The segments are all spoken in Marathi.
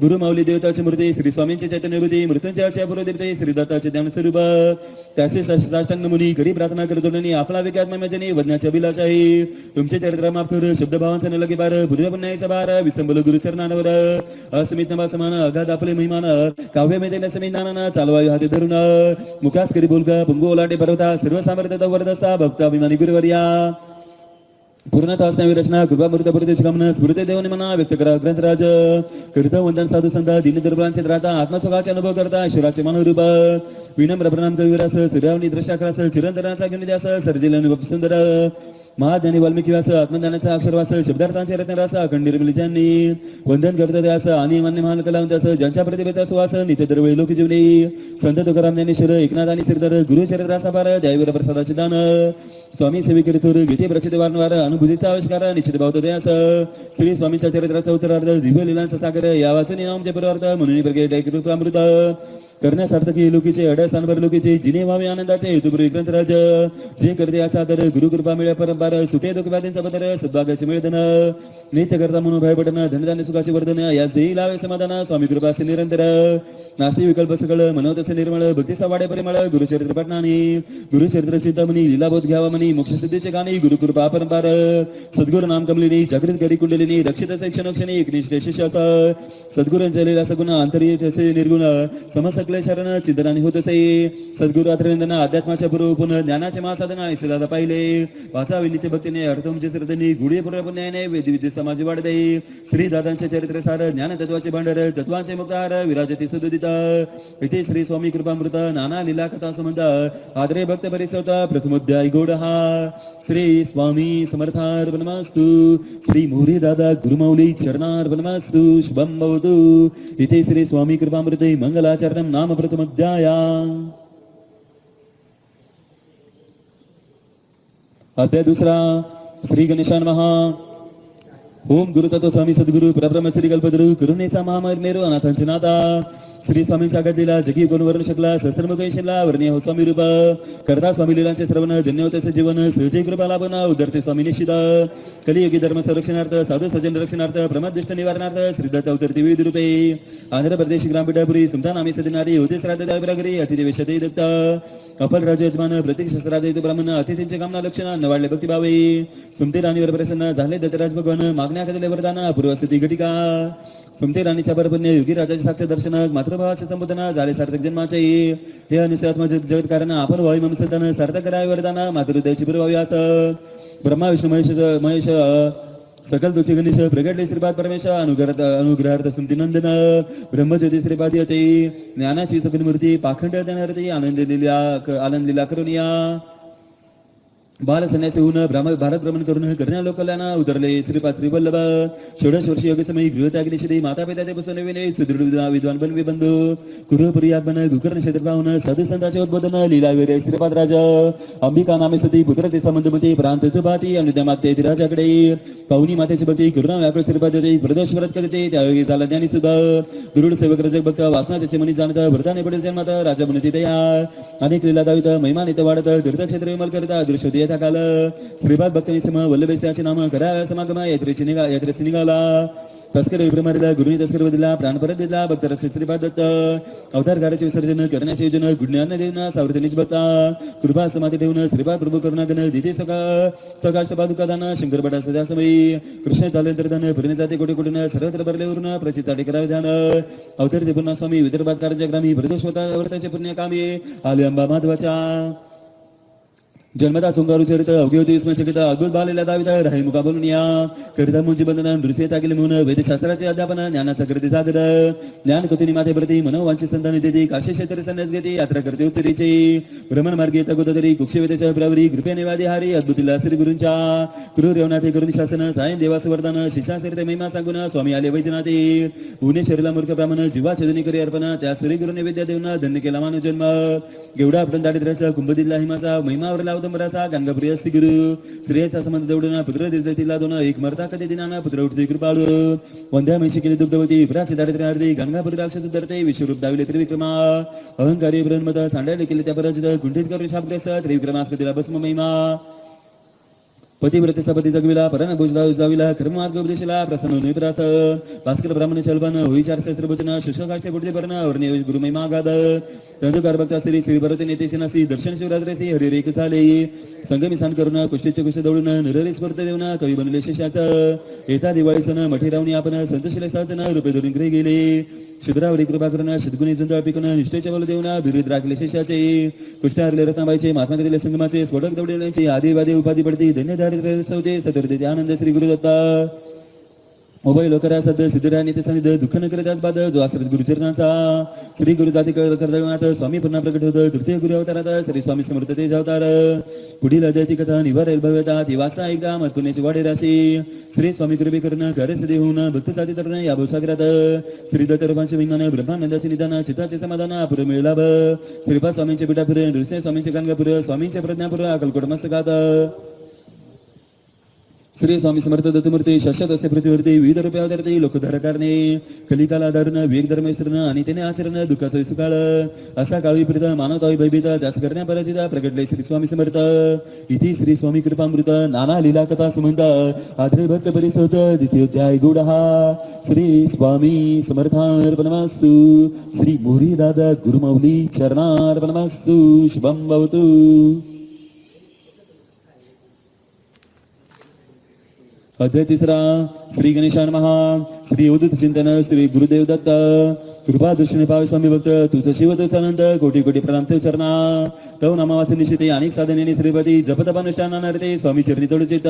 गुरु माऊली देवताची मूर्ती श्री स्वामींचे चैतन्य बुद्धी मृत्यूंच्या पूर्वदेवते श्री दत्ताचे ध्यान स्वरूप त्याचे साष्टांग मुनी करी प्रार्थना कर जोडणी आपला विकास महिमेजनी वज्ञाच्या अभिलाषाही तुमचे चरित्र माफ कर शब्द भावांचा न लगे बार पूर्व पुण्याचा बार विसंबल गुरुचरणावर अस्मित नवा समान अगाध आपले महिमान काव्य मेदेन समीनाना चालवायु हाती धरून मुखास करी बोलगा पुंगो ओलाटे पर्वता सर्व सामर्थ्यता वरदसा भक्त अभिमानी गुरुवर्या पूर्णतः असणारी रचना कृपा मृत पुरते स्मृती देवने मना व्यक्त करा ग्रंथराज करत वंदन साधू संत दीन दुर्बलांचे राहता आत्मस्वगाचे अनुभव करता ईश्वराचे मनोरूप विनम्र प्रणाम कविरास सूर्यावनी दृष्टाकरास चिरंतराचा घेऊन सर्जिल अनुभव सुंदर महाज्ञानी वाल्मिकी व्यास आत्मज्ञानाचा अक्षरवास शब्दार्थांचे रत्नरास खंडीर मिलितांनी वंदन करत त्यास आणि मान्य महान कलावंत ज्यांच्या प्रतिभेचा सुवास नित्य दरवेळी लोक जीवनी संत तुकाराम ज्ञानेश्वर एकनाथ आणि श्रीधर गुरुचरित्रासापार द्यावीर प्रसादाचे दान स्वामी सेविकरी थोर गीते प्रचित वारंवार अनुभूतीचा आविष्कार निश्चित भावतो द्यास श्री स्वामींच्या चरित्राचा उत्तरार्ध दिव्य लीलांचा सागर या वाचून नामचे पूर्वार्थ म्हणून प्रगट कृपामृत करण्यासार्थकी लोकीचे अडस्थानभर लोकीचे जिने व्हावे आनंदाचे हेतुपुरी ग्रंथराज जे करते याचा आदर गुरुकृपा मिळ्या परंपार सुटे दुःखव्याधींचा बदर सद्भागाचे मिळदन नित्य करता म्हणून भय पडन धनधान्य सुखाचे वर्धन यास देई लावे समाधान स्वामी कृपा असे निरंतर नास्ती विकल्प सकळ मनोतसे निर्मळ भक्तीचा वाडे परिमळ गुरुचरित्र पठणानी गुरुचरित्र चिंतामणी लीलाबोध घ्यावा म्हणी मोक्षसिद्धीचे गाणी गुरुकृपा परंपार सद्गुरु नाम कमलिनी जागृत करी कुंडलिनी रक्षित शिक्षण क्षणी एकनिष्ठ शिष्य सद्गुरूंच्या लीला सगुण आंतरिक निर्गुण समस शरण चिंतनाने होत असे सद्गुरु आत्रेंद्रना अध्यात्माच्या पूर्वपून ज्ञानाचे महासाधना असे दादा पाहिले वाचावे नित्य भक्तीने अर्थमचे श्रद्धेने गुढी पूर्व पुण्याने वेद विद्ये समाज वाढते श्री दादांचे चरित्र सार ज्ञान तत्वाचे भांडार तत्वांचे मुक्तार विराजते सुदुदित इथे श्री स्वामी कृपामृत नाना लीला कथा संबंध आदरे भक्त परिसवता प्रथमोध्याय गोड हा श्री स्वामी समर्थार्पणमस्तु श्री मोरे दादा गुरुमौली चरणार्पणमस्तु शुभम भवतु इथे श्री स्वामी कृपामृते मंगलाचरणम नाम प्रथमोध्याय अध्याय दुसरा श्री गणेशान महा ओम गुरु तत्व स्वामी सद्गुरु परब्रह्म श्री कल्पतरु करुणेचा महामेरू अनाथांचे नाथा श्री स्वामींच्या गतीला जगी गुण वर्ण शकला सहस्त्रमुख ऐशिला वर्णीय हो स्वामी रूप करता स्वामी लीलांचे श्रवण धन्य होते जीवन सहजे कृपा लाभना उदरते स्वामी निश्चित कलियुगी धर्म संरक्षणार्थ साधू सज्जन रक्षणार्थ प्रमाददुष्ट निवारणार्थ श्रीदत्त अवतरती विविध रूपे आंध्र प्रदेश ग्रामपीठापुरी सुलतान आमी सदिनारी होते श्राद्ध देवरागरी अतिदेवेशते दत्त अफल राज यजमान प्रतीक शस्त्रादय ब्राह्मण अतिथींचे कामना लक्षण नवाडले भक्तिभावे सुमते राणीवर प्रसन्न झाले दत्तराज भगवान मागण्या कदले वरदान पूर्वस्थिती घटिका सुमते राणीच्या परपुण्य युगी राजाचे साक्ष दर्शन मातृभावाचे संबोधना झाले सार्थक जन्माचे हे अनुसयात्म जगत कारण आपण वायू ममसतन सार्थक करावे वरदान मातृदयाची पुरवावी आस ब्रह्मा विष्णू महेश सकल तुझे गणेश प्रगटले श्रीपाद परमेश अनुग्रहार्थ सुमती नंदन ब्रह्मज्योती श्रीपाद येते ज्ञानाची सकल मूर्ती पाखंड देणारती आनंद लीला करुनिया बाल संन्यासी होऊन भारत भ्रमण करून करण्या लोकल्याना उतरले श्रीपाद श्री वल्लभ षोडश वर्षी योग्य समय गृहत्याग्निषधी माता पिता ते बसून विने सुदृढ विद्वान बनवे बंधू कुरुपुरी आत्मन गुकर्ण क्षेत्र पाहून साधू संतांचे उद्बोधन लीला वेरे श्रीपाद राजा अंबिका नामे सती पुत्र ते संबंधमती प्रांत भाती अनुद्या मागते राजाकडे पाहुणी मातेची भक्ती करुणा व्याकुळ श्रीपाद देते प्रदोष व्रत करते त्यावेळी झाला ज्ञानी सुद्धा दुरुड सेवक रजक भक्त वासना त्याचे मनी जाणत भरताने पडेल जन्मात राजा बनती तयार अनेक लीला दावित महिमा नित वाढत तीर्थक्षेत्र विमल करता दृश्य काल श्रीपाद भक्तनी सम वल्लभेश त्याचे नाम करा समागम यात्रेची निघाला तस्कर विप्रमारीला गुरुनी तस्कर बदला प्राण परत दिला भक्त रक्षक श्रीपाद दत्त अवतार कार्याचे विसर्जन करण्याचे योजना गुढज्ञान देऊन सावृतनीच भक्ता कृपा समाधी ठेवून श्रीपाद प्रभू करुणागण दिते सकाष्ट पादुकादान शंकर भटा सदा समयी कृष्ण चालेंतर धन फिरणे जाते कोटी कोटीनं सर्वत्र भरले उरून प्रचिताटे करावे ध्यान अवतरते पुन्हा स्वामी विदर्भात कार्य ग्रामी प्रदोषवता व्रताचे पुण्य कामी आले अंबा माधवाच्या जन्मता चुंगारू चरित अवघे स्मचकित अद्भुत बालेला दावित राही मुका बोलून या करिता मुंजी बंधन नृसिता गेले म्हणून वेदशास्त्राचे अध्यापन ज्ञानाचा करते सागर ज्ञान कुतिनी माते प्रती मनोवांची संतान देते काशी क्षेत्र संन्यास घेते यात्रा करते उत्तरेची भ्रमण मार्गे तगोदरी कुक्षवेदेच्या प्रवरी कृपे निवादी हारी अद्भुतीला श्री गुरूंच्या क्रूर यवनाथे करुणी शासन सायन देवास वरदान शिष्यासरिते महिमा सांगून स्वामी आले वैजनाथे भुवनेश्वरीला मूर्ख ब्राह्मण जीवा छेदनी करी अर्पण त्या श्री गुरुने विद्या देऊन धन्य केला मानव जन्म गेवढा आपण दारिद्र्याचा कुंभदिल्ला हिमाचा महिमावर लावतो बरासा गंगाप्रिय श्री गुरु श्रेयचा संबंध देवडना पुत्र दिसला दोन एक मरता कधी दिनाना पुत्र उठते कृपाळू वंद्या मैशी केली दुग्धवती विप्राचे दारिद्र्य अर्धी गंगापुरी राक्षस उतरते विश्वरूप दाविले त्रिविक्रमा अहंकारी ब्रह्मता चांडाळे केले त्या पराजित कुंठित करून शापग्रस्त त्रिविक्रमास्पतीला भस्म महिमा पतिव्रते सपती जगविला परान भुजला उजाविला कर्ममार्ग उपदेशला प्रसन्न निप्रासन भास्कर ब्राह्मण चलपन होई 4 सहस्त्र वचन शिष्यकाचे गुडदे भरण वर्णे गुरुमय मागाद तंदुकार भक्त श्री श्री भरत नेते नसी दर्शन शिवरात्रेसी हरिरेख झाले संगमी सान करून कुष्टीचे कुष्ट दौडून निररी स्फूर्त देऊन कवी बनले शिष्याच येता दिवाळी सण मठी रावणी आपण संतशिले सहजन रुपये धरून घरी गेले शुद्रावरी कृपा करून सद्गुणी जुंदळ पिकून निष्ठेचे बोल देऊन बिरुद राखले शिष्याचे कुष्ट हरले रत्नाबाईचे महात्मा दिले संगमाचे स्फोटक दौडण्याचे आदिवादी उपाधी पडती धन्यधारित सौदे सदरते आनंद श्री गुरुदत्ता मोबाईल लोकरा सध्या सिद्धराय ते सनिध दुःख न करताच बाद जो आश्रित गुरुचरणाचा श्री गुरु जाती कर्दळनाथ स्वामी पुन्हा प्रकट होत तृतीय गुरु अवतारात श्री स्वामी समर्थ तेज अवतार पुढील अद्वैती कथा निवारेल भव्यता ती वासा एकदा मत पुण्याची वाढे राशी श्री स्वामी कृपे करून कार्यसिद्धी होऊन भक्त साधी तरुण या भवसागरात श्री दत्तरूपांचे विमान ब्रह्मानंदाचे निदान चिताचे समाधान अपुर मिळाव श्रीपाद स्वामींचे पिठापुर नृसिंह स्वामींचे गाणगापुर स्वामींचे प्रज्ञापुर अकलकोट मस्तकात श्री स्वामी समर्थ दत्तमूर्ती शाश्वत असे पृथ्वीवरती विविध रूपे अवतरते लोकधारकारणे कलिकाला धारण विवेक धर्म विसरण आणि त्याने आचरण दुःखाचं सुकाळ असा काळ विपरीत मानवतावी भयभीत त्यास करण्या पराजित प्रगटले श्री स्वामी समर्थ इथे श्री स्वामी कृपामृत नाना लीला कथा संबंध आद्रे भक्त परिसोत द्वितीयोध्याय गुढहा श्री स्वामी समर्थार्पणमस्तु श्री मोरी दादा गुरुमौली चरणार्पणमस्तु शुभम भवतु अध्याय 3 श्री गणेशान महा श्री उदित चिंतन श्री गुरुदेव दत्त कृपा दृष्टीने पावे स्वामी भक्त तुझं शिव तुझ आनंद कोटी कोटी प्रणाम ते चरणा तव नामा वाचन निश्चिते अनेक साधने श्रीपती जपतपानुष्ठानार्थे स्वामी चरणी चढुचित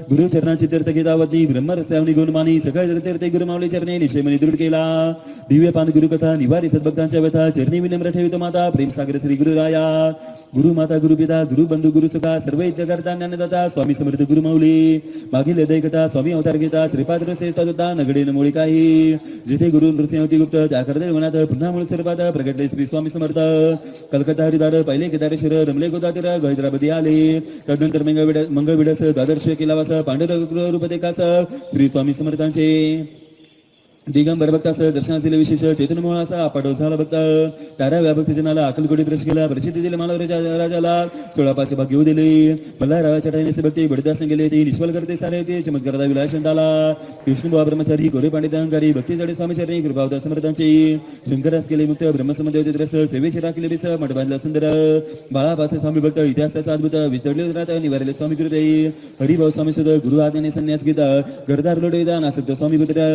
गुरु चरणाची तीर्थ घेता वदनी ब्रह्म रस्त्यावनी गुणमानी सगळे तीर्थे गुरुमावली चरणे निश्चयमनी दृढ केला दिव्य पान गुरुकथा निवारी सद्भक्तांच्या व्यथा चरणी विनम्र ठेवितो माता प्रेम सागर श्री गुरुराया गुरु माता गुरुपिता गुरु बंधू गुरु सखा सर्व यज्ञकर्ता ज्ञानदाता स्वामी समर्थ गुरुमाऊली मागील दैकता स्वामी अवतार घेता श्रीपाद श्रेष्ठ होता नगडे न मुळी काही जिथे गुरु नृसिंहती गुप्त त्या करदे वनात पुन्हा मूळ स्वरूपात प्रगटले श्री स्वामी समर्थ कलकत्ता हरिदार पहिले केदारेश्वर रमले गोदातीर हैदराबादी आले तदनंतर मंगळविडस द्वादश केलावास पांडुरंग रूप देखास श्री स्वामी समर्थांचे दिगंबर भक्तास दर्शनास दिले विशेष तेथून मूळ असा पाठव झाला भक्त तारा व्याभक्ती जनाला अकलकोटी प्रवेश केला प्रसिद्धी दिले मानव राजाला 16 पाच भाग घेऊ दिले मल्हार रावाच्या टाईने भक्ती बडदास गेले ते निष्फल करते सारे ते चमत्कार विलासंताला विष्णुबा ब्रह्मचारी गोरे पांडित अहंकारी भक्ती जडे स्वामी चरणी कृपावता समर्थांची शंकरास केले मुक्त ब्रह्मसंबंध होते रस सेवेची राखले बिस मठ बांधला सुंदर बाळापासे स्वामी भक्त इतिहासाचा अद्भुत विस्तरले उतरात निवारले स्वामी कृपे हरिभाऊ स्वामी सुद्धा गुरु आज्ञेने संन्यास घेता गरदार लोडेदा नासक्त स्वामी पुत्र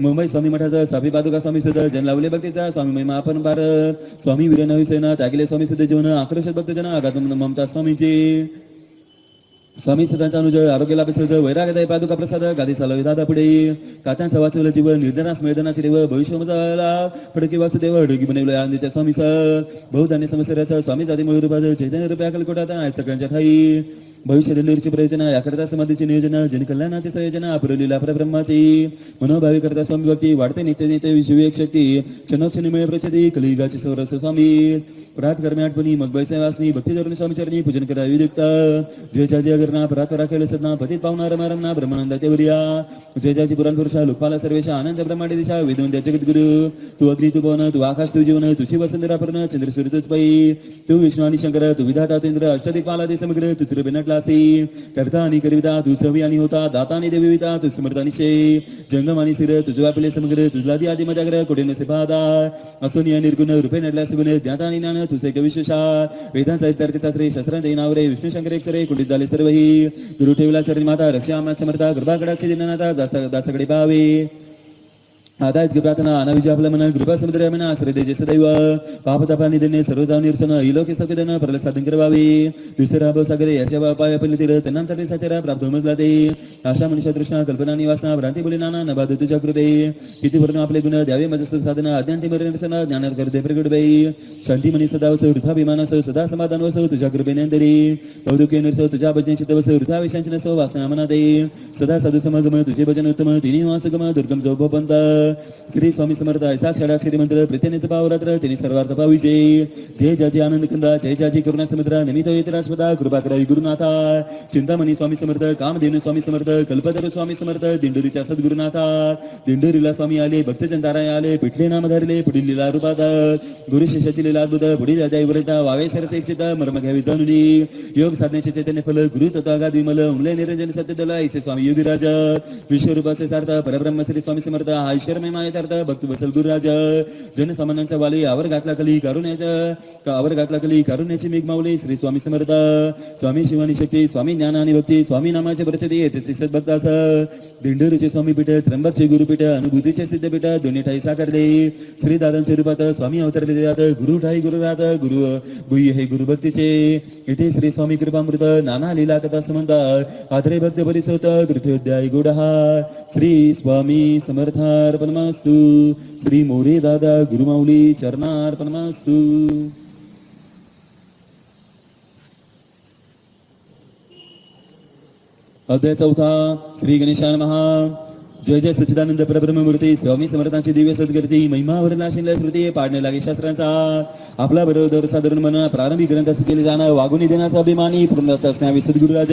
मुंबई स्वामी मठात स्वामी पादुका स्वामी सुद्धा जन लावले भक्तीचा स्वामी महिमा आपण बार स्वामी वीर नवीसेना त्यागले स्वामी सुद्धा जीवन आक्रोशक भक्तजन आघात ममता स्वामीची स्वामी सदांचा अनुज आरोग्य लाभेसद वैरागदाय पादुका प्रसाद गादी चालवे दादा पुढे कात्यांचा वाचवलं जीवन निर्धनास मैदानाचे देव भविष्य मजाला फडके वासुदेव ढगी बनवलं आनंदीच्या स्वामी सर बहुधान्य समस्याचा स्वामी जाती मूळ रूपात चैतन्य रूपे अकलकोटात सगळ्यांच्या ठाई भविष्य दिल्लीची प्रयोजन याकरता समाधीचे नियोजन जनकल्याणाचे संयोजन पुरवलेला परब्रह्माची मनोभावी करता स्वामी भक्ती वाढते नित्य नित्य विश्वविवेक शक्ती क्षणोक्षणी मिळे प्रचिती कलियुगाचे सौरस स्वामी प्रात कर्मे आठवणी मग वासनी भक्ती धरून स्वामी चरणी पूजन करा विदुक्त जय जय अगरना परात परा केले सदना पतित पावना रमारमना ब्रह्मानंद तेवरिया जय जयची पुराण पुरुषा लोकपाला सर्वेशा आनंद ब्रह्मांड दिशा वेदवंत्या जगत गुरु तू अग्नी तू पवन तू आकाश तू जीवन तुझी वसंतरा पूर्ण चंद्र सूर्य तुझ पै तू विष्णू आणि शंकर तू विधाता तेंद्र अष्टदिक्पाला दे समग्र तू सूर्य बिनटलासी करता आणि करिता तू चवी आणि होता दाता आणि देविता तू समर्थानी शे जंगम आणि सिर तुझ वापले समग्र तुझला दी आदि मजाग्र कोटे नसे पादा असोनिया निर्गुण रूपे नटला सुगुण ज्ञाता आणि ज्ञान तुझे कविशेषा वेदांचा तर्कचा श्री शस्त्रांत नावरे विष्णू शंकर एक सरे कुंडित झाले सर्वही गुरु ठेवला चरणी माता रक्षा आम्हा समर्था कृपाकडाक्षी दिनानाथा दासकडे पावे आता इतकी प्रार्थना अनाविजय आपल्या मन कृपा समुद्र म्हणा आश्रय देजे सदैव पापतापा निधने सर्व जाऊन निरसन इलोके सौकेदन परलक साधन करवावे दुसरा भाव सागरे याच्या पाय आपण तीर तनांतर साचरा प्राप्त होमजला ते आशा मनुष्य तृष्णा कल्पना निवासना भ्रांती बोली नाना नबाद तुझ्या कृपे किती वर्ण आपले गुण द्यावे मजस्त साधना अज्ञांती मरण निरसन ज्ञानात करते प्रगट बाई शांती मनी सदा वस वृथा विमानस सदा समाधान वस तुझ्या कृपेने अंतरी कौतुके निरस तुझ्या भजन चित्त वस वृथा विषांची नसो वासना मना दे सदा साधू समागम तुझे भजन उत्तम तिन्ही वासगम दुर्गम जो पंत श्री स्वामी समर्थ ऐसा क्षराक्षरी मंत्र प्रित्यनेच पावरात्र तिने सर्वार्थ पाविजे. जय जाजी आनंद कंदा जय जाजी करुणा समुद्र निमित्त येते राजपदा कृपा करावी गुरुनाथा. चिंतामणी स्वामी समर्थ कामधेनु स्वामी समर्थ कल्पतरू स्वामी समर्थ दिंडोरीच्या सद्गुरुनाथा. दिंडोरीला स्वामी आले भक्तजन ताराय आले पिठले नाम धरले पुढील लीला रूपात गुरु शिष्याची लीला अद्भुत पुढील अध्यायवरिता वावे सरसेक्षित मर्म घ्यावी जाणुनी. योग साधण्याचे चैतन्य फल गुरु तत्वागात विमल उमले निरंजन सत्य दल ऐसे स्वामी योगीराज. विश्वरूपाचे सार्थ परब्रह्म श्री स्वामी समर्थ हा ईश्वर महिमायतार्थ भक्त बसल गुरुराज. जनसामान्यांचा वाली आवर घातला कली कारुण्याची मेघ माऊली श्री स्वामी समर्थ. स्वामी शिवानी शक्ती स्वामी ज्ञान आणि भक्ती स्वामी नामाचे प्रचिती येते सद्भक्तास. दिंडोरीचे स्वामी पीठ त्र्यंबकचे गुरुपीठ अनुभूतीचे सिद्धपीठ दोन्ही ठाई साकारले. श्री दादांच्या रूपात स्वामी अवतरले देतात गुरु ठाई गुरुरात गुरु गुह्य हे गुरु भक्तीचे. इथे श्री स्वामी कृपामृत नाना लीला कथा संबंध आदरे भक्त परिसोत तृतीयोध्याय गुडहा. श्री स्वामी समर्थार्पणमस्तु. श्री मोरे दादा गुरुमाऊली चरणार्पणमस्तु. अध्याय चौथा. श्री गणेशाय नमः. जय जय सच्चिदानंद परब्रह्ममूर्ती स्वामी समर्थांची दिव्य सद्गती महिमावर नाशिनल्या श्रुती पाडणे लागे शास्त्रांचा. आपला बरोबर साधारण मना प्रारंभी ग्रंथ केले जाणं वागुनी देण्याचा अभिमानी पूर्णत असण्यावी सद्गुरुराज.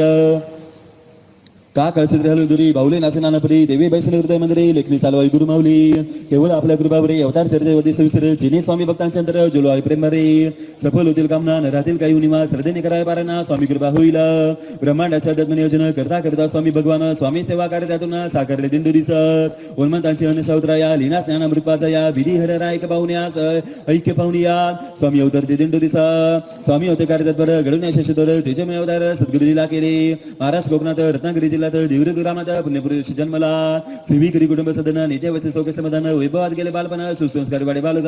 का कळसूत्र हलुदुरी बाहुले नाचनानपरी देवी बैसन हृदय मंदिरे लेखनी चालवाई गुरुमाऊली. केवळ आपल्या कृपावरे अवतार चर्चेवधी सविस्तर जिने स्वामी भक्तांच्या अंतर जोलो आहे प्रेम रे. सफल होतील कामना नरातील काही उनिमा श्रद्धेने कराय पारायणा स्वामी कृपा होईल. ब्रह्मांडाच्या दत्मनियोजन करता करता स्वामी भगवान स्वामी सेवा कार्य त्यातून साकारले दिंडोरीस. उन्मंतांची अनशावत्राया लीना स्नान मृत्वाचा या विधी हररायक पाहुण्यास ऐक्य पाहुनिया स्वामी अवतरते दिंडोरीसा. स्वामी होते कार्य तत्पर घडवण्या शशधर तेजमय अवतार सद्गुरुजीला केले. महाराष्ट्र कोकणात रत्नागिरी जिल्ह्यात देवग्रामात पुण्यपुरुष जन्मला. सेविकरी कुटुंब सदन नेते वसे सौख्य समाधान वैभवात गेले बालपण सुसंस्कार वाडे बालक.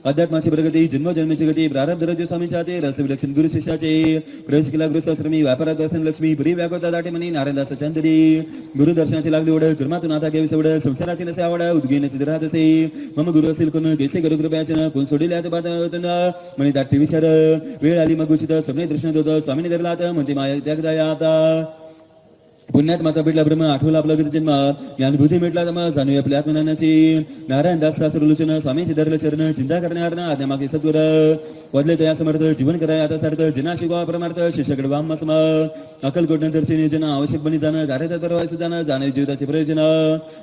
अध्यात्माची प्रगती जन्मजन्मीची गती प्रारब्ध रज स्वामींच्या हाते रस विलक्षण गुरु शिष्याचे. प्रवेश केला गृहस्थाश्रमी व्यापारात दर्शन लक्ष्मी पुरी व्यापकता दाटे म्हणी नारायणदास चंदरी. गुरु दर्शनाची लागली ओढ कर्मातून आता घ्यावी सवड संसाराची नसे आवड उद्गेनाची राहत असे. मम गुरु असेल कोण कैसे गुरु कृपयाचन कोण सोडिल्या म्हणे दाटे विचार. वेळ आली मग उचित स्वप्ने दर्शन होतं स्वामीने धरला म्हणते माया त्याग दया आता. पुण्यात्माचा भेटला ब्रह्म आठवला आपला जन्म ज्ञानभूती भेटला जमा जाणूया आपल्या आत्मज्ञानाची. नारायणदास शास्त्रलोचन स्वामींचे धरलं चरण चिंता करणार ना आज्ञामागे सद्गुर. वदले तया समर्थ जीवन कराय आता सार्थ जना शिकवा परमार्थ शिष्याकडे वाम सम. अक्कलकोट नंतरचे नियोजन आवश्यक बनी जाणं कार्य परवाय सुजान जाणे जीविताचे प्रयोजन.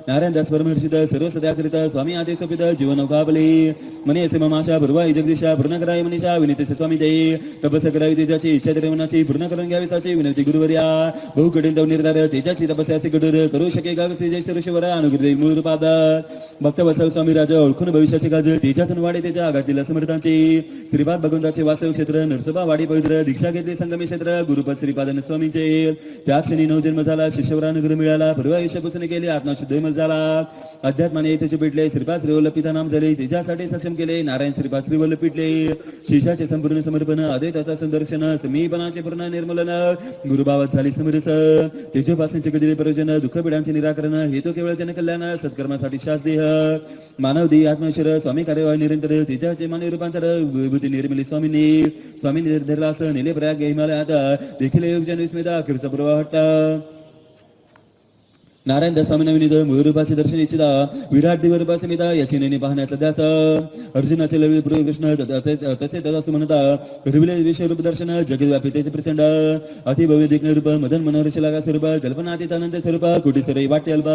नारायणदास परमहर्षित सर्व सत्याकरित स्वामी आदेश सोपित जीवन उभाबले. मने असे ममाशा भरवाई जगदीशा पूर्ण कराय मनीषा विनीतेचे स्वामी दे. तपस करावी तेजाची इच्छा तरी मनाची पूर्ण करून घ्यावी साची विनंती गुरुवर्या. बहु कठीण तव निर्धार तेजाची तपस्या असे कठोर करू शके गाग श्री जय ऋषीवर अनुग्रह मूळ रूपात. भक्त वत्सल स्वामी राजा ओळखून भविष्याचे गाज तेजातून वाढे त्याच्या आघातील समर्थांचे. श्रीपाद भगवंताचे वासव क्षेत्र नरसोबा वाडी पवित्र दीक्षा घेतली संगमे क्षेत्र गुरुपद श्रीपादन स्वामींचे. त्या क्षणी नवजन्म झाला शिष्यवर अनुग्रह मिळाला पूर्व आयुष्यापासून गेले आत्मशुद्ध विमल झाला. अध्यात्माने त्याचे पेटले श्रीपाद श्रीवल्लभ पिता नाम झाले त्याच्यासाठी सक्षम केले नारायण श्रीपाद श्रीवल्लभ पिटले. शिष्याचे संपूर्ण समर्पण अद्वैताचा संदर्शन समीपनाचे पूर्ण निर्मूलन गुरुभावात झाली समरस. तेजोपासनेचे कधी प्रयोजन दुःख पिढांचे निराकरण हेतू केवळ जनकल्याण सत्कर्मासाठी शास देह मानव देह आत्मेश्वर स्वामी कार्यवाही निरंतर तेजाचे मानवी रूपांतर विभूती निर्मिली स्वामींनी. स्वामींनी धरला असं नेले प्रयाग हिमालयात देखील योगजन विस्मिता अखेरचा प्रवाह हट्टा. नारायणदास स्वामींना विनिध मूळ रूपाचे दर्शन इच्छिता विराट दिवरूपा समिता याची नेणी पाहण्याचा ध्यास. अर्जुनाचे लढवे पूर्व कृष्ण तसे तदासु म्हणता करविले विश्वरूप दर्शन जगद्व्यापी तेचे प्रचंड. अतिभव्य देखणे रूप मदन मनोहर शिलागा स्वरूप कल्पनातीत आनंद स्वरूप कुटी सरई वाटे अल्प.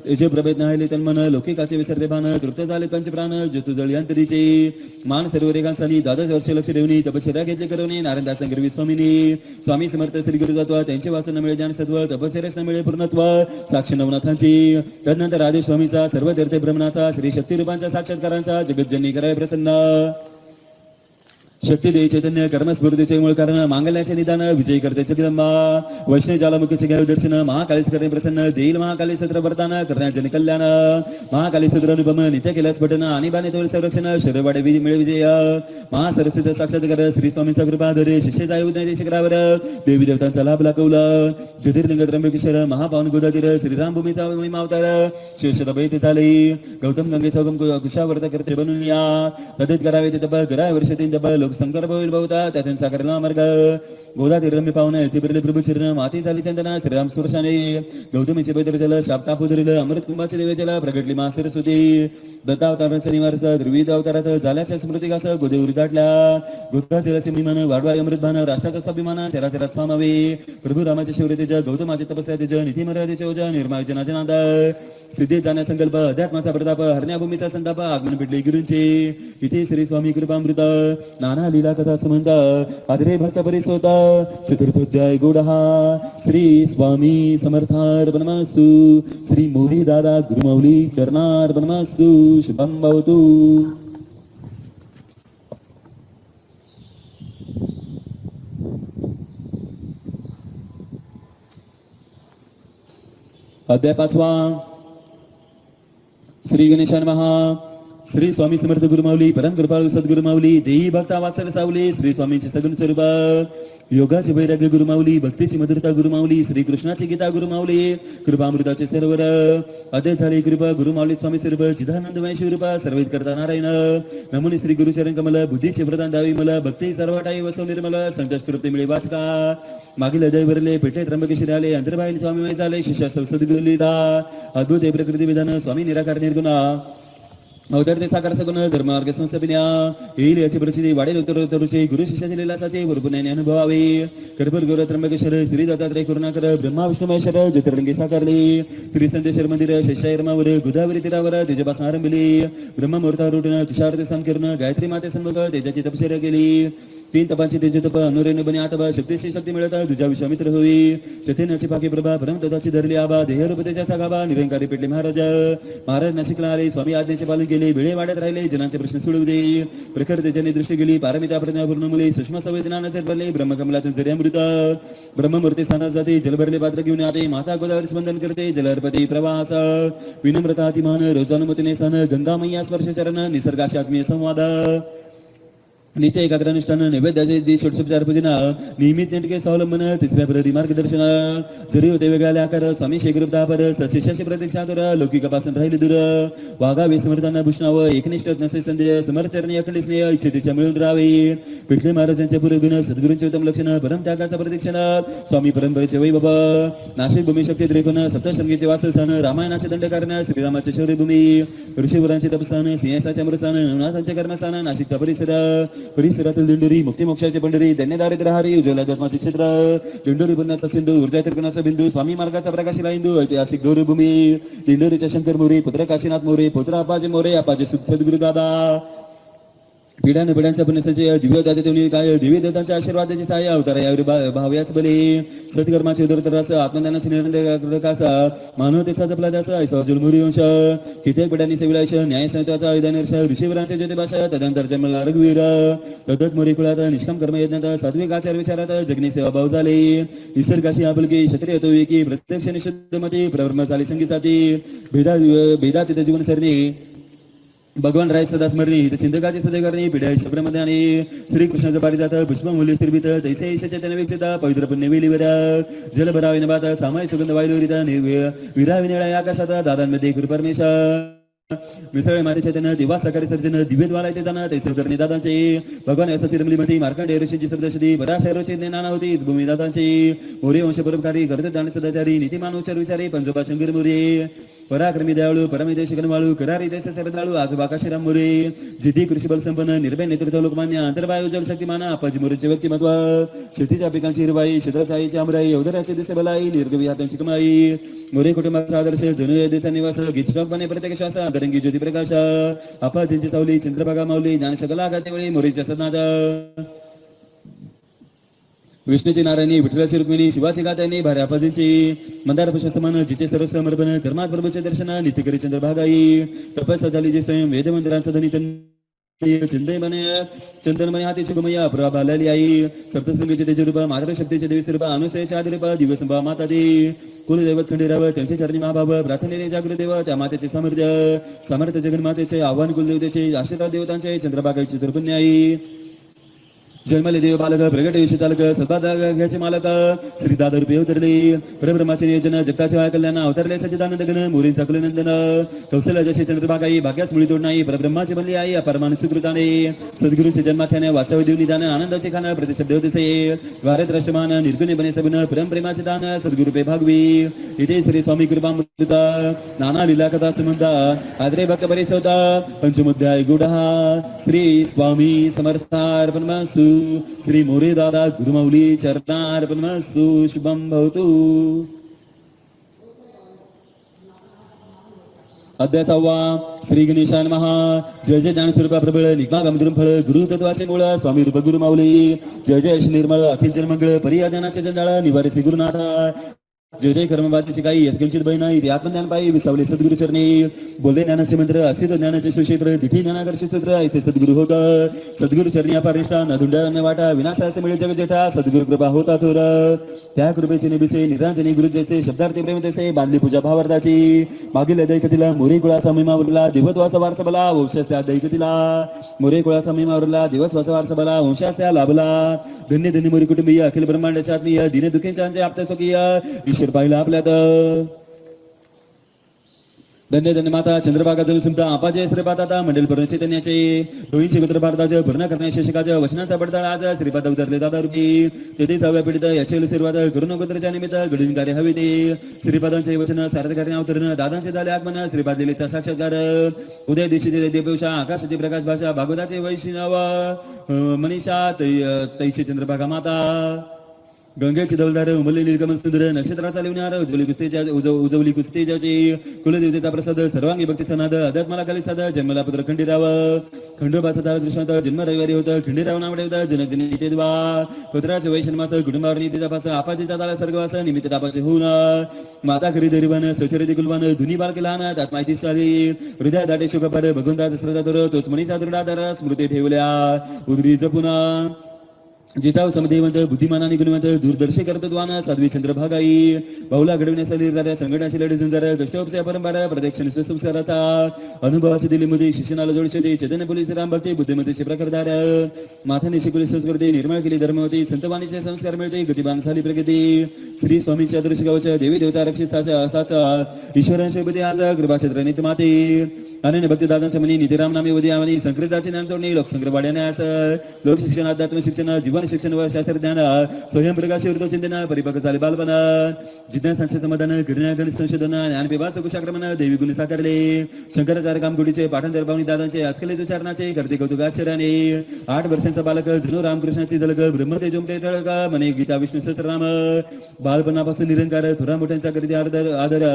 तेजे प्रभेद नाहिले तन्मन लौकिकाचे विसरले भान तृप्त झाले पंचप्राण जतू जळी अंतरीचे. मान सर्व रेखांचानी द्वादश वर्ष लक्ष ठेवणी तपश्चर्या घेतले करवणे नारायणदास गरवी स्वामीनी. स्वामी समर्थ श्री गुरुतत्व त्यांचे वासन मिळे ज्ञान सत्व तपश्चर्यास मिळे पूर्णत्व साक्ष नवनाथांची. तदनंतर आदेश स्वामीचा सर्व तीर्थ ब्रह्मणाचा श्री शक्ती रूपांच्या साक्षात्कारांचा जगज्जननी कराय प्रसन्न. शक्ती दे चैतन्य कर्मस्फूर्तीचे मूळ कारण मांगल्याचे निदान विजय करते जगदंबा. वैष्णव ज्वालामुखीचे घ्यावे दर्शन महाकालीस करणे प्रसन्न देईल महाकाली सत्र वर्तान करण्या जन कल्याण. महाकाली सत्र अनुपम नित्य केल्यास पठन आणि बाणे तोल संरक्षण शरीरवाडे मिळे विजय. महासरस्वती साक्षात्कार श्री स्वामींचा कृपाधरे शिष्य जाय उदय शिखरावर देवी देवतांचा लाभ लाकवला. ज्योतिर्लिंग त्र्यंबकेश्वर महापावन गोदातीर श्रीराम भूमीचा महिमा अवतार शेषता बैत झाले. गौतम गंगेचा कुशावर्त करते बनून या तदेत करावे ते तप कराय वर्ष तीन तप संकल्प होईल बहुता त्यातून साकारला मार्ग गोदा रम्य पावन ते बिरले प्रभू चरण माती झाली चंदना श्रीराम सुरशाने गौतमीचे पैदर जल शाप्ता पुदरिल अमृत कुंभाचे देवे जल प्रगटली मा सरस्वती दत्तावतारांचा निवारस द्रविद अवतारात झाल्याच्या स्मृतिकास गोदे उरी दाटल्या गोदा जलाचे मिमान वाढवा अमृत भान राष्ट्राचा स्वाभिमान चराचरात स्वामावे प्रभू रामाच्या शिवरेतेच्या गौतमाचे तपस्या तेज निधी मर्यादेचे ओजा निर्माय जनाचे नाद सिद्धेत जाण्या संकल्प अध्यात्माचा प्रताप हरण्याभूमीचा संताप आगमन भेटले गुरूंचे इथे श्री स्वामी कृपामृत नाना लीला कथा समंत आदरे भक्त परिसोता चतुर्थोध्याय गोडहा श्री स्वामी समर्थार बनमासु श्री मोरी दादा गुरुमौली चरणार बनमासु शुभम भवतु. अध्याय 5. श्री गणेशान महा श्री स्वामी समर्थ गुरुमाऊली परम कृपाळू सद्गुरुमाऊली देई भक्ता वात्सल सावली श्री स्वामींचे सगुण स्वरूप योगाचे वैराग्य गुरुमाऊली भक्तीची मधुरता गुरुमाऊली श्री कृष्णाची गीता गुरुमाऊली कृपामृताचे सरोवर अध्याय झाले कृपा गुरुमाऊली स्वामी स्वरूप चिदानंदमय शिवरूप सर्वैत करता नारायण नमुनी श्री गुरुचरण कमल बुद्धीचे वरदान दावी मला भक्ती सर्वटाई वसव निर्मल संतोष कृप्ती मिळे वाचका मागील अध्याय वरले पेटले त्र्यंबकेश्वरी आले अंतर्बाईल स्वामीमय झाले शिष्या सद्गुरु लीला अद्भुत हे प्रकृती विधान स्वामी निराकार निर्गुणा अवतार ते साकार सगुण धर्मार्ग संस्थापिन्या येईल याची प्रसिद्धी वाढेल उत्तरोत्तरचे गुरु शिष्याचे लीलासाचे भरपूरने अनुभवावे कर्पूर गौर त्र्यंबकेश्वर श्री दत्तात्रय करुणाकर ब्रह्मा विष्णू महेश्वर ज्योतिर्लिंगी साकारले त्रिसंतेश्वर मंदिर शेषायर्मावर गोदावरी तीरावर तेजपासून आरंभिली ब्रह्ममुहूर्तावर उठून तुषार ते करून गायत्री माते सन्मुख तेजाची तपश्चर्या केली 3 तपांची तेज तप अनुरेण बने आतबा शक्तीशी शक्ती मिळता तुझ्या विश्वामित्र होई चथेनाची पाकी प्रभा परम तदाची धरली आबा देहरूपतेच्या सागाबा निरंकारी पेटले महाराज नाशिकला आले स्वामी आज्ञेचे पालन केले वेळे वाढत राहिले जनांचे प्रश्न सोडवले प्रखर तेजाने दृष्टी गेली पारमिता प्रज्ञा पूर्ण मुले सुषमा संवेदना नजर पडले ब्रह्मकमलातून जरी अमृत ब्रह्ममूर्ती स्थानात जाते जलभरले पात्र घेऊन आते माता गोदावरी स्पंदन करते जलर्पती प्रवास विनम्रता अतिमान रोजानुमतीने सन गंगा मैया स्पर्श चरण निसर्गाशी आत्मीय संवाद नित्य एकाग्रनिष्ठान नैवेद्याचे षोडशोपचार पूजना नियमित नेटके स्वावलंबन तिसऱ्या प्रहरी मार्गदर्शन जरी होते वेगळ्या आकार स्वामी शेगरूप दापर सशिष्याशी प्रतीक्षा कर लौकिकापासून राहिली दूर वागावे समर्थांना भूषणावं एकनिष्ठ नसे संदेह समरचरणी अखंड स्नेह इच्छितेच्या मिळून राहावे पिठले महाराजांच्या पुरगुण सद्गुरूंचे उत्तम लक्षण परम त्यागाचा प्रतीक्षण स्वामी परंपरेचे वैभव नाशिक भूमी शक्ती त्रिकोण सप्तशृंगीचे वासस्थान रामायणाचे दंडकारण श्रीरामाचे शौर्यभूमी ऋषीवरांचे तपस्थान सिंहस्थाचे अमृतस्थान नवनाथांचे कर्मस्थान नाशिकचा परिसरातील दिंडोरी मुक्ती मोक्षाचे पंढरी धन्य दारिद्र्यहारी उज्ज्वल आत्माचे क्षेत्र दिंडोरी पुण्याचा सिंधू ऊर्जा त्रिकोणाचा बिंदू स्वामी मार्गाचा प्रकाशिला हिंदू ऐतिहासिक गौरवभूमी दिंडोरीच्या शंकर मोरे पुत्र काशीनाथ मोरे पुत्र अप्पाजी मोरे अप्पाजी सद्गुरु दादा पिढ्यान पिढ्यांच्या पुण्यस्थाचे दिव्य दाते काय दिव्य देवतांच्या आशीर्वादाची स्थाय अवतार यावर भाव्याच बले सत्कर्माचे उदरतरास आत्मज्ञानाचे निरंतर मानवतेचा जपला दास ऐसा जुलमुरी वंश कित्येक पिढ्यांनी सेविलाश न्याय संहिताचा विधानर्ष ऋषीवरांचे ज्योतिभाषा तदंतर जन्मला रघुवीर तदत मोरी कुळात निष्काम कर्म यज्ञात सात्विक आचार विचारात जगनी सेवा भाव झाले निसर्गाशी आपुलकी क्षत्रिय तो एकी प्रत्यक्ष निषिद्ध मते प्रवर्म झाली संगीसाठी भेदा तिथे जीवन सरणी भगवान राय सदा स्मरणी हित चिंतकाची सदै करणी पिढ्या शब्रमध्ये आणि श्रीकृष्णाचं पारिजात पुष्प मूल्य स्थिरभित तैसे चैतन्य व्यक्तिता पवित्र पुण्य वेलीवर जल भरावे नभात सामाय सुगंध वायुरिता विरावी निळा आकाशात दादांमध्ये गुरुपरमेश मिसळे माते चैतन्य दिवा सकारी सर्जन दिव्यद्वाला येते जाणं तैसे करणे दादांचे भगवान असा चिरमलीमध्ये मार्कंडेय ऋषीची श्रद्धाशुद्धी बराशरोचे नाना होती भूमी दादांची मोरे वंश परोपकारी गर्द दान सदाचारी नीतिमान उच्चार विचारे पंजोबा शंकर मोरे पराक्रमी दयाळू परमेदेश गणवाळू करारी देश सरदाळू आजोबा काशीराम मोरे जिद्दी कृषीबल संपन्न निर्भय नेतृत्व लोकमान्य अंतर्वायू जल शक्तिमान आपाजी मोरेचे व्यक्तिमत्व शेतीच्या पिकांची हिरवाई शिद्रछाईची आमराई अवधराची दिसे बलाई निर्गवी हातांची कमाई मोरे कुटुंबाचा आदर्श जनुदेचा निवास गीत श्लोकपणे प्रत्येक श्वास अंतरंगी ज्योती प्रकाश आपाजींची सावली चंद्रभागा माऊली ज्ञानशकला गातेवेळी मोरेच्या सदनाद विष्णूची नारायणी विठ्ठलाची रुक्मिणी शिवाची गातायनी भार्या आपाजींची मंदार पुष्प समान जिचे सर्व समर्पण कर्मात प्रभूचे दर्शन नित्यकरी चंद्रभागाई तपस्या झाली जे स्वयं वेद मंदिरांचा धनी चंदनमय हातीची गुमय्या प्रभा लाली आई सप्तशृंगीचे तेजरूप मात्र शक्तीचे देवी स्वरूप अनुसयाचे आदिरूप दिवसंभा माता दे कुलदैवत खंडेराव त्यांचे चरणी महाभाव प्रार्थनेने जागृत देव त्या मातेचे सामर्थ्य जगन्मातेचे आव्हान कुलदेवतेचे आशीर्वाद देवतांचे चंद्रभागाची दुर्पुण्य आई जन्मले देव बालक प्रगट यश चालक सद्भाग्याचे मालक श्री दादा रूपे अवतरले परब्रह्माचे नियोजन जगताचे वाय कल्याण अवतरले सच्चिदानंद गण मोरींचा कुलनंदन कौशल्य जसे चंद्रभागाई भाग्यास मुळी तोड नाही परब्रह्माचे बनले आई अपरमान सुकृताने सद्गुरूंचे जन्माख्याने वाचावे देऊन निदान आनंदाचे खान प्रतिशब्द होते भारत राष्ट्रमान निर्गुणे बने सबन परम प्रेमाचे दान सद्गुरुपे भागवी इथे श्री स्वामी कृपा मृता नाना लीला कथा संबंधा आदरे भक्त बरेच होता पंचमुध्याय गुढा श्री स्वामी समर्थार्पणमस्तु श्री मोरे दादा गुरुमौली चरणार्पणमस्तु शुभम भवतु अध्याय 6 श्री गणेशाय नमः जय जय ज्ञानस्वरूप प्रबळ निगमा गमधुरम फळ गुरु तत्वाचे मूळ स्वामी रूप गुरु माऊली जय जय श्री निर्मळ अखिंचन मंगळ परियाज्ञानाचे जंजाळ निवारे श्री गुरुनाथ जय जय कर्मवादीची काही यत्किंचित भय नाही ते आत्मज्ञान पायी विसावले सद्गुरु चरणी बोलले ज्ञानाचे मंत्र असित ज्ञानाचे सुक्षेत्र दिठी ज्ञानाकर्षी सूत्र ऐसे सद्गुरु होत सद्गुरु चरणी अपार निष्ठा न धुंडाळ्याने वाटा विनाशासे मिळे जग जेठा सद्गुरु कृपा होता थोर त्या कृपेचे निबिसे निरांजनी गुरु जैसे शब्दार्थी प्रेम तैसे बांधली पूजा भावार्थाची मागील दैकतीला मोरे कुळाचा महिमा उरला दिवसवाचा वारसा बला वंशास त्या दैकतीला मोरे कुळाचा महिमा उरला दिवसवाचा वारसा बला वंशास त्या लाभला धन्य धन्य मोरी कुटुंबीय अखिल ब्रह्मांडाच्या आत्मीय दिने दुखींच्या आपल्या स्वकीय ईश्वर पाहिला आपल्यात धन्य धन्य माता चंद्रभागा जणू सुमता आपाचे श्रीपादा मंडल पूर्ण चैतन्याचे दोईंचे गोत्र भारताचे पूर्ण करण्याचे शिकाचे वचनाचा पडताळ आज श्रीपाद उतरले दादा रूपी तेथे 6व्या पिढीत याचे सुरुवात करून गोत्रच्या निमित्त घडून कार्य हवे ते श्रीपादांचे वचन सार्थ करणे अवतरण दादांचे झाले आगमन श्रीपाद दिलेचा साक्षात्कार उदय दिशेचे देवशा आकाशाची प्रकाश भाषा भागवताचे वैष्णव मनीषा तैशी चंद्रभागा माता गंगेची दौलदार उमलले नीलकमल सुंदर नक्षत्राचा लिवणार उजवली कुस्ती ज्याची कुलदेवतेचा प्रसाद सर्वांगी भक्तीचा नाद अध्यात्माला कालित साध जन्मला पुत्र खंडीराव खंडोबाचा चार दृष्टांत जन्म रविवारी होता खंडीराव नावडे होता जनक ते द्वा पुत्राचे वैशनमास कुटुंबावर नीतीचा पास आपाजीचा ताला स्वर्गवास निमित्त तापाचे होऊन माता खरी दरिवान सचरिती कुलवान धुनी बालके लहान त्यात माहिती सारी हृदय दाटे शोकपर भगवंता दसरथा तोर तोच मनीचा दृढाधार स्मृती ठेवल्या उदरी जपुना जिताव समदेवंत बुद्धिमानाने गुणवंत दूरदर्शी कर्तृत्वान साध्वी चंद्रभागाई बहुला घडविण्यासाठी निर्धार संघटनाशी लढे झुंजार कष्टोपच्या परंपरा प्रदक्षिण सुसंस्काराचा अनुभवाची दिली मध्ये शिक्षणाला जोडशे चैतन्य पोलीस राम भक्ती बुद्धिमतीचे प्रकारधार माथाने शिकवली संस्कृती निर्मळ केली धर्मवती संतवाणीचे संस्कार मिळते गतिमान झाली प्रगती श्री स्वामीच्या आदर्श गावाच्या देवी देवता रक्षिताच्या असाचा ईश्वरांच्या बुद्धी आज कृपाक्षेत्र नित माते अनन्य भक्ती दादांच्या मनी नितीराम नामे उदय आणि संकृताचे ज्ञान जोडणे लोकसंग्रह वाढण्यास लोक शिक्षण अध्यात्म शिक्षण जीवन शिक्षण व शास्त्रज्ञान स्वयंप्रकाश चिंतन परिपक्व झाले बालपण जिज्ञासांचे समाधान गिरण्या गणित संशोधन ज्ञानपिपास कुशाक्रमण देवी गुण साकारले शंकराचार्य कामगुडीचे पाठांतर पावणी दादांचे आजकालित उच्चारणाचे करते कौतुकाक्षराने 8 वर्षांचा बालक जणू रामकृष्णाची झलक ब्रह्मते जोमटे टळक मने गीता विष्णू सहस्रनाम बालपणापासून निरंकार थोरा मोठ्यांचा करते आदर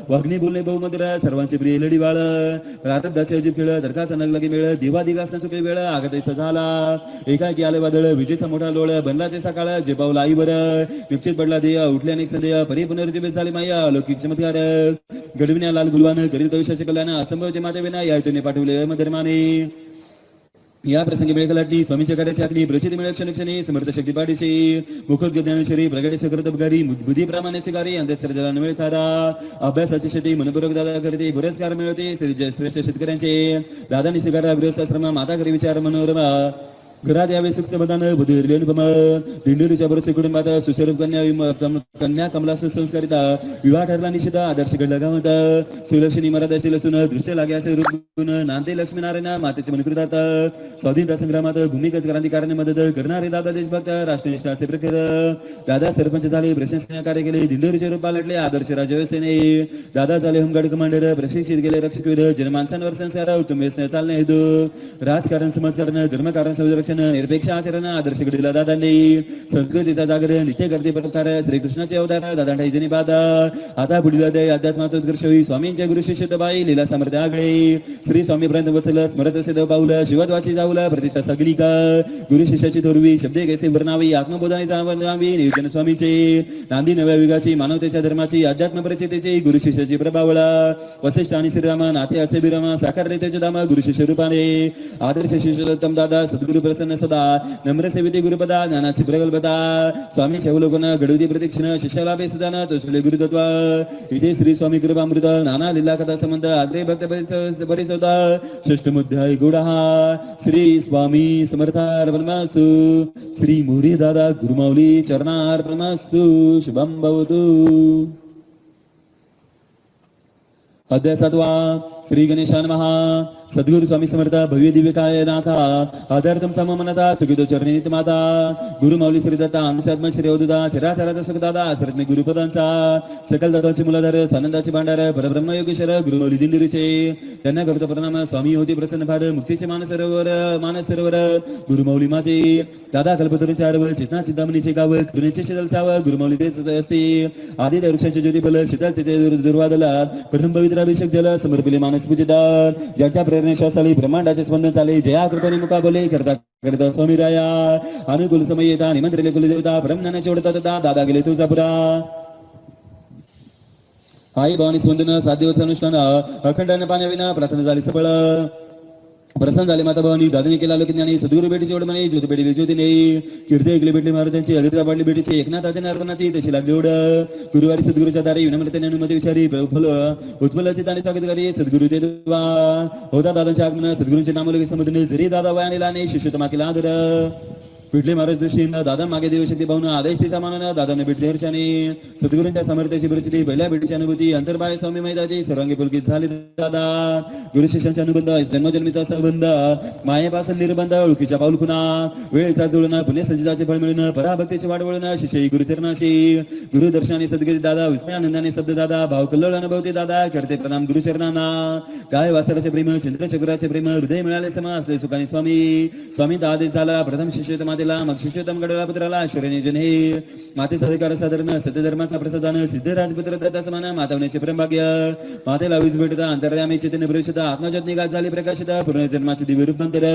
वाग्नी बोलणे बहुमधुर सर्वांचे प्रिय लढीवाळ प्रारब्धाचे अजीब खेळ धरकाचा नगलगी मेळ दिवादिगासना चुकले वेळ आगतेसा झाला एकाएकी आले वादळ विजेचा मोठा लोळ बनलाचे सकाळ जे पाऊल आईवर निश्चित पडला देय उठले अनेक संदेह परी पुनर्जीवित झाले माया अलौकिक चमत्कार घडविण्या लाल गुलवान करील भविष्याचे कल्याण असंभव माते विना या इथून पाठवले मधर्माने या प्रसंगी वेळ कलाटणी स्वामीच्या कार्याची आखणी प्रचिती मिळत क्षणक्षणी समर्थ शक्ती पाठीशी मुखोद्ग ज्ञानेश्वरी प्रगटे सकृतपकारी बुद्धी प्रमाणे शिकारी अंधश्रद्धेला मिळत थारा अभ्यासाची शेती मनपूर्वक दादा करते पुरस्कार मिळवते श्रेष्ठ शेतकऱ्यांचे दादानी स्वीकारा गृहस्थाश्रम माता घरी विचार मनोरमा घरात यावे सुख समाधान बुद्धी अनुपम दिंडोरीच्या बरोबर कुटुंबात सुस्वरूप कन्या कमला सुसंस्कारिता विवाह ठरला निषेध आदर्श घडला गावात सुलक्षणी मराठा असतील असून दृष्ट लागे असे रूप गुण नांदे लक्ष्मीनारायण मातेचे मनकृतात स्वाधीनता संग्रामात भूमिगत क्रांतिकारांनी मदत करणारे दादा देशभक्त राष्ट्रनिष्ठ असे प्रखर दादा सरपंच झाले प्रशंसनीय कार्य केले दिंडोरीचे रूप पालटले आदर्श राज्यव्यवस्थेने दादा झाले होमगार्ड कमांडर प्रशिक्षित केले रक्षकवीर जनमानसांवर संस्कार उत्तम व्यसने चालणे हेतू राजकारण समाजकारण धर्मकारण संरक्षण निरपेक्ष आचरण आदर्श घडविला दादांनी संस्कृतीचा जागर नित्य करते परोपकार श्रीकृष्णाचे अवतार दादा ठाईजनी बादा आता पुढील अध्याय अध्यात्माचा उत्कर्ष होई स्वामींच्या गुरु शिष्य बाई लीला सामर्थ्य आगळे श्री स्वामी पर्यंत वचल स्मरत असे देव पाऊल शिवत्वाची जाऊला प्रतिष्ठा सगळी का गुरु शिष्याची थोरवी शब्दे कैसे वर्णावी आत्मबोधाने जावी नियोजन स्वामीचे नांदी नव्या युगाची मानवतेच्या धर्माची अध्यात्म परिचितेची गुरु शिष्याची प्रभावळा वसिष्ठ आणि श्रीरामा नाथे असे बिरामा साकारले त्याचे धाम गुरु शिष्य रूपाने आदर्श शिष्योत्तम दादा सद्गुरु प्रसन्न सदा नम्र सेविते गुरुपदा ज्ञानाची प्रगल्भता स्वामी शैवलोकन घडवती प्रदक्षिण शिष्यालाभे सुदान तोसले गुरुतत्व इथे श्री स्वामी कृपामृत नाना लीला कथा संबंध आग्रे भक्त परिसोदा षष्टमोध्याय गुडहा श्री स्वामी समर्थार्पणमस्तु श्री मोरी दादा गुरुमाऊली चरणार्पणमस्तु शुभम भवतु अध्याय 7 श्री गणेशान महा सद्गुरु स्वामी समर्थ भव्य दिव्य काय नाथा आधारतम सममनता सुखितो चरणी माता गुरु माऊली श्री दत्ता अनुसात्म श्री अवधुदा चराचराचा सुखदादा सरत्मे गुरुपदांचा सकल दादांचे मुलाधार सानंदाचे भांडार परब्रह्म योगेश्वर गुरु माऊली दिंडीचे त्यांना करतो प्रणाम स्वामी होती प्रसन्न फार मुक्तीचे मानस सरोवर गुरु माऊली माझे दादा कल्पतरू चारव चेतना चिंतामणीचे गाव कृणेचे शीतल चाव गुरु माऊली तेच असते आदी वृक्षाचे ज्योती बल शीतल त्याचे दुर्वादला प्रथम पवित्र अभिषेक जल समर्पिले मानस पूजितात ज्याच्या प्रेरणेशास्त्राली ब्रह्मांडाचे स्पंदन चाले जया कृपेने मुकाबले करता स्वामी राया अनुकूल समय येता निमंत्रिले कुलदेवता ब्रह्मज्ञानाचे ओढता दादा गेले तुळजापुरा आई भवानी स्पंदन 7 दिवस अनुष्ठान अखंड पाण्याविना प्रार्थना झाली सफळ प्रसन्न झाले माता भवानी दादाने केला लोकज्ञानी सद्गुरु भेटीची ओढ म्हणे ज्योती भेटी ज्योतीने कीर्ती ऐकली भेटली महाराजांची अधीरता वाढली भेटीची एकनाथाच्या नारदनाची तशी लागली ओढ गुरुवारी सद्गुरूच्या दारी विनम्रतेने अनुमती विचारी उत्पल चिताने स्वागत करी सद्गुरु देवा होता दादांचे आगमन सद्गुरूंचे नामोल्लेख संबोधने जरी दादा वयाने लाने शिष्यतमा केला आदर पिठले महाराज दृष्टीनं दादा मागे देवशक्ती पाहून आदेश तिचा मानना दादाने भेटले हर्षाने सद्गुरूंच्या समर्थाची परिस्थिती पहिल्या भेटीची अनुभूती अंतर्बाह्य स्वामी मैदाची सर्वांगी पुलकित झाली दादा गुरु शिष्यांचा अनुबंध जन्मजन्मीचा संबंध मायेपासून निर्बंध ओळखीच्या पाऊल खुना वेळेचा जुळणं पुणे सजिदाचे फळ मिळणं पराभक्तीचे वाढ वळणं शिष्य गुरुचरणाशी गुरुदर्शनाने सद्गती दादा विस्मयानंदाने शब्द दादा भाव कल्लोळ अनुभवते दादा करते प्रणाम गुरुचरणांना काय वास्तराचे प्रेम चंद्रचक्राचे प्रेम हृदय मिळाले समा असले सुखाने स्वामींचा आदेश झाला प्रथम शिष्य मग शिष्योत्तम गडला पुत्राला ऐश्वर्यनिजन हे माते साधिकार साधारण सत्य धर्माचा प्रसादान सिद्ध राजपुत्र दत्ता समान मातावण्याचे प्रेमभाग्य मातेला वीज भेटता अंतर्यामी चेतन प्रवेशता आत्मजात निघात झाली प्रकाशिता पूर्णजन्माचे दिव्य रूपांतर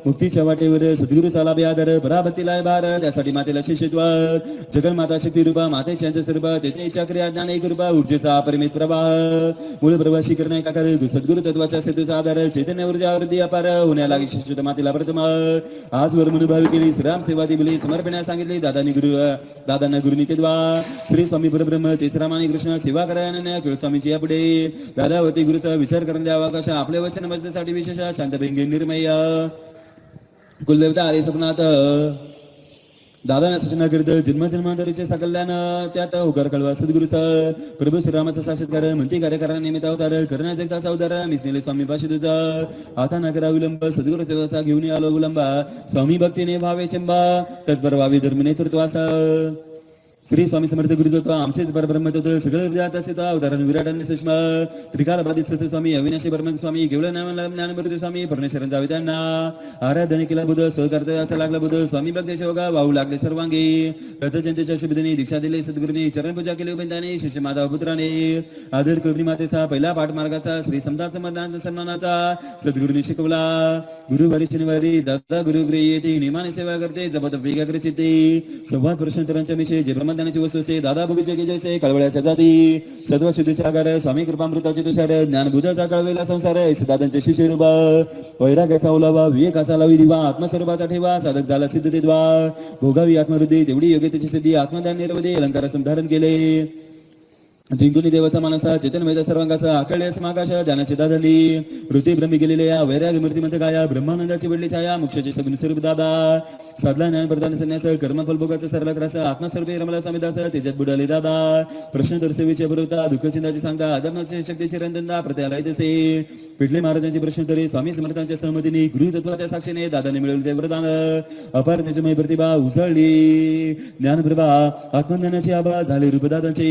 मुक्तीच्या वाटेवर सद्गुरु साला आदर पराभक्तीला भार त्यासाठी मातेला शिष्यत्व जगन्माता शक्ती रूपा मातेचे अंतस्वरूप तेथे चक्रिया ज्ञान एक रूपा ऊर्जेचा अपरिमित प्रवाह मूळ प्रवासी करणे काकार सद्गुरु तत्वाच्या सेतूचा आधार चैतन्य ऊर्जा वृद्धी अपार होण्याला शिष्यत्व मातेला प्रथम आजवर मनोभावी केली राम सेवा दिली समर्पणास सांगितले दादांना गुरुनी केदवा श्री स्वामी परब्रह्म तेसरामानी कृष्ण सेवा करायला स्वामीची यापुढे दादावती गुरुचा विचार करण्याचा अवकाश आपल्या वचन बसण्यासाठी विशेष शांत भेंगे निर्मय कुलदेवता आले स्वप्नात दादाने सूचना करीत जन्मजन्मांतरीचे सकल्यान त्यात होकार कळवा सद्गुरूचा प्रभू श्रीरामाचा साक्षात्कार म्हणती कार्य निमित्त अवतार करणा जगताचा अवतार मिसनेले स्वामी पाशी तुझा आता न करा विलंब सद्गुरू सेवाचा घेऊन आलो विलंबा स्वामी भक्तीने भावे चंबा तत्पर व्हावे धर्म नेतृत्वाचा श्री स्वामी समर्थ गुरुदत्व आमचेच परब्रह्म तत्व सगळे विजात असे अवतारण विराटाने सुषमा त्रिकाल बाधित सत्य स्वामी अविनाशी ब्रह्म स्वामी केवळ ज्ञानमृत स्वामी परमेश्वरन जावे त्यांना आराधने केला बुध सहकर्तव्याचा लागला बुध स्वामी भक्त शेवगा वाहू लागले सर्वांगी रथजयंतीच्या शुभदिनी दीक्षा दिले सद्गुरूंनी चरण पूजा केली उपेंदाने शिष्य माधव पुत्राने आदर करुणी मातेचा पहिला पाठ मार्गाचा श्री समताचा मदांत सन्मानाचा सद्गुरूंनी शिकवला गुरुवारी शनिवारी दादा गुरुगृही येते नियमाने सेवा करते जपत वेगाग्र चित्ते संवाद प्रश्नोत्तरांच्या विषयी जे ब्रह्मज्ञानाची वस्तू असे दादा बगीचे की जैसे कळवळ्याच्या जाती सत्व शुद्धीचे आगार स्वामी कृपामृताचे तुषार ज्ञानबुधाचा कळवेला संसार ऐसे दादांचे शिष्य रूपा वैराग्याचा ओलावा विवेकाचा लावी दिवा आत्मस्वरूपाचा ठेवा साधक झाला सिद्ध देवा भोगावी आत्मवृद्धी तेवढी योग्यतेची सिद्धी आत्मदान निर्वधी अलंकार संधारण केले जिंकुनी देवाचा मानसा चेतनमय सर्वांगाचा आकळ्यास मागाश ध्यानाची दादली वृत्ती ब्रह्मी गेलेले या वैराग मूर्तिमंत गाया ब्रह्मानंदाची वडली छाया मोक्षाचे सगुण स्वरूप दादा साधला ज्ञान प्रदान संन्यास कर्मफल भोगाचा सरला त्रास आत्मस्वरूपी रमला स्वामी दास त्याच्यात बुडाले दादा प्रश्न दर्शवीचे बरोवता दुःख चिंताची सांगता आदमाची शक्तीची रंदनदा प्रत्यालय तसे पिठले महाराजांची प्रश्नोत्तरे स्वामी समर्थांच्या सहमतीने गृहतत्वाच्या साक्षीने दादाने मिळवले ते वरदान अपार त्याच्यामय प्रतिभा उजळली ज्ञानप्रभा आत्मज्ञानाची आभा झाले रूपदादांचे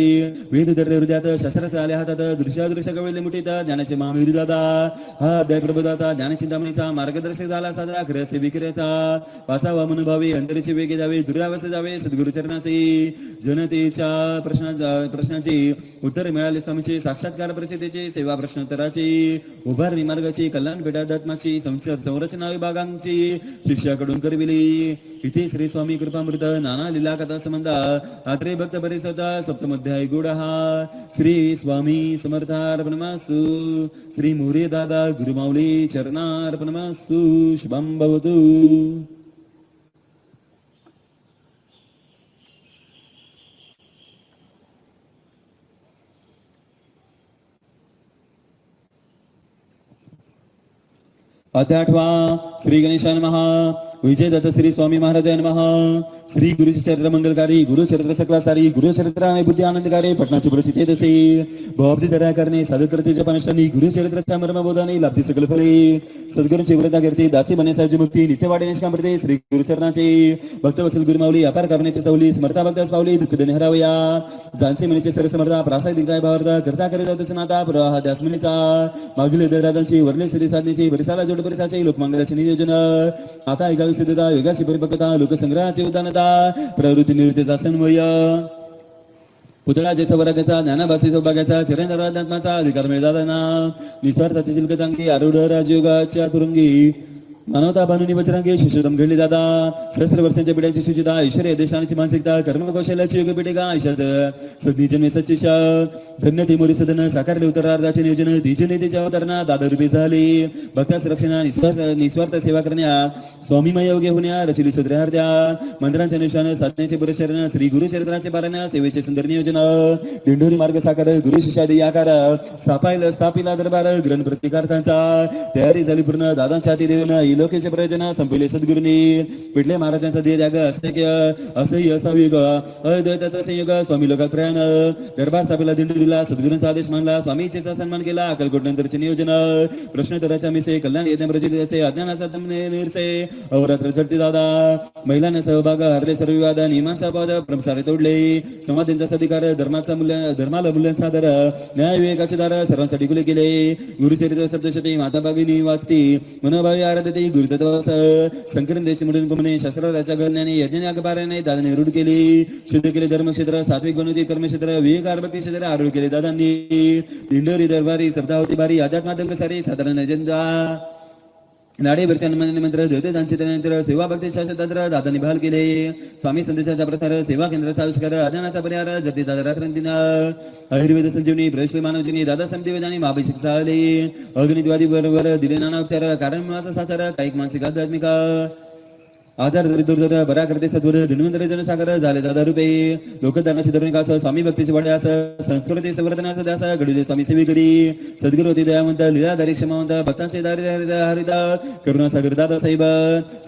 वेद हृदयात शास्त्रात आल्या हातात दृश्यादृश्य कवळले मुठीत ज्ञानाचे महावीर दादा हा अध्याय प्रबोधाता ज्ञानचिंतामणीचा मार्गदर्शक झाला साधा खरसे विक्रेता वाचावा मनोभावे अंतरीचे वेगे जावे दुरावस्थे जावे सद्गुरु चरणाचे जनतेच्या प्रश्नांची उत्तर मिळाले स्वामीचे साक्षात्कार प्रचितेचे सेवा प्रश्नोत्तराची उभारणी मार्गाची कल्याण पेटाध्यात्माची संरचना विभागांची शिष्याकडून करविली इथे श्री स्वामी कृपामृत नाना लीला कथा संबंध आत्रे भक्त परिसोता सप्तमोध्याय गुडहा श्री स्वामी समर्थार्पणमस्तु श्री मोरे दादा गुरुमाऊली चरणार्पणमस्तु शुभम भवतु। अध्याय 8 श्री गणेशाय नमः. विजय दत्त श्री स्वामी महाराजाय नमः. श्री गुरुचरित्र मंगलकारी गुरुचरित्र सकलासारी गुरुचरित्र आणि बुद्धी आनंदकारी पटनाची प्रचित येतसे भवब्दी दर्या करणे साधक करते जपानिष्ठांनी गुरुचरित्राच्या मर्मबोधाने लाभती सकल फळे सद्गुरूंची व्रता करते दासी बनेसाची मुक्ती नित्यवाडे निष्कामते श्री गुरुचरणाचे भक्त वसल गुरुमावली अपार करण्याची स्तवली स्मरता भक्तास पावली दुःख दने हरावया जानसे मनीचे सरसमर्था प्रासाद दिग्दाय भावार्था करता करिता दर्शनाता प्रवाह दासमनीचा मागील दादांची वरले सिद्धी साधनेची बरिसाला जोड परिसाचे लोकमंगलाचे नियोजन आता ऐकावी सिद्धता योगाची परिपक्वता लोकसंग्रहाची उदानता प्रवृत्ती निवृत्तीचा समन्वय पुतळाचे सौभाग्याचा ज्ञानाभासी सौभाग्याचा चिरंतरात्माचा अधिकार मिळताना निस्वार्थाची चिलकतांगी आरूढ राजयोगाच्या तुरुंगी मानवता बानुनी वचरांगी शिष्यतम घडली दादा सहस्त्र वर्षांच्या पिढ्यांची सुचिता ऐश्वर्य देशांची मानसिकता कर्मकौशल्याची योग पिढिका आयुष्यात सद्नी जन्मे सच्चिशा धन्य ती मोरी सदन साकारले उत्तरार्धाचे नियोजन तिचे नेतेच्या अवतारणा दादा रूपे झाले भक्तास रक्षणा निस्वार्थ सेवा करण्यात स्वामीमय योग्य होण्या रचिली सुद्रहार्द्या मंदिरांच्या निशान साधण्याचे पुरशरण श्री गुरुचरित्राचे पारायण सेवेचे सुंदर नियोजन दिंडोरी मार्ग साकार गुरु शिष्यादी आकार सापायला स्थापिला दरबार ग्रहण प्रतिकार्थांचा तयारी झाली पूर्ण दादांच्या हाती देऊन लोकेचे प्रयोजन संपले सद्गुरूंनी पिटले महाराजांचा देह त्याग असह्य संयोग अद्वैताचा संयोग स्वामी लोकात प्रयाण दरबार स्थापिला दिंडोरीला सद्गुरूंचा आदेश मानला स्वामीचे सन्मान केला अक्कलकोट नंतरचे नियोजन प्रश्नोत्तराच्या मिसे कल्याण यज्ञ प्रचित असे अज्ञानाचा निरसे अवरात्र चढते दादा महिलांना सहभाग हरले सर्व विवाद नियमांचा पद प्रसारे तोडले समाधींचा सधिकार धर्माला मूल्यांचा आदर न्याय विवेकाचे दार सर्वांसाठी खुले केले गुरुचरित्र सप्तशती माता भगिनी वाचती मनोभावी आराधते गुरुतत्वास संकरण देश मुडून गुमणे शास्त्राच्या गण्याने यज्ञाने अगपाराने दादाने रूढ केली शुद्ध केले धर्मक्षेत्र सात्विक गुणवती कर्मक्षेत्र विवेक आरभक्ती क्षेत्र आरूढ केले दादांनी दिंडोरी दरबारी श्रद्धा होती बारी अध्यात्मादंग सारी साधारण अजंदा नाडे वरच्या मंत्र देवते दानचे त्यानंतर सेवा भक्ती शास्त्रतंत्र दादांनी बहाल केले स्वामी संदेशाचा प्रसार सेवा केंद्राचा आविष्कार अज्ञानाचा परिहार जगती दादा रात्रंतीना आयुर्वेद संजीवनी प्रवेश मानवजीनी दादा समिती वेदानी महाभिषेक साले अग्निद्वादी बरोबर दिले नाना उपचार कारण मासा साचार कायिक मानसिक आध्यात्मिक आजार दुर्दर बरा करते सद्वर धन्वंतरी जनसागर झाले दादा रूपे लोकदानाची धरणिकास स्वामी भक्तीचे वाड्यास संस्कृती संवर्धनाचा दास घडुले स्वामी सेवेकरी सद्गुरुती दयावंत लीलाधारी क्षमावंत भक्तांचे दारिद्र्य हरिता करुणासागर दादा साहेब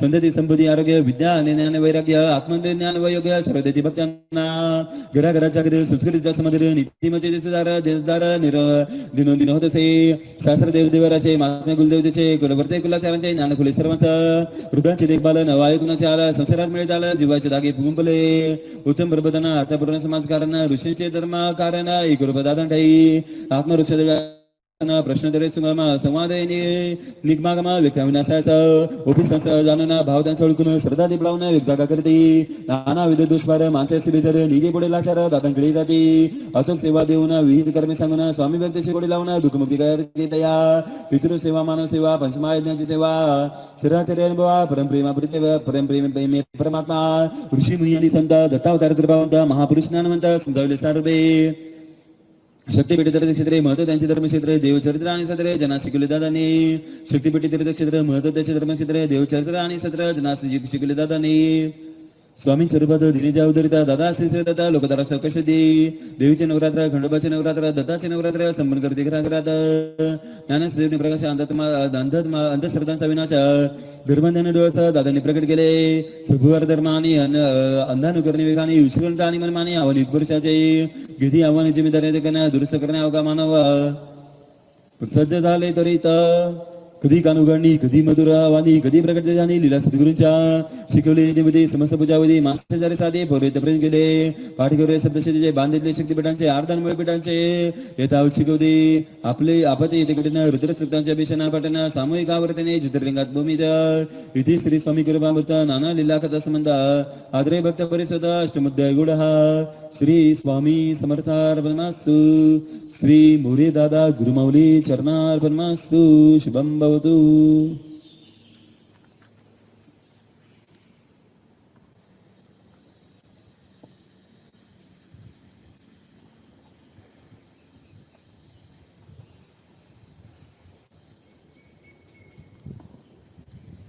संतती संपत्ती आरोग्य विद्या आणि ज्ञान वैराग्य आत्मज्ञान वयोग्य सर्व देती भक्तांना घराघराच्या घरी संस्कृतीचा समंदर नीतिमचे सुधार देवदार दिनोदिन होत असे शास्त्र देवदेवराचे महात्म्य कुलदेवतेचे कुलवर्ते कुलाचारांचे ज्ञान खुले सर्वांचा हृदयाचे देखभाल नवाय गुणाचे आला संसारात मिळत आला जीवाचे दागे फुगुंपले उत्तम प्रबोधन अर्थपूर्ण समाजकारण ऋषींचे धर्म कारण एक रूपदादन ठाई आत्मवृक्ष प्रश्नोत्तरे सुगम संवाद निगमागम व्यक्त्या विनाशास ओपिस जाणून भावदांचा ओळखून श्रद्धा दीप लावून व्यक्ता करते नाना विध दुष्पार माणसाचे बेदर निधी पुढे लाचार दादांकडे जाते अचूक सेवा देऊन विहित कर्मे सांगून स्वामी भक्तीची गोडी लावून दुःखमुक्ती करते तया पितृ सेवा मानव सेवा पंचमहायज्ञांची सेवा चराचर्य अनुभवा परमप्रेम परमात्मा ऋषी मुनी आणि संत दत्तावतार कृपावंत महापुरुष ज्ञानवंत समजावले सार्वे शक्तीपीठी तीर्थक्षेत्रे महत्व त्यांचे धर्मक्षेत्र देवचरित्र आणि सत्र जना शिकवले दादांनी शक्तीपीठी तीर्थक्षेत्र महत्व त्याचे धर्मक्षेत्र देवचरित्र आणि सत्र जना शिकवले दादांनी स्वामींच्या रूपात दिनेच्या उदरिता दादा श्री दादा लोकदारा सकशती देवीचे नवरात्र खंडोबाचे नवरात्र दत्ताचे नवरात्र संपन्न करते घराघरात ज्ञानदेवने प्रकाश अंधश्रद्धांचा विनाश धर्मज्ञान डोळ्याचा दादांनी प्रकट केले सभुवार धर्म आणि अंधानुकरणी वेगाने युष्कलता आणि मनमाने आव्हान पुरुषाचे घेती आव्हाने जिम्मेदारी करण्या दुरुस्त करण्या अवघा मानव सज्ज झाले त्वरित कधी कानुगणी कधी मधुर आव्हानी कधी प्रकट झाली लीला सद्गुरूंच्या शिकवले मध्ये समस्त पूजाविधी माणसाचे साधे पौरोहित्य प्रेम केले पाठ करू सप्तशतीचे बांधितले शक्तीपीठांचे आर्धनमुळे पीठांचे येता शिकवते आपले आपते येथे कडे रुद्रसूक्तांच्या भीषणा पाठना सामूहिक आवर्तने ज्योतिर्लिंगात भूमीत इथे श्री स्वामी कृपामृत नाना लीला कथा संबंध आदरे भक्त परिषद अष्टमुद्दय गुढ श्री स्वामी समर्थार्पणमस्तु श्री मोरे दादा गुरुमाऊली चरणार्पणमस्तु शुभम भवतु.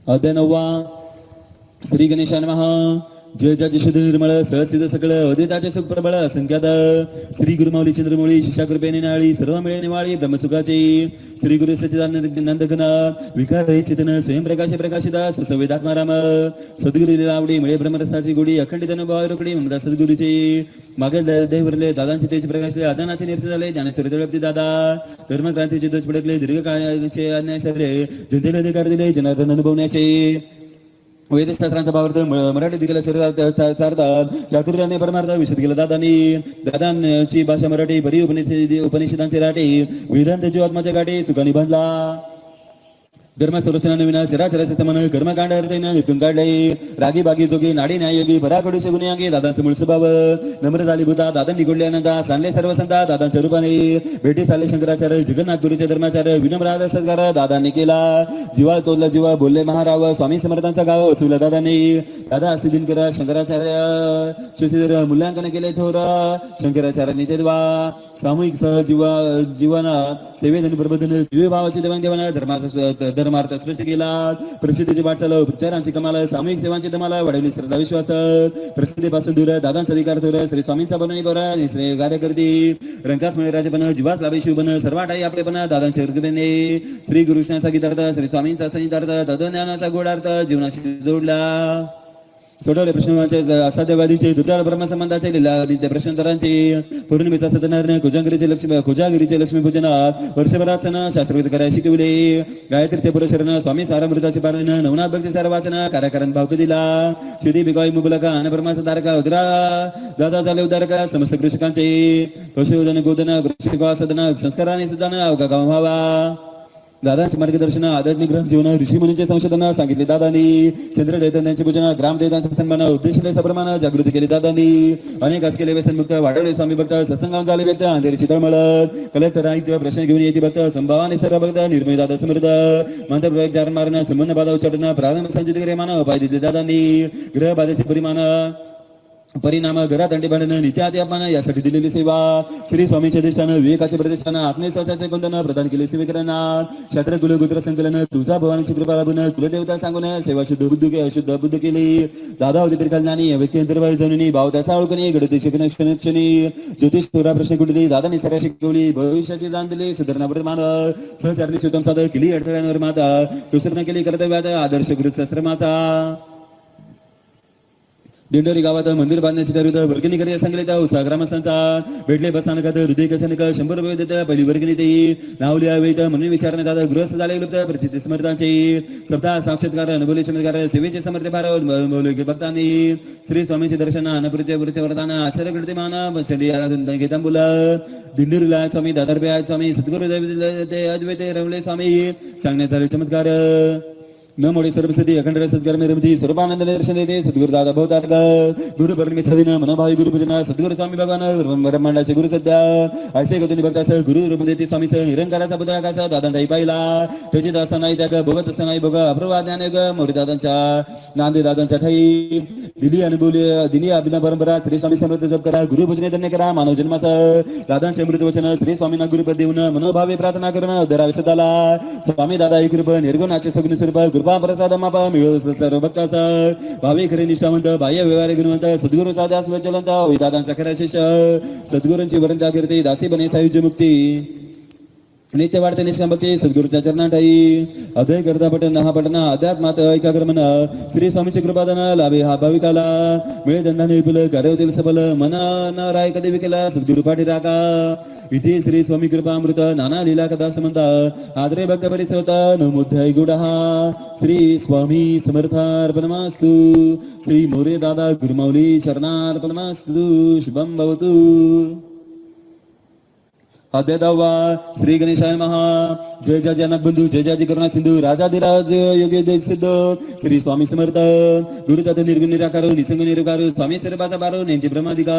अध्याय 9 श्री गणेशाय नमः. जय जय शुद्ध निर्मळ सहसिद्ध सकळ अद्वैताचे सुख प्रबळ असंख्यात श्री गुरुमाऊली चंद्रमौळी शिष्या कृपेने नाळी सर्व मिळे निवाळी ब्रह्मसुखाची श्री गुरु सच्चिदानंद नंदघन विकार रहित चेतन स्वयंप्रकाश प्रकाशिता सुसंवेदात्मा राम सद्गुरु लीलावडी मिळे ब्रह्मरसाची गोडी अखंडित अनुभव रोकडी ममता सद्गुरूची मागेल दैवरले दादांचे तेज प्रकाशले आदानाचे निरसन झाले ज्ञानेश्वर तळपती दादा धर्मक्रांतीचे ध्वज फडकले दीर्घकाळाचे अन्याय सरले जनतेला अधिकार दिले जनार्दन अनुभवण्याचे वेदशास्त्रांचा भावार्थ मराठी दिलेला शरीरात चातुर्याने परमार्थ विशद केला दादांची भाषा मराठी बरी उपनिषदांचे राटे वेदांत जीवात्माच्या गाठी सुखानी बांधला धर्म संरचना नवीन चराचराचे मन कर्मकांड हृदयनं निपटून काढले रागी बागी जोगी नाडी न्यायोगी भराकडूचे गुन्हे दादांचे मूळ स्वभाव नम्र झाली भूता दादा निघडले आनंदा सांडले सर्व संता दादांच्या रूपाने भेटी चालले शंकराचार्य जगन्नाथ गुरुचे धर्माचार्य विनम्र सत्कार दादांनी केला जीवा तोडला जीवा बोलले महाराव स्वामी समर्थांचा गाव वसुला दादांनी दादा असे दिनकर शंकराचार्य सुशीधर मूल्यांकन केले थोर शंकराचार्यांनी ते सामूहिक जीवन सेवेदन प्रबोधन जीवे भावाचे देवाणघेवाण धर्मार्थ स्पष्ट केला प्रसिद्धीची वाटचाल प्रचारांची कमाल सामूहिक सेवांची धमाल वाढवली श्रद्धा विश्वास प्रसिद्धीपासून दूर दादांचा अधिकार दूर श्री स्वामींचा बनवणी बरा श्री कार्यकर्ती रंकास मिळे राजपण जीवास लाभे शिवबन सर्वाटाई आपलेपण दादांचे हृदयने श्री गुरुष्णाचा गीतार्थ श्री स्वामींचा संहितार्थ तत्वज्ञानाचा गोडार्थ जीवनाशी जोडला सोडवले प्रश्नांचे असाध्यवादीचे दुर्दाळ ब्रह्मसंबंधाचे लीलादित्य प्रश्नोत्तरांचे पौर्णिमेचा सत्यनारायण कोजागिरीचे लक्ष्मीपूजनात वर्षभरात सण शास्त्रविध करायला शिकवले गायत्रीचे पुरशरण स्वामी सारामृताचे पारायण नवनाथ भक्ती सार वाचन कार्याकरण भावक दिला श्री बिगाई मुबलका अन ब्रह्मसधारका उदरा दादा झाले उदारका समस्त कृषकांचे पशुधन गोधन कृषिका सदन संस्काराने सुद्धा अवघा गाव व्हावा दादांचे मार्गदर्शन आध्यात्मिक ग्रह जीवन ऋषी मुनींचे संशोधन सांगितले दादांनी चंद्र दैत्यांचे पूजन ग्राम दैत्यांचे सन्मान उद्देशले सप्रमाण जागृती केली दादांनी अनेक केले व्यसनमुक्त वाढवले स्वामी भक्त सत्संगावर झाले व्यक्त अंधेरीची तळमळत कलेक्टर आयुक्त प्रश्न घेऊन येते भक्त संभावाने सर्व भक्त निर्मय दादा समृद्ध मंत्र चारण मारण संबंध बाधा उच्चाटन प्रारंभ संचित मान उपाय दिले दादांनी ग्रह बाधेचे परिणाम घरात अंडी भांडण नित्यादी अपमान यासाठी दिलेली सेवा श्री स्वामीच्या अधिष्ठानं विवेकाचे प्रतिष्ठान आत्मविश्वासाचे गुंतन प्रदान केले सेवेकरांना क्षत्र कुल गुत्र संकलन तुळजा भवानीची कृपा लाभून कुलदेवता सांगून सेवा शुद्ध बुद्ध अशुद्ध बुद्ध केली दादा होती त्रिकालज्ञानी व्यक्ती अंतर्वाही जनुनी भाव त्याचा ओळखणी घडते क्षणी ज्योतिष पुरा प्रश्न कुठली दादांनी सगळ्या शिकवली भविष्याची दान दिली सुधारणा मान सहचारणी चुतम साधक केली अडथळ्यांवर माता दुसरं केली कर्तव्यात आदर्श गुरुश्रमाचा दिंडोरी गावात मंदिर बांधण्याची ठरवत वर्गणी करायला सांगितले उत्साह ग्रामस्थांचा भेटले बसस्थानकात हृदय कशानक 100 रुपये देत पहिली वर्गणी देई नाव लिहावेत म्हणून विचारण्यात आता गृहस्थ झाले लुप्त प्रचिती समर्थांचे सप्ताह साक्षात्कार अनुभवले चमत्कार सेवेचे समर्थ भार भक्तांनी श्री स्वामीचे दर्शन अनपुरचे वरदान आश्चर्य घडते मान चंडी गीतांबुला दिंडोरीला स्वामी दादरपे स्वामी सद्गुरु अद्वैते रवले स्वामी सांगण्यात आले चमत्कार न मोडी सर्वसती अखंड सद्गार रमती सर्वानंद दर्शन देते सद्गुरु दादा भवतार गुरु पौर्णिमेचा दिन मनोभावी गुरुपूजन सद्गुरु स्वामी भगवान ब्रह्मांडाचे गुरु सध्या ऐसे गतीने भक्तास गुरु रूप देते स्वामी सह निरंकाराचा पुतळा कसा दादांडाई पाहिला त्याची दासा नाही त्या भोगत असता नाही भोग अप्रभा ज्ञान ग मोरी दादांच्या नांदे दादांच्या ठाई दिली अनुभवली दिली अभिनव परंपरा श्री स्वामी समर्थ जप करा गुरुपूजने धन्य करा मानव जन्मास दादांचे अमृत वचन श्री स्वामींना गुरुपद देऊन मनोभावे प्रार्थना करून उद्धरावे सदाला स्वामी दादा एक कृप निर्गुणाचे सगुण स्वरूप कृपा प्रसाद मापा मिळो सर्व भक्तास भावे खरे निष्ठावंत बाह्य व्यवहार गुणवंत सद्गुरूचा दास वचलंत दादांचा खरा शिष्य सद्गुरूंची वरंता कीर्ती दासी बने सायुज्य मुक्ती नित्य वाढते निष्काम भक्ती सद्गुरूच्या चरणाठाई अदय करता पटन हा पटना अध्यात्मात ऐकाग्रमन श्री स्वामीची कृपादान लाभे हा भाविकाला मिळे धंदाने विपुल कार्य होतील सफल मन न राय कधी विकेला सद्गुरु पाठी राखा इथे श्री स्वामी कृपा अमृत नाना लीला कथा समंता आदरे भक्त परिसोता नमोध्याय गुडहा श्री स्वामी समर्थार्पणमस्तु श्री मोरे दादा गुरुमाऊली चरणार्पणमस्तु शुभम भवतु अध्याय 10 श्री गणेशाय नमः जय जय जनक बंधू जय जय करुणा सिंधू राजाधिराज योगी जय सिद्ध श्री स्वामी समर्थ गुरुतत्व निर्गुण निराकार निसंग निरकार स्वामी स्वरूपाचा बारो नेंती ब्रह्मादिका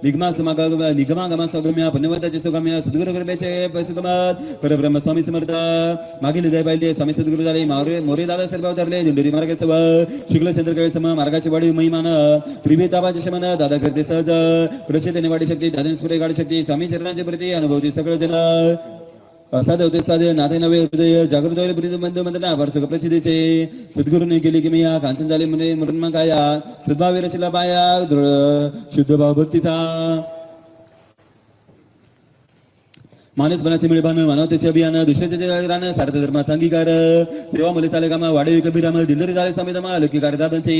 निगमा गमा सौगम्य पुण्यवताचे सुगम्य सद्गुरु कृपेचे सुगमात परब्रह्म स्वामी समर्थ मागील हृदय पाहिले स्वामी सद्गुरु झाले मोरे दादा सर्व अवतरले दिंडोरी मार्ग सव शुक्ल चंद्रकळे सम मार्गाची वाढी महिमान त्रिवेताबाचे शमन दादा करते सहज प्रचितेने वाढी शक्ती दादा स्फुरे गाडी शक्ती स्वामी चरणांचे प्रती अनुभवती सगळं जन असाध्य होते साध्य नाते नवे हृदय जागृत होईल प्रीत बंधू मंदना वर्ष प्रचितीचे सद्गुरूने केली की मी या कांचन झाले म्हणे मृन्म काया सद्भावी रचला पाया दृढ शुद्ध भाव भक्तीचा मानस बनाचे मिळबान मानवतेचे अभियान दुसऱ्याचे रान सार्थ धर्माचा अंगीकार सेवा मुले चाले कामा वाढे कबीराम दिंडरी झाले समिधमा लकी कार्यदादांची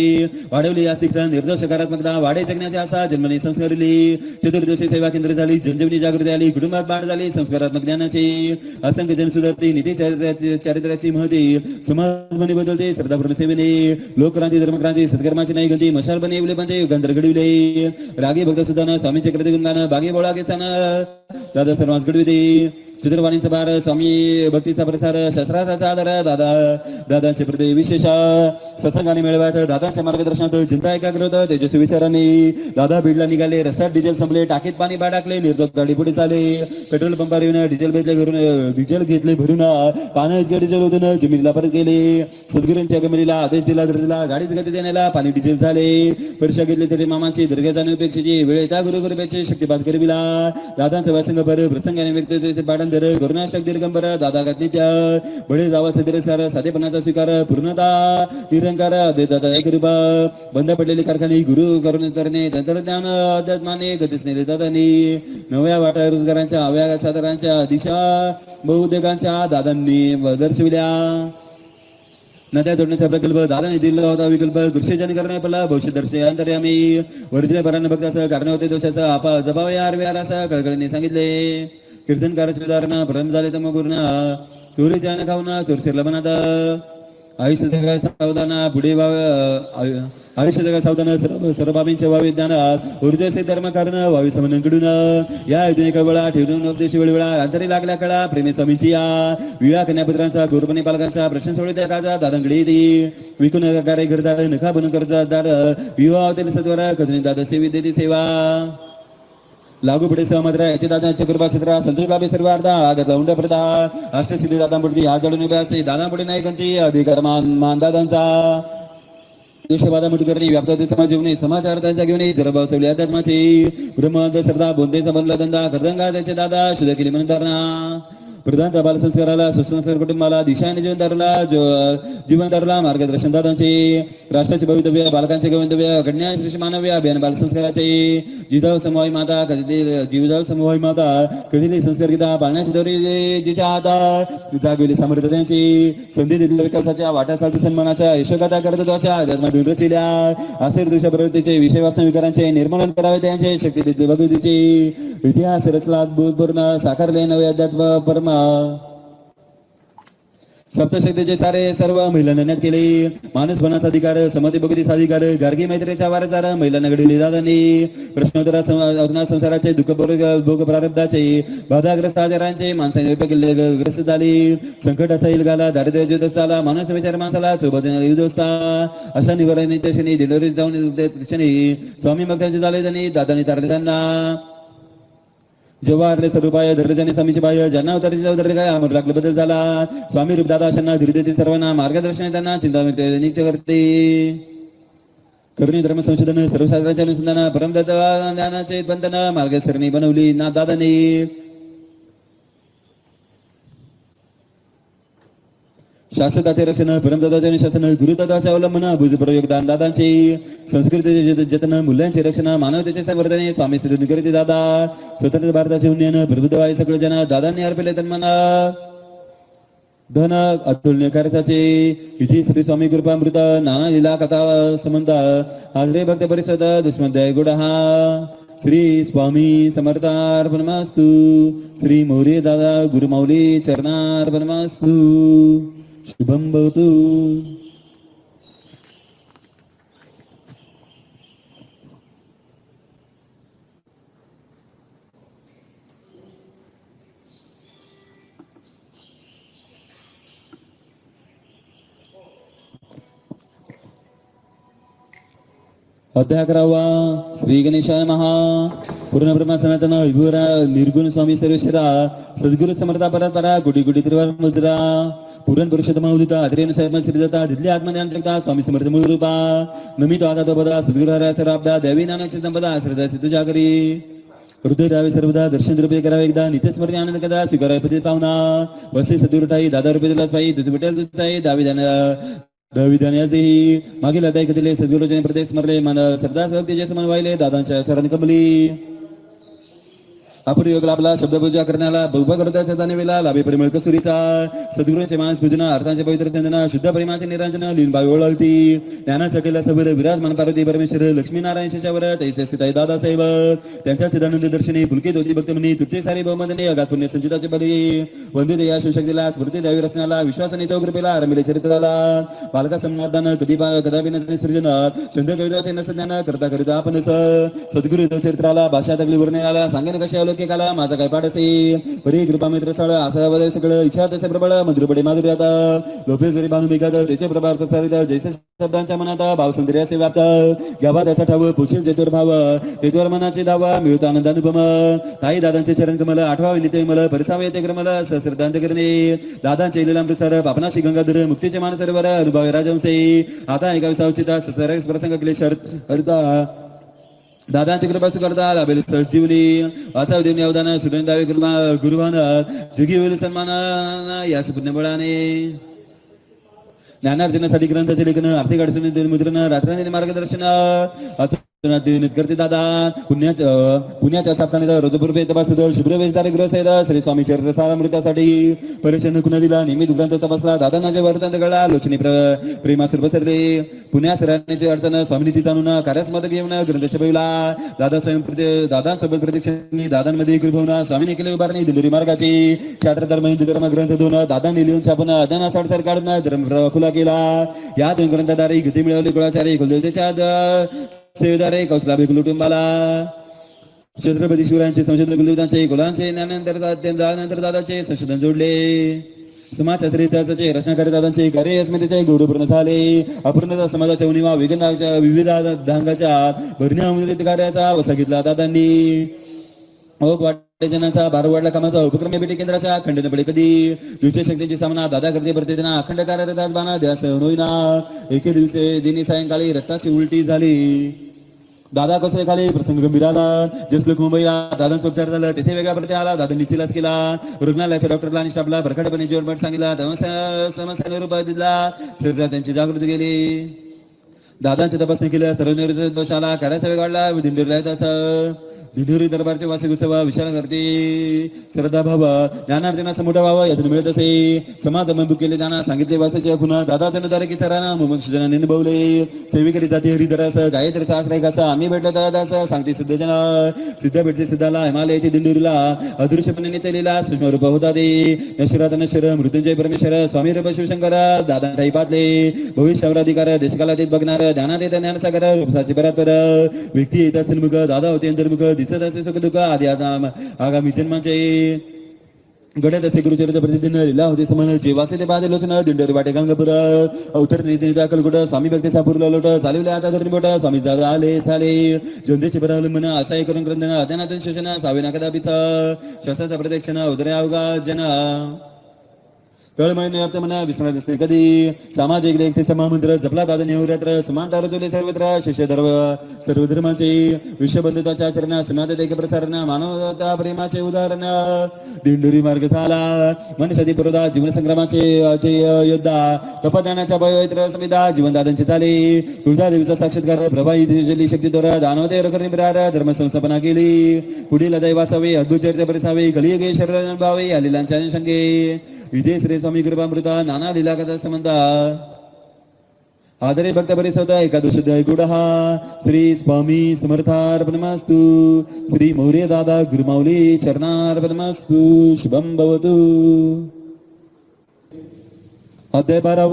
वाढवली आस्तिकता निर्दोष सकारात्मकता वाढे जगण्याची आशा जन्मने संस्कारली चतुर्दशी सेवा केंद्र झाली जनजीवनी जागृती आली कुटुंबात बाळ झाली संस्कारात्मक ज्ञानाची असंख्य जनसुधारती नीती चारित्र्याची महती समाज बने बदलते श्रद्धापूर्ण सेवेने लोकक्रांती धर्मक्रांती सत्कर्माची नाही गंती मशाल बने उले बनते युगांतर घडविले रागी भक्त सुद्धा स्वामीचे कृती गुणगान बागे बोळा घेतान दादा सर्वांस घडविते चित्रवाणीचा भार स्वामी भक्तीचा प्रसार शस्त्राचा आदर दादा दादांचे प्रति विशेष सत्संगाने मिळवत दादांच्या मार्गदर्शनात चिंता एकाग्र होत तेजस्वी विचारांनी दादा बीडला निघाले रस्त्यात डिझेल संपले टाकीत पाणी टाकले निर्दोष गाडी पुढे चाले पेट्रोल पंपावर येऊन डिझेल घेतले भरून पानं इतके डिझेल होतून जमिनीला परत गेले सद्गुरूंच्या गमनीला आदेश दिला धरला गाडीच गती देण्याला पाणी डिझेल झाले परीक्षा घेतली तरी मामाची दर्ग्या जाणीपेक्षेची वेळ त्या गुरुपेक्षे शक्तिपात करविला दादांचा व्यासंग पर प्रसंगाने व्यक्त पाठन करुणाष्टक दिगंबर दादा नित्य बळे जावाचे दिरसार साधेपणाचा स्वीकार पूर्णता निरंकार दादा एक रूपा बंद पडलेले कारखाने गुरु करून करणे तंत्रज्ञान अध्यात्माने गतीस नेले दादांनी नव्या वाटा रोजगारांच्या अव्या साधारांच्या दिशा बहुउद्योगांच्या दादांनी दर्शविल्या नद्या जोडण्याचा प्रकल्प दादाने दिला होता विकल्प कृषीजन करणे पडला भविष्य दर्शे अंतर्यामी वर्जने परांना भक्तासह कारण होते दोषाचा आपा जबाब यार व्यार असं कळकळीने सांगितले कीर्तनकाराचे उदाहरण परम झाले तर मग गुरुना चोरीच्या न खाऊना चोरशिरला बनात आयुष्य जगा सावधाना पुढे आयुष्य जगा सावधान सर्व बाबींच्या व्हावे ज्ञानात ऊर्जेचे धर्म कारण व्हावी समनकडून या युद्धने कळवळा ठेवून उपदेशी वेळवेळा अंतरी लागल्या कळा प्रेमी स्वामींची या विवाह कन्यापुत्रांचा गोरपणे पालकांचा प्रश्न सोडे त्या काचा दादांकडे येते विकून कार्य घरदार नखा बनून करदार विवाह होते सद्वारा कधून दादा सेवी देते सेवा लागू पुढे सहमद्र येथे दादांच्या कृपा क्षेत्र संतोष बाबे सर्व अर्धा आगत उंड प्रदा अष्टसिद्धी दादांपुढे हात जोडून उभे असते दादांपुढे नाही गंती अधिकार मान दादांचा दुष्यवादा मुठ करणे व्याप्त समाज जीवने समाचार त्यांच्या घेऊन जरा बसवले अध्यात्माची ब्रह्मांत श्रद्धा बोधेचा बनला धंदा करदंगा त्याचे दादा शुद्ध केली म्हणून धरणा प्रधान बाल संस्काराला सुसंस्कार कुटुंबाला दिशाने जीवनदाराला मार्गदर्शन दादांचे राष्ट्राचे भवितव्य बालकांचे गवंतव्य घडण्या श्री मानव्य अभियान बाल संस्काराचे जिजाऊ समूहाई माता कधी जीवजाऊ समूहाई माता कधी संस्कार गीता पाळण्याची दोरी जिच्या हातात जागविली सामर्थ्य त्यांची संधी दिलेल्या विकासाच्या वाटा चालती सन्मानाच्या यशोगाथा कर्तृत्वाच्या अध्यात्मातून रचिल्या आश्चर्य दृश्य प्रवृत्तीचे विषय वास्तविकारांचे निर्मूलन करावे त्यांचे शक्ती दिली भगवतीची इतिहास रचला अद्भुतपूर्ण साकारले नवे अध्यात्म परमा सप्तशक्तीचे सारे सर्व महिलांना नेण्यात केले मानस वनाचा अधिकार समती भक्तीचा अधिकार गार्गी मैत्रीच्या वारसार महिलांना घडविले दादांनी प्रश्नोत्तरा संसाराचे दुःख भोग प्रारब्धाचे बाधाग्रस्त आजारांचे माणसाने ग्रस्त झाली संकटाचा इलगाला दारिद्र्य ज्योतस्ताला माणूस विचार माणसाला सोबत युद्धस्ता अशा निवारणाच्या क्षणी दिंडोरी जाऊन क्षणी स्वामी भक्तांचे झाले त्यांनी दादांनी तारले त्यांना जेव्हा हरले स्वरूपाय धरले स्वामीचे बाय ज्यांना उतरले काय अमर लागले बदल झाला स्वामी रूप दादा अशांना धीर देते सर्वांना मार्गदर्शन त्यांना चिंता नित्य करते करुणी धर्म संशोधन सर्वशास्त्राच्या अनुसंधान परमदत्त ज्ञानाचे बंधन मार्गसरणी बनवली ना दादाने शाश्वताचे रक्षण परमदादाचे अनुशासन गुरुदादाचे अवलंबन भुजपर योगदान दादांचे संस्कृतीचे जतन मूल्यांचे रक्षण मानवतेचे संवर्धन स्वामी सिद्ध करते दादा स्वतंत्र भारताचे उन्नयन प्रबुद्धवाई सगळे जन दादांनी अर्पले तन्मना धन अतुलनीय कार्याचे इथे श्री स्वामी कृपामृत नाना लीला कथा संबंध आदरे भक्त परिषद दुष्मध्याय गुडहा श्री स्वामी समर्थार्पणमस्तु श्री मोरे दादा गुरुमौली चरणार्पणमस्तु शुभम भवतु अध्याय 11 श्री गणेशाय महा पूर्ण ब्रह्मा सनातन विभुरा निर्गुण स्वामी सर्वेश्वरा सद्गुरु समर्था परंपरा गुडी गुडी त्रिवार मुजरा पूर्ण पुरुषोत्तम उदिता अद्रेन सर्व श्रीदत्ता दिल्ली आत्मज्ञान जगता स्वामी समर्थ मूळ रूपा नमितो आदा तो पदा सद्गुरु हरा सराब्दा देवी नानक संपदा श्रद्धा सिद्ध जागरी हृदय राहावे सर्वदा दर्शन रुपये करावे एकदा नित्यस्मरणी आनंद कदा स्वीकारावे पती पाहुणा वसे सदूर ठाई दादा रुपये दिलास पाई तुझे विठ्ठल तुझाई दहावी देही मागील अदाय कधीले सद्गुरुजन प्रदेश स्मरले मन श्रद्धा सहक्ती जे समान वाहिले दादांच्या चरण कमली अपूर्व योग लाभला शब्दपूजा करण्याला बहुभा करताच्या जाणीवेला लाभे परिमळ कसुरीचा सद्गुरूंचे मानस पूजना अर्थांचे पवित्र चंदना शुद्ध प्रेमाचे निरंजन लीनबाई ओळखती ज्ञानाच्या केला सबर विराजमान पार्वती परमेश्वर लक्ष्मी नारायण शेषावर तैसे स्थिताई दादासाहेब त्यांच्या चिदानंद दर्शनी पुलके होती भक्तमनी तुटे सारी बहुमदने अगात पुण्य संचिताचे बली वंदित या शिवशक्तीला स्मृती द्यावी रचनाला विश्वास आणि तो कृपेला रमिले चरित्राला बालका संनादान कदापि नसणे सृजन चंद कविताचे नसज्ञान करता करिता आपण सद्गुरु चरित्राला भाषा तगली वर्णनाला सांगेन कशा काला माझा काय पाठ असे परी कृपा मित्र सळ असा बदल सगळं इच्छा तसे प्रबळ मधुरपडे माधुर्यात लोभे जरी बांधून बिघात त्याचे प्रभाव प्रसारित जैसे शब्दांच्या मनात भाव सुंदर असे व्याप्त घ्यावा त्याचा ठाव पुछील जेतवर भाव तेतवर मनाचे धावा मिळतो आनंदानुपम ताई दादांचे चरण कमल आठवावे निते मला परिसावे येते क्रमल सहस्रदांत करणे दादांचे लीलामृतसर पापनाशी गंगाधर मुक्तीचे मान सरोवर अनुभव राजवंशे आता एका विसावचिता ससरस प्रसंग क्लेशर हरता दादांची कृपा स्वीकारता लाभेल सजीवली वाचा देवनी अवदान सुडून दावे गुरुभान जुगी होईल सन्मान याच पुण्यबळाने ज्ञानार्जनासाठी ग्रंथाचे लेखन आर्थिक अडचणी मुद्रण रात्रंदिनी मार्गदर्शन करते दादा पुण्याच्या छापखान्यात रोजपूर्वे तपासत शुभ्रवेशधारी गृहसहित श्री स्वामी चरित्र सारामृतासाठी परीक्षण कुणा दिला नियमित ग्रंथ तपासला दादांचे वर्तन घडला लोचनी प्रेमासुर पसरले पुण्यास राहण्याची अडचण स्वामिनिधी जाणून कार्यास्मद घेऊन ग्रंथ छपविला दादांसोबत प्रत्यक्षांनी दादांमध्ये कृपवून स्वामीने केले उभारणी दिंडोरी मार्गाची क्षात्र धर्म हिंदू धर्म ग्रंथ दोन दादांनी लिहून छापून अदाना साडसार काढून धर्म खुला केला या दोन ग्रंथाद्वारे गती मिळवली कुळाचार्य कुलदेवतेच्या सेवेदारे कौशलाभि कुटुंबाला छत्रपती शिवरायांचे संशोधन कुलदेवतांचे कुलांचे ज्ञानानंतर दादाचे संशोधन जोडले समाजशास्त्री इतिहासाचे रचनाकारी दादांचे कार्य स्मृतीचे गौरवपूर्ण झाले अपूर्ण समाजाच्या उणीवा विविध धांगाच्या भरण्या कार्याचा वसा घेतला दादांनी जनाचा बार वाढला कामाचा उपक्रम भेटी केंद्राच्या खंडन पडे कधी दुसऱ्या शक्तींची सामना दादा करते भरते त्यांना अखंड कार्यरत बाना द्यास होईना एके दिवशी दिनी सायंकाळी रक्ताची उलटी झाली दादा कसरे खाली प्रसंग गंभीर आला जस लोक मुंबईला दादांचा उपचार झाला तेथे वेगळा प्रति आला दादांनी चिलाच केला रुग्णालयाच्या डॉक्टरला आणि स्टाफला भरखडपणे जेवण सांगितला समस्या रूप दिला शरीरात त्यांची जागृती गेली दादांची तपासणी केली सर्व दोष आला कार्याचा वेग वाढला दिंडोरीला दिंडोरी दरबारचे वार्षिक उत्सव विशाल करते श्रद्धा भाव ज्ञानार्जनाचा मोठा व्हावा यातून मिळत असे समाज मंबूक केले जाणार सांगितले वाचायचे पुन्हा दादा जनदारे की सराना मुमुक्षजनाने निभवले सेविकरी जाती हरिधरास गायत्रीचा आश्रय कसा आम्ही भेटलो दादास सांगते सिद्धजना सिद्ध भेटते सिद्धाला हिमालय येथे दिंडोरीला अदृश्यपणे नेतेलेला सूक्ष्म रूप होता ते नश्वरात नश्वर मृत्युंजय परमेश्वर स्वामी रूप शिवशंकर दादा ठाई पातले भविष्यावराधिकार देशकाला देत बघणार ध्यानात येत ज्ञानसागर उपसाची परात्पर व्यक्ती येतात सन्मुख दादा होते अंतर्मुख दिसत असे सुख दुःख आधी आगामी जन्माचे घडत असे गुरुचरित्र प्रतिदिन लिला होते समान जेवासे ते बाधे लोचन दिंडोरी वाटे गंगापूर अवतर निधी दाखलकुट स्वामी भक्ती सापूरला लोट चालवले आता धरून बोट स्वामी दादा आले झाले जोंदेचे परावलंबन असाही करून ग्रंथन अध्यानातून शोषण सावे कदापित शस्त्राचा प्रदक्षिण उदरे अवघा जना तळमळीने व्याप्त म्हणा विसरत असते कधी सामाजिक देखते समामंत्र जपला दादा नेहरात्र समानता रचवले सर्वत्र शिष्य सर्व धर्माचे विश्वबंधुताच्या आचरण समाजात एक प्रसारण मानवता प्रेमाचे उदाहरण दिंडोरी मार्ग झाला मनुष्यादी पुरोधा जीवन संग्रामाचे योद्धा तपदानाच्या पवित्र समिधा जीवन दादांचे झाले तुळजा देवीचा साक्षात्कार प्रभावी जली शक्तीद्वारा दानवते रकरनिब्रार धर्म संस्थापना केली पुढील अदय वाचावे अद्भुत चरित्र परिसावे कलियुगे शरीर अनुभवावे या लीलांच्या अनुषंगे विजय श्री स्वामी कृपामृता नाना लीला कथा संबंध आदरे भक्त परिसोता एकादश गुडहा श्री स्वामी समर्थार्पणमस्तु श्री मौर्य दादा गुरुमाऊली चरणार्पणमस्तु शुभम भवतु अध्याय 12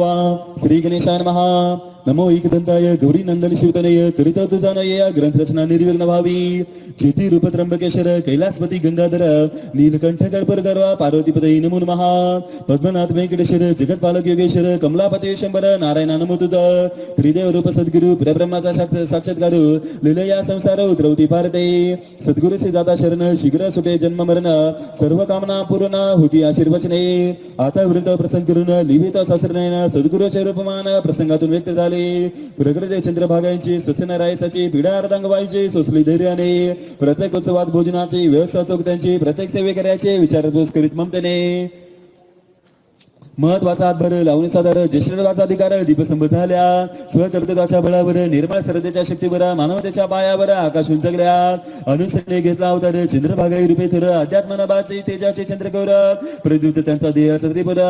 श्री गणेशाय नमः नमो एकदंताय गौरी नंदन शिवतनय करिता तुझा नय ग्रंथ रचना निर्विघ्न भावी ज्योती रूप त्र्यंबकेश्वर कैलासपती गंगाधर नीलकंठ कर्पर गर्वा पार्वतीपदई नमो नमः पद्मनाथ वेंकटेश्वर जगतपालक योगेश्वर कमलापती शंभर नारायण नमो तुझा त्रिदेव रूप सद्गुरु परब्रह्माचा साक्षात्कार लीलया संसार उतरवती भारते सद्गुरु से जाता शरण शीघ्र सुटे जन्म मरण सर्व कामना पूर्ण होती आशीर्वचने आता वृंद प्रसंग करून लिहिता शास्त्रज्ञान सद्गुरूचे रूपमान प्रसंगातून व्यक्त झाले आले. प्रकृती चंद्रभागांची ससन रायसाची पिढा अर्धांग व्हायची सोसली धैर्याने. प्रत्येक उत्सवात भोजनाची व्यवस्था चोखत्यांची प्रत्येक सेवेकऱ्याचे विचारपूस करीत ममतेने. महत्वाचा हातभार लावणी साधार ज्येष्ठत्वाचा अधिकार दीपस्तंभ झाल्या. स्वकर्तृत्वाच्या बळावर निर्मळ सरतेच्या शक्तीवर मानवतेच्या पायावर आकाश उंचगल्या. अनुसरणे घेतला अवतार चंद्रभागाई रूपे थोर अध्यात्मनाबाचे तेजाचे चंद्रकौर. प्रद्युत त्यांचा देह सत्रीपुर.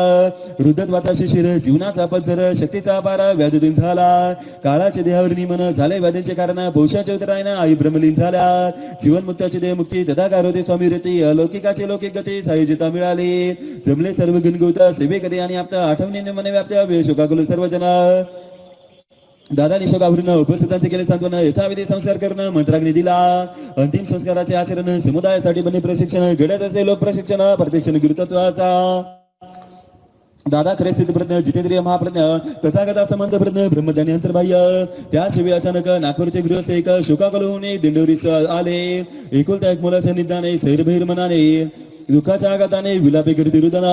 रुद्धत्वाचा शिशिर जीवनाचा पत्झर शक्तीचा पारा व्याधून झाला. काळाचे देहावर निमन झाले व्याधींचे कारण पौषाचे उतरायना आई ब्रह्मलीन झाल्या. जीवनमुक्ताची देह मुक्ती तथाकार होते स्वामी रती अलौकिकाचे लौकिक गती सायुजिता मिळाली. जमले सर्व गुणगुत सेवे करी आणि आपल्या आठवणीने मने व्याप्त्या शोकाकुल सर्वजन. दादानी शोकावरून उपस्थितांचे केले सांत्वन यथाविधी संस्कार करून मंत्राग्नी दिला. अंतिम संस्काराचे आचरण समुदायासाठी बने प्रशिक्षण घडत असे लोक प्रशिक्षण प्रत्यक्ष गुरुतत्वाचा. दादा खरे स्थितप्रज्ञ जितेंद्रिय महाप्रज्ञ तथागता संबंध प्रज्ञ ब्रह्मज्ञानी अंतर्बाह्य. त्या शिवाय अचानक नागपूरचे गृहस्थ एक शोकाकुल होऊन दिंडोरीस आले. एकुलत्या एक मुलाच्या निदाने सैरभैर मनाने दुःखाच्या आघाताने विलापे करती रुदना.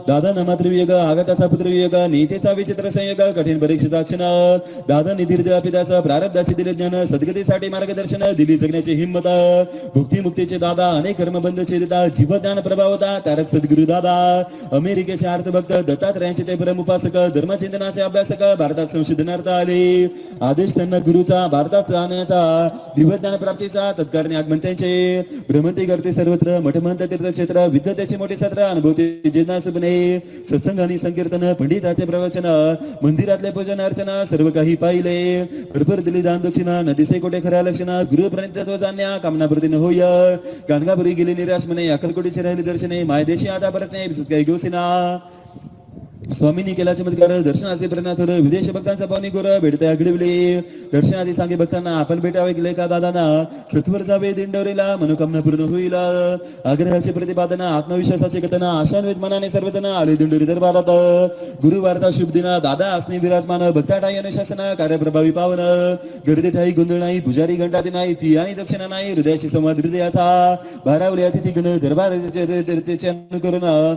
दादांना मात्र वियोग आघाताचा पुत्र वियोग नीतीचा विचित्र संयोग कठीण परीक्षेचा क्षण. दादांनी दीर्घ पित्याचा प्रारब्धाचे दिले ज्ञान सद्गतीसाठी मार्गदर्शन दिली जगण्याची हिंमत. भुक्ती मुक्तीचे दादा अनेक कर्मबंध छेदिता जीवज्ञान प्रभावता तारक सद्गुरु दादा. अमेरिकेचे अर्थभक्त दत्तात्रयांचे ते परम उपासक धर्मचिंतनाचे अभ्यासक भारतात संशोधनार्थ आले. आदेश त्यांना गुरुचा भारतात जाण्याचा दिव्यज्ञान प्राप्तीचा तत्कारणे आगमन त्यांचे. भ्रमंती करते सर्वत्र मठमंत तीर्थक्षेत्र विद्वतेचे मोठे सत्र अनुभवते जिज्ञास बने. सत्संग आणि संकीर्तन पंडिताचे प्रवचन मंदिरातले पूजन अर्चना सर्व काही पाहिले. भरभर दिली दान दक्षिणा नदीसे कोटे खऱ्या लक्षणा गुरु प्रणितत्व जाण्या कामनापूर्तीने होय. गाणगापुरी गेली निराश मने अक्कलकोटीची राहिली दर्शने मायदेशी आता परत नाही काही गोसिना. स्वामींनी केला चमत्कार दर्शनाचे प्रेरणाथोर विदेश भक्तांचा पावनी गोर भेटत्या घडविले. दर्शनाची सांगे भक्तांना आपण भेटावे गेले का दादांना सत्वर जावे दिंडोरीला मनोकामना पूर्ण होईल. आग्रहाचे प्रतिपादन आत्मविश्वासाचे कथन आशान्वित मनाने सर्वजण आले दिंडोरी दरबारात. गुरुवारचा शुभ दिन दादा असणे विराजमान भक्ताटाई अनुशासन कार्यप्रभावी पावन. गर्दी ठाई गोंधळ नाही पुजारी घंटाती नाही फी आणि दक्षिणा नाही हृदयाशी संवाद हृदयाचा. भारावले अतिथी गण दरबाराचे अनुकरण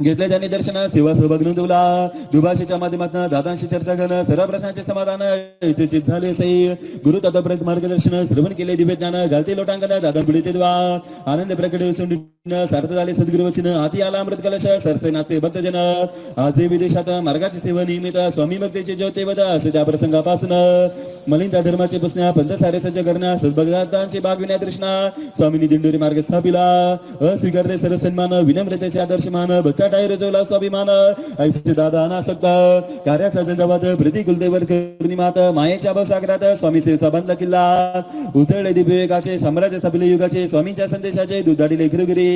घेतले. त्यांनी दर्शन सेवा सहभाग नोंदवला. दुभाषेच्या माध्यमातून दादांशी चर्चा करणं सर्व प्रश्नांचे समाधान यथोचित झाले असे. गुरु तत्वपर्यंत मार्गदर्शन श्रवण केले दिव्य ज्ञान घालते लोटांगण दादा पुढे ते द्वा. आनंद प्रकट सार्थ झाले सद्गुरु वचन हाती आला अमृत कलश सरसे नाचते भक्तजन. आजही विदेशात मार्गाची सेवा नियमित स्वामी भक्तीचे ज्योते वद असे त्या प्रसंगापासून मलिंदा धर्माचे पुसण्या पंथ सारे सज्ज करण्या सद्भक्तांचे बाग विण्या तृष्णा स्वामींनी दिंडोरी मार्ग स्थापिला. अस्वीकारले सर्व सन्मान विनम्रतेचे आदर्शमान भक्ता टाय रजवला स्वाभिमान. ऐसे दादा अनासक्त कार्याचा जिंदाबाद प्रतिकुलतेवर करुणीमात मायेच्या भवसागरात स्वामी सेवेचा बांधला किल्ला. उजळले दिव्ययुगाचे साम्राज्य स्थापिले युगाचे स्वामींच्या संदेशाचे दुधाडिले खिरगिरी.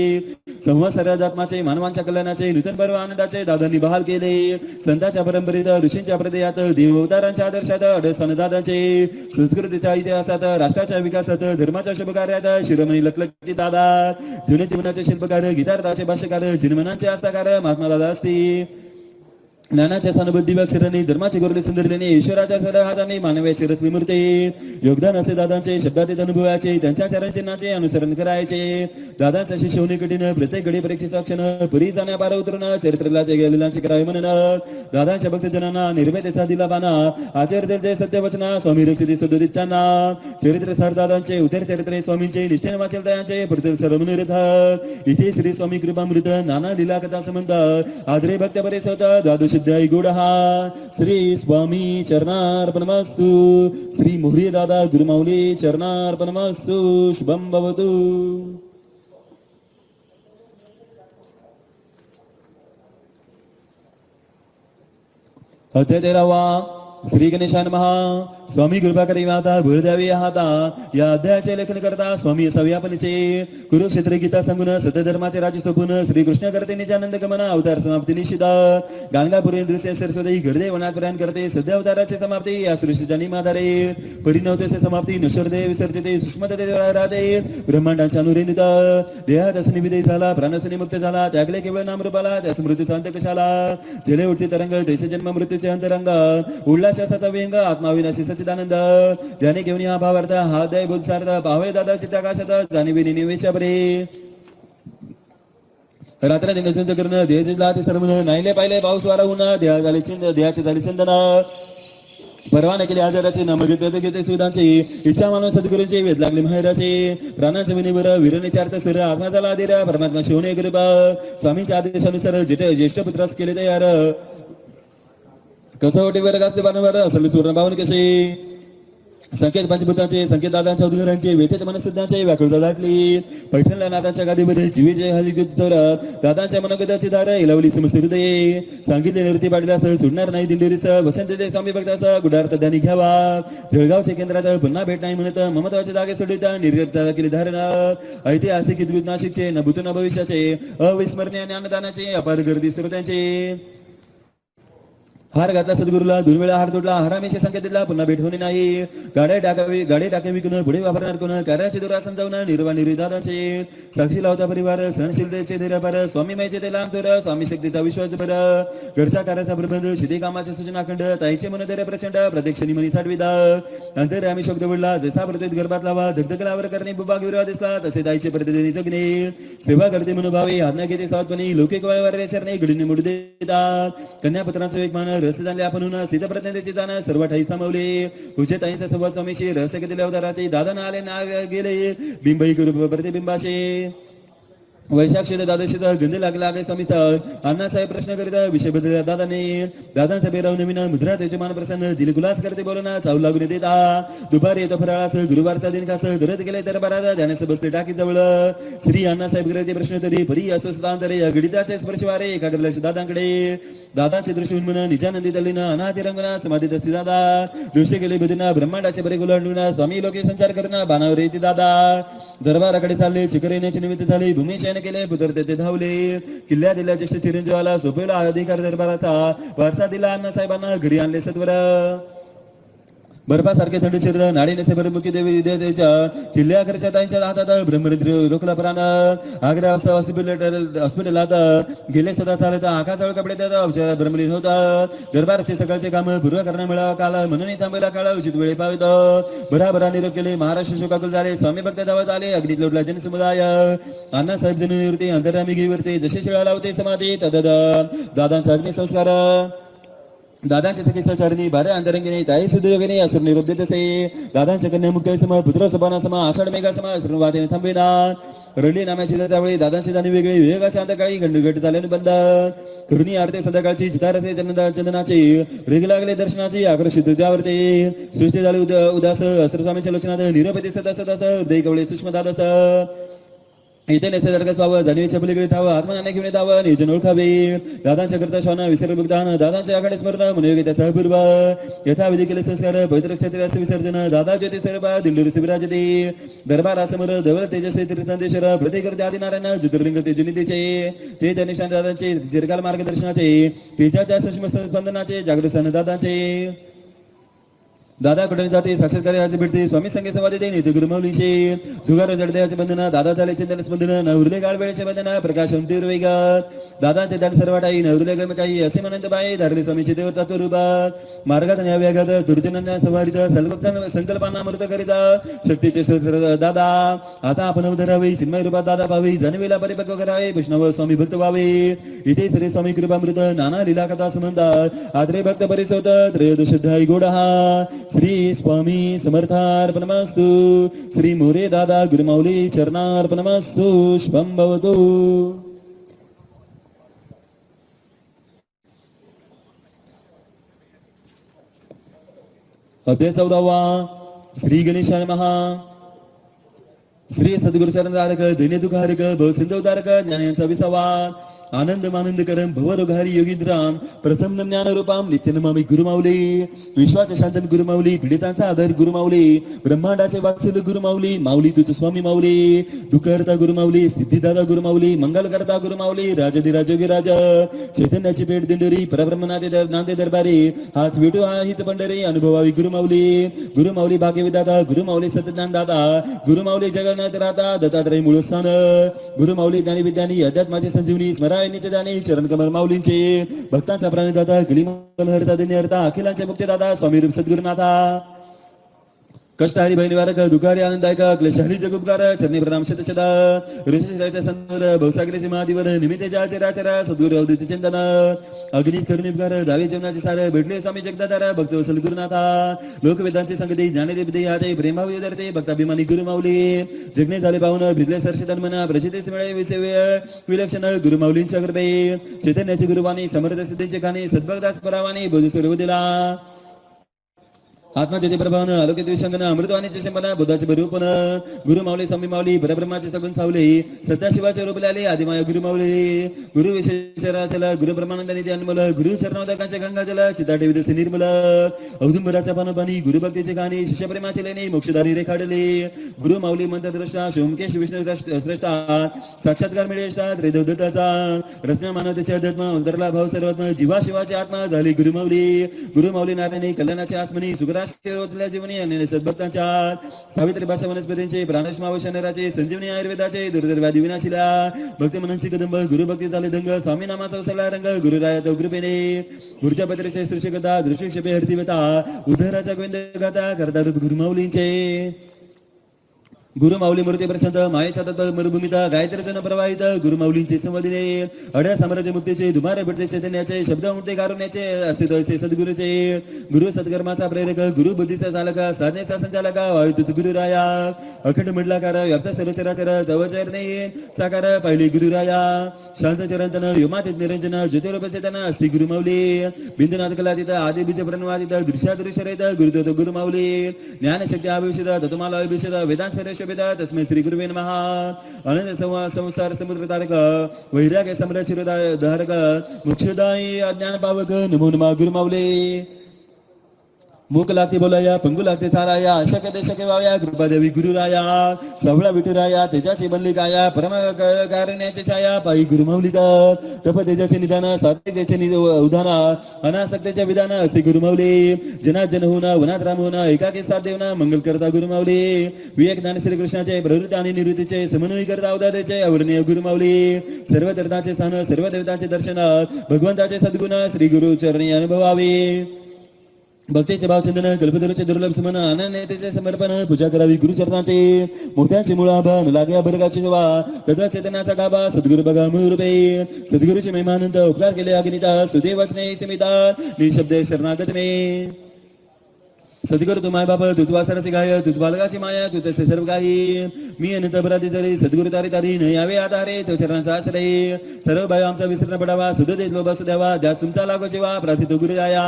संवत्सरात्माचे मानवांच्या कल्याणाचे नूतन पर्व आनंदाचे दादांनी बहाल केले. संतांच्या परंपरेत ऋषींच्या हृदयात देवअवतारांच्या आदर्शात अडस्थान दादांचे. संस्कृतीच्या इतिहासात राष्ट्राच्या विकासात धर्माच्या शुभ कार्यात शिरोमणी लखलखी दादा. जुने जीवनाचे शिल्पकार गीतार्थाचे भाष्यकार जिनमनाचे आस्थाकार महात्मा दादा असते. ज्ञानाच्या सहानुभूती अक्षरांनी धर्माचे गौरवले सुंदरलेने ईश्वराच्या सरळ हाताने मानवाचे रत्न मूर्ती. योगदान असे दादांचे शब्दातीत अनुभवाचे त्यांच्या चरणचिन्हाचे अनुसरण करायचे. दादांचा शिष्य होणे कठीण प्रत्येक घडी परीक्षेचा क्षण परी जाण्या पार उतरून चरित्राचे गेलेल्यांचे करावे म्हणून दादांच्या भक्तजनांना निर्भयतेचा दिला बाणा. आचार्याचे सत्यवचना स्वामी रक्षित सद्दित्यांना. चरित्र सार दादांचे उदर चरित्रे स्वामींचे निष्ठेने वाचेल दयांचे पृथ्वी सर्व मनोरथ. इथे श्री स्वामी कृपामृत नाना लीला कथा संबंध आदरे भक्त बरेच होत द्वादश अध्याय गुढहा. श्री स्वामी चरणार्पणमस्तु. श्री मोहरी दादा गुरुमाऊली चरणार्पणमस्तु. शुभम भवतु. अध्याय 13 श्री गणेशाय नमः. स्वामी कृपा करी माता भूळ द्यावी हाता. या अध्यायाचे लेखन करता स्वामी असावे आपणचे. कुरुक्षेत्र गीता सांगून सत्यधर्माचे राज सोपून श्रीकृष्ण करते निजानंद गमन अवतार समाप्ती निशिता. गाणगापुरी नृत्य सरस्वती गर्दे वनात प्रयाण करते सध्या अवताराची समाप्ती या सृष्टीच्या निमाधारे. परिणवतेचे समाप्ती नश्वरते विसर्जते सूक्ष्मते राधे ब्रह्मांडांच्या अनुरेणुत. देहात असनी विदेय झाला प्राणसनी मुक्त झाला त्यागले केवळ नाम रूपाला त्यास मृत्यूचा अंत कशाला. जले उठते तरंग तैसे जन्म मृत्यूचे अंतरंग. उडला शास्त्राचा व्यंग आत्माविनाशी सच्चिदानंद. ज्याने घेऊन हा भावार्थ हा दय बुद्धसार्थ पावे दादा चित्ताकाशात जाणीविनी निवेशा बरे. रात्र दिन संच करून देह जिजला ते सर्व नाहीले पाहिले पाऊस वारा होऊन देहा झाले चिंद देहाचे झाले चंदन. परवाना केले आजाराचे नाम घेते सुविधांचे इच्छा मानव सद्गुरूंचे वेद लागले माहेराचे प्राणांच्या विनीवर वीरने चारत सर आत्मा झाला आदिरा परमात्मा शिवने कृपा स्वामींच्या आदेशानुसार ज्येष्ठ पुत्रास केले तयार कसोटीवर गाजते बाणवर असल सुवर्ण भावन कसे संकेत पंचभूतांचे संकेत दादांच्या उद्गारांचे वेतेत मनसिद्धांचे व्याकुळता दाटली पैठणला नाथांच्या गादीवर जीवीचे हजितोर दादांच्या मनोगताची दार इलावली समस्त हृदये सांगितले निवृत्ती पाडल्यास सुटणार नाही दिंडोरीस वचन देते स्वामी भक्तास गुडार्थ त्यांनी घ्यावा जळगावच्या केंद्रात पुन्हा भेट नाही म्हणत ममत्वाचे दागे सोडित निर्गता केली धारणा ऐतिहासिक इद्भूत नाशिकचे न भूत न भविष्याचे अविस्मरणीय ज्ञानदानाचे अपार गर्दी श्रोत्यांचे हार घातला सद्गुरूला दोन वेळा हार तोडला हरामेशी संकेत दिला पुन्हा भेट होणे नाही गाड्या टाके विकून पुढे वापरणार कोण कार्याचे दुरा समजावून निर्वा निर्दादाचे साक्षी लावता परिवार सहनशीलतेचे धैर्यभार स्वामी माईचे ते लांब थोर स्वामी शक्तीचा विश्वास बर घरच्या कार्याचा प्रबंध शिदे कामाचे सूचना खंड ताईचे मन धैर्य प्रचंड प्रत्यक्षणी मनी साठविदा अंतर आम्ही शब्द बोलला जसा प्रत्येक गर्भात लावा धगधगलावर करणे बुबा गिरवा दिसला तसे ताईचे प्रतिदिनी जगणे सेवा करते मनोभावे हात घेते सावधपणी लौकिक वायर चरणे घडीने मुड देतात कन्यापत्रांचं एक मान रस जाणले आपण सीताप्रज्ञाची जाण सर्व ठाई सामावले पूजे ताईंचा संवाद स्वामीशी रहस्य घेतले अवताराचे दादा ना आले ना गेले बिंबई करू प्रतिबिंबाशे वैशाक्षेत दादाशीचा गंध लागला आहे स्वामी अण्णासाहेब प्रश्न करीत विषय बदल दादाने दादांचा बेराव नवीन मुद्रा त्याचे मान प्रसन्न दिल गुलास करते बोलना चावू लागून देता दुपारी येतो फराळास गुरुवारचा दिन कास धरत गेले तर बरा ध्यानास बसते टाकी जवळ श्री अण्णासाहेब करते प्रश्न तरी परी अस्वस्थांतरे गणिताचे स्पर्शवारे एकाग्र लक्ष दादांकडे दादांचे दृष्टी उन्मन निजानंदी तल्लीन अनाथी रंगना समाधीत असते दादा दृश्य गेले बदना ब्रह्मांडाचे बरे गुलांडून स्वामी लोके संचार करणं बाणावर येते दादा दरबाराकडे चालले चिकर येण्याचे निमित्त झाले भूमिशयन केले पुत्र तेथे धावले किल्ल्या दिल्या ज्येष्ठ चिरंजीवाला सोपवला अधिकार दरबाराचा वारसा दिला अण्णासाहेबांना घरी आणले सत्वर बर्फासारखे थंड शरीर नाडी नसे बरमुखी देवी विद्यार्थ्याच्या किल्ल्या ताईंच्या हातात ब्रह्मरिद्र रोखला प्राण आग्रा हॉस्पिटलात गेले सदा चालत आकाशाळ कपडे त्याचा ब्रह्मलीन होता दरबारचे सकाळचे काम पूर्व करणं मिळावं काल म्हणून थांबायला काळ उचित वेळी पावित भराभरा निरोप केले महाराष्ट्र शोकाकुल झाले स्वामी भक्त धावत आले अगदीत लोटला जनसमुदाय अण्णासाहेब जननिवृत्ती अंतर्यामी घेवरते जसे शिळा लावते समाधी तद दादांचा अग्निसंस्कार दादांच्या सखी सहचारिणी बारे अंतरंगिनी ताई सिद्धयोगिनी असुर निरोप देत असे दादांच्या कन्या मुक्त सम पुत्र सभाना समा आषाढ मेघा समा श्रृंवादीने थांबेना रडली नाम्याची त्यावेळी दादांची जाणी वेगळी विवेकाच्या अंतकाळी घंट झाल्याने बंद करुणी आरते संध्याकाळची चितारसे चंदनाचे रेग लागले दर्शनाची आकर्षित जावरते सृष्टी झाली उदास अस्त्रस्वामीच्या लोचनात निरपती सदा सदास हृदय कवळे सूक्ष्म दादास इथे निसर्ग स्वावं जाणीवेच्या पलीकडे ठावं आत्मनाने घेऊन दावं नियोजन ओळखावे दादांच्या करता श्वान विसर बुगदान दादांच्या आकडे स्मरण मनोयोगिता सहपूर्व यथाविधी केले संस्कार पवित्र क्षेत्र विसर्जन दादा ज्योती सर्वा दिंडोरी शिबिराज दे दरबारासमोर धवल तेजस्वी तीर्थांदेश्वर प्रतिकृती आदिनारायण ज्योतिर्लिंग तेजनितीचे ते त्या निशाण दादांचे चिरकाल मार्गदर्शनाचे तेजाच्या सूक्ष्म स्पंदनाचे जागृत दादांचे दादा कुठे जाते साक्षात्कार्याचे भेटते स्वामी संगे संवाद देते नित्य गुरुमौलीशे जुगार जडदेहाचे बंधन दादा चाले चिंतन स्पंदन नवरुले गाळ वेळेचे बंधन प्रकाश अंतिर वेगात दादाचे दान सर्वाटाई नवरुले गम काही असे म्हणत बाई धारले स्वामीचे देवता रूपात मार्गात न्याव्यागात दुर्जनांना संवारित संकल्पांना अमृत करिता शक्तीचे सूत्र दादा आता आपण अवधरावे चिन्मय रूपात दादा पावे जनवेला परिपक्व करावे वैष्णव स्वामी भक्त व्हावे इथे श्री स्वामी कृपामृत नाना लीला कथा समंतात आत्रे भक्त परिसोत त्रयोदशध्यायी गोडहा श्री स्वामी समर्थार्पणमस्तु श्री मोरे दादा गुरुमौली चरणार्पणमस्तु शुभं भवतु अध्याय 14 श्री गणेशाय महा श्री सद्गुरु चरणधारक दैन्य दुखारक भव सिंधुधारक ज्ञानांचा विसावा आनंद मानंद करम भवरोघारी योगीद्राम प्रसन्न ज्ञान रूपाम नित्य नमामि गुरुमाऊली विश्वाचे शांतन गुरुमाऊली पीडितांचा आदर गुरुमाऊली ब्रह्मांडाचे वात्सल्य गुरुमाऊली माऊली तुझ स्वामी माऊली दुःखहर्ता गुरुमाऊली सिद्धिदाता गुरुमाऊली मंगलकर्ता गुरुमाऊली राजधिराज योगीराज चैतन्याची पेठ दिंडोरी परब्रह्म नांदे दरबारी हाच विटू हा हीच पंढरी अनुभवावी गुरुमाऊली भाग्यविदाता गुरुमाऊली सत्यज्ञानदाता गुरुमाऊली जगन्नाथ राहता दत्तात्रय मूळ स्थान गुरुमाऊली ज्ञानी विद्यानी अध्यात्माची संजीवनी स्मरा नित्यदानी चरण कमल माऊलींचे भक्तांचा प्राणदाता कलिमल हरता दिन्य हरता अखिलांचे मुक्तिदाता स्वामी रूप सद्गुरुनाथा कष्टहारी भयनिवारक दुःखारी आनंददायक क्लेशहारी जगुपकार चरणी प्रणाम शतशदा ऋषीश्वराच्या संतवर भवसागराचे महादेवर निमित्तेच्या चराचरा सद्गुरु अवधूत चिंतन अग्नित करुणीपकार दावे जीवनाचे सार भेटले स्वामी जगदाधार भक्त वसल गुरुनाथा लोकवेदांची संगती ज्ञानदेव हाते प्रेमावी उदरते भक्ताभिमानी गुरु माऊली जगणे झाले पाहून भिजले सरशतन मना प्रचितेस मिळे विसेव्य विलक्षण गुरुमाऊलींच्या कृपे चैतन्याची गुरुवाणी समर्थ सिद्धींचे गाणे सद्भक्तास परावाणी बोधू सुरू दिला आत्माज्योती प्रभावन आलोकित विशंगन अमृतवाणीचे शंभन बुद्धाचे बरूपन गुरु माऊली स्वामी माऊली परब्रह्माचे सगुण सावले सदाशिवाचे रूप आले आदिमाय गुरु माऊली गुरु विशेषराचल गुरु ब्रह्मानंद निधी अनमोल गुरु चरणोदकांचे गंगाजल चिताटे विदसे निर्मल औदुंबराच्या पानपानी गुरु भक्तीचे गाणी शिष्यप्रेमाचे लेणे मोक्षधारी रेखाडले गुरु माऊली मंत्रद्रष्टा सोमकेश विष्णू श्रेष्ठा साक्षात्कार मिळेष्टा त्रिदेवदत्ताचा रचना मानवतेचे अध्यात्म अंतरला भाव सर्वात्म जीवा शिवाचे आत्मा झाली गुरु माऊली नारायणी कल्याणाचे आसमनी सुग्रा रोजल्या जीवनी आणि सद्भक्तांच्या सावित्री भाषा वनस्पतींचे प्राणश्मावशनराचे संजीवनी आयुर्वेदाचे दुर्दर्व्याधी विनाशिला भक्ती मननची कदंब गुरुभक्ती झाले दंग स्वामी नामाचा वसला रंग गुरुराया तो कृपेने गुरुच्या पत्रेचे सृष्टिकथा दृष्टिक्षेपे हरतीवता उद्धराच्या गोविंद गाथा करता रूप गुरुमाऊलींचे गुरुमाऊली मूर्ती प्रशांत मायेच्या तत्व मरुभूमिता गायत्रीतन प्रवाहित गुरुमाऊलींचे संवादिने अड्या साम्राज्य मुक्तीचे दुमारे भेटते चैतन्याचे शब्द उमटे कारुण्याचे अस्तित्वाचे सद्गुरूचे गुरु सत्कर्माचा प्रेरक गुरु बुद्धीचा चालक साधनेचा संचालक वायुतुच गुरुराया अखंड मिडलाकार व्याप्त सर्वचराचर तव चरणे साकार पाहिले गुरुराया शांत चरंतन योमातीत निरंजन ज्योतिरूप चेतन अस्ति गुरुमाऊली बिंदुनाथ कलातीत आदि बीज प्रणवातीत दृश्यादृश्यरहित गुरुदेव गुरुमाऊली ज्ञानशक्ती अभिषेद तत्माला अभिषेद वेदांत तस्मै श्री गुरुवे नमः अनंत संसार समुद्र तारक वैराग्य सम्राट शिरोधारक मोक्षदायी अज्ञान पावक नमो नमः गुरुमाऊली मूक लागते बोलाया पंगू लागते चालाया अशक्य शक्य व्हाव्या कृपादेवी गुरुराया सवळा विठुराया तेजाची बनली काया परम कारण्याची छाया पायी गुरुमाऊली तप तेजाचे निदान सात्विकतेचे उदान अनासक्तेच्या विधान असे गुरुमाऊली जना जन होना वनात राम होना एकाकी साथ देवना मंगल करता गुरुमाऊली विवेक ज्ञान श्रीकृष्णाचे प्रवृत्ती आणि निवृत्तीचे समन्वय करता अवताराचे अवर्णीय गुरुमाऊली सर्व तीर्थांचे स्थान सर्व देवतांचे दर्शन भगवंताचे सद्गुण श्री गुरु चरणी अनुभवावे भक्तीचे भावचंदन कल्पतरूचे दुर्लभ समन अनन्यतेचे समर्पण पूजा करावी गुरुचरणाचे मोत्यांचे मूळ आभन लाग्या बर्गाची शोभा तथा चैतन्याचा गाभा सद्गुरु बघा मूळ रूपे सद्गुरूचे महिमानंद उपकार केले अग्निता सुदेवचने समिता निशब्द शरणागत मे सद्गुरु तू माय बाप तुझ वासराची गाय तुझ बालगाची माया तुझ सर्व काही मी अनंत अपराधी जरी सद्गुरु तारी तारी न यावे आधारे तो चरणांचा आश्रय सर्व भाई आमचा विसरण पडावा सुदेव लोभ सुद्यावा द्या तुमचा लागो जेवा प्रार्थित गुरु आया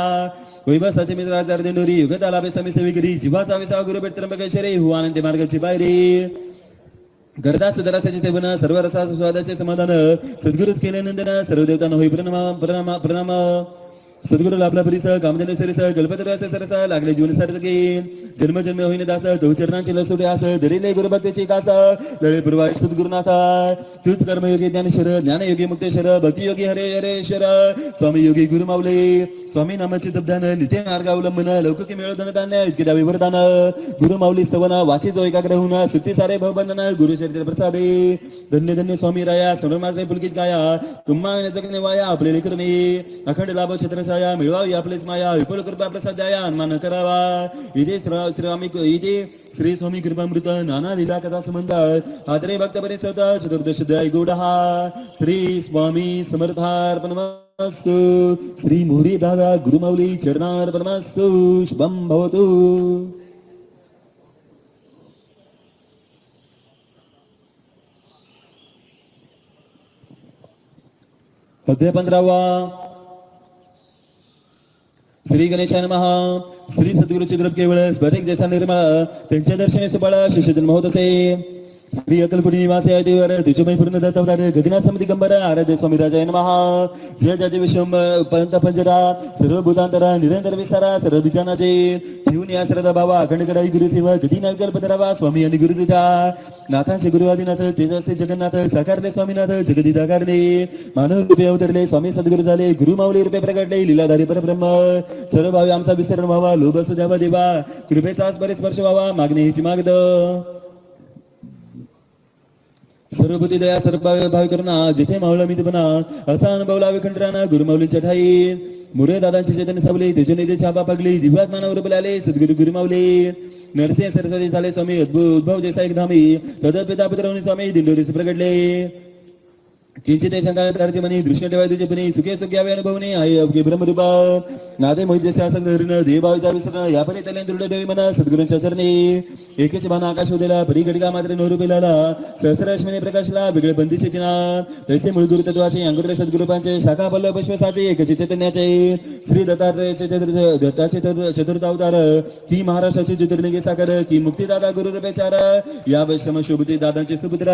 वैभवाचे मित्र आचार दिंडोरी युगत आला बेसामी सेविगिरी जीवाचा विसावा गुरु भेट त्र्यंबकेश्वरी हो आनंदी मार्गाची पायरी गर्दा सुदरासाचे सेवन सर्व रसा स्वादाचे समाधान सद्गुरुच केले नंदन सर्व देवतांना होई प्रणाम सद्गुरु लाभला परिस कामधेनु सरिस कल्पतरू असे सरस लागले जीवन सार्थकी जन्म जन्म होईन दास तो चरणांचे लसुटे आस धरिले गुरुभक्तीची कास लळे पूर्वा सद्गुरुनाथा तूच कर्मयोगी ज्ञानेश्वर ज्ञानयोगी मुक्तेश्वर भक्तियोगी हरे हरेश्वर स्वामी योगी गुरुमाऊली स्वामी नामाचे जपदान नित्य मार्ग अवलंबन लौकिकी मिळो धनधान्य इतके दावी वरदान गुरुमाऊली स्तवन वाची जो एकाग्र होऊन सुट्टी सारे भवबंधन गुरु चरित्र प्रसादे धन्य धन्य स्वामी राया सर्वमात्रे पुलकित गाया तुम्हा जगणे वाया आपले लेकरमे अखंड लाभ छत्र मिळवावी आपलेच माया विपुल कृपा प्रसाद द्या अन्मान करावा इथे इथे श्री स्वामी कृपामृत नाना लीला कथा संबंध आदरे भक्त परिसत चतुर्दश अध्याय गोडहा श्री स्वामी समर्थार्पणमस्तु श्री मोरी दादा गुरुमाऊली चरणार्पणमस्तु शुभं भवतु अध्याय 15वा श्री गणेशाय नमः श्री सद्गुरूचे द्रव केवळ स्फटिक जैसा निर्मळ त्यांच्या दर्शने सुबळ शिष्य जन्म होत असे श्री अक्कलकोटी निवासी आहे देवर तुझे पूर्ण दत्तावतार गगना समिती गंबर आराध्य स्वामी राजाय नमः जय जय विश्वम पंत पंजरा सर्व भूतांतरा निरंतर विसारा सर्व विचाराचे ठेवून या श्रद्धा बाबा अखंड करावी गुरुसेवा गती नवकल्पतरावा स्वामी आणि गुरुजीचा नाथांचे गुरु आदिनाथ तेजस्वी जगन्नाथ साकारले स्वामीनाथ जगदी दाकारले मानव रूपे अवतरले स्वामी सद्गुरु झाले गुरु माऊली रूपे प्रगटले लीलाधारी परब्रह्म सर्व भावी आमचा विसरण व्हावा लोभ असू द्यावा देवा कृपेचा स्पर्श व्हावा मागणी हिची मागद सर्व बुद्धी दया सर्व भावी करुणा जिथे माऊला मी बना असा अनुभवला विखंडराना गुरुमाऊलींच्या ठाई मुरे दादांची चेतन सावली तुझे निधे छापा पगली दिव्यात मानव रूपले आले सद्गुरु गुरुमाऊली नरसिंह सरस्वती झाले स्वामी अद्भुत उद्भव जैसा एक धामी तदपिता पुत्र स्वामी दिंडोरी प्रगटले किंचित शंकाची म्हणी दृष्ण ठेवायचे पणी सुखे सुख्यावे अनुभवणे आहे अवघे ब्रह्मरूपा नादे मोहित जसे आसन धरण देवाचा विसरण यापरी त्याने दृढ ठेवी म्हणा सद्गुरूंच्या चरणी एकेच भान आकाश उदेला परी गडगा मात्र नवरूपेला सहस्रश्मीने प्रकाशला वेगळे बंदिशे चिना तैसे मूळ गुरु तत्वाचे अंकुर सद्गुरूपांचे शाखा पल्लव पुष्पसाचे एकचे चैतन्याचे श्री दत्ताचे चतुर्थ अवतार की महाराष्ट्राची ज्योतिर्लिंगे साकर की मुक्तिदाता गुरुरूपेचार या वैष्णव शोभती दादांचे सुपुत्र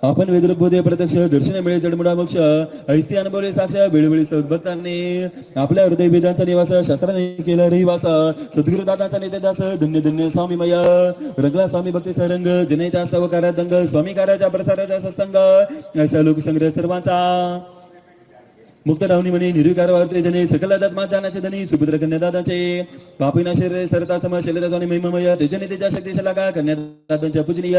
आपण वेदरूपमध्ये प्रत्यक्ष दर्शन मिळे जडमुडा मोक्ष ऐस्ती अनुभवले साक्ष वेळोवेळी सद्भक्तांनी आपल्या हृदय वेदांचा निवास शास्त्राने केला रहिवास सद्गुरु दादाचा नेते दास धन्य धन्य स्वामी मय रंगला स्वामी भक्ती सरंग जनैता सवकारा दंग स्वामी कार्याच्या प्रसाराचा सत्संग ऐसा लोकसंग्रह सर्वांचा मुक्त रावणी म्हणे निर्विकार वार्ते जने सकल दात्मादानाचे धनी सुपुत्र कन्यादादांचे पापिना शरीर सरता सम शैलदादाने महिममय तेजने तेजा शक्ती शलाका कन्यादादांच्या पूजनीय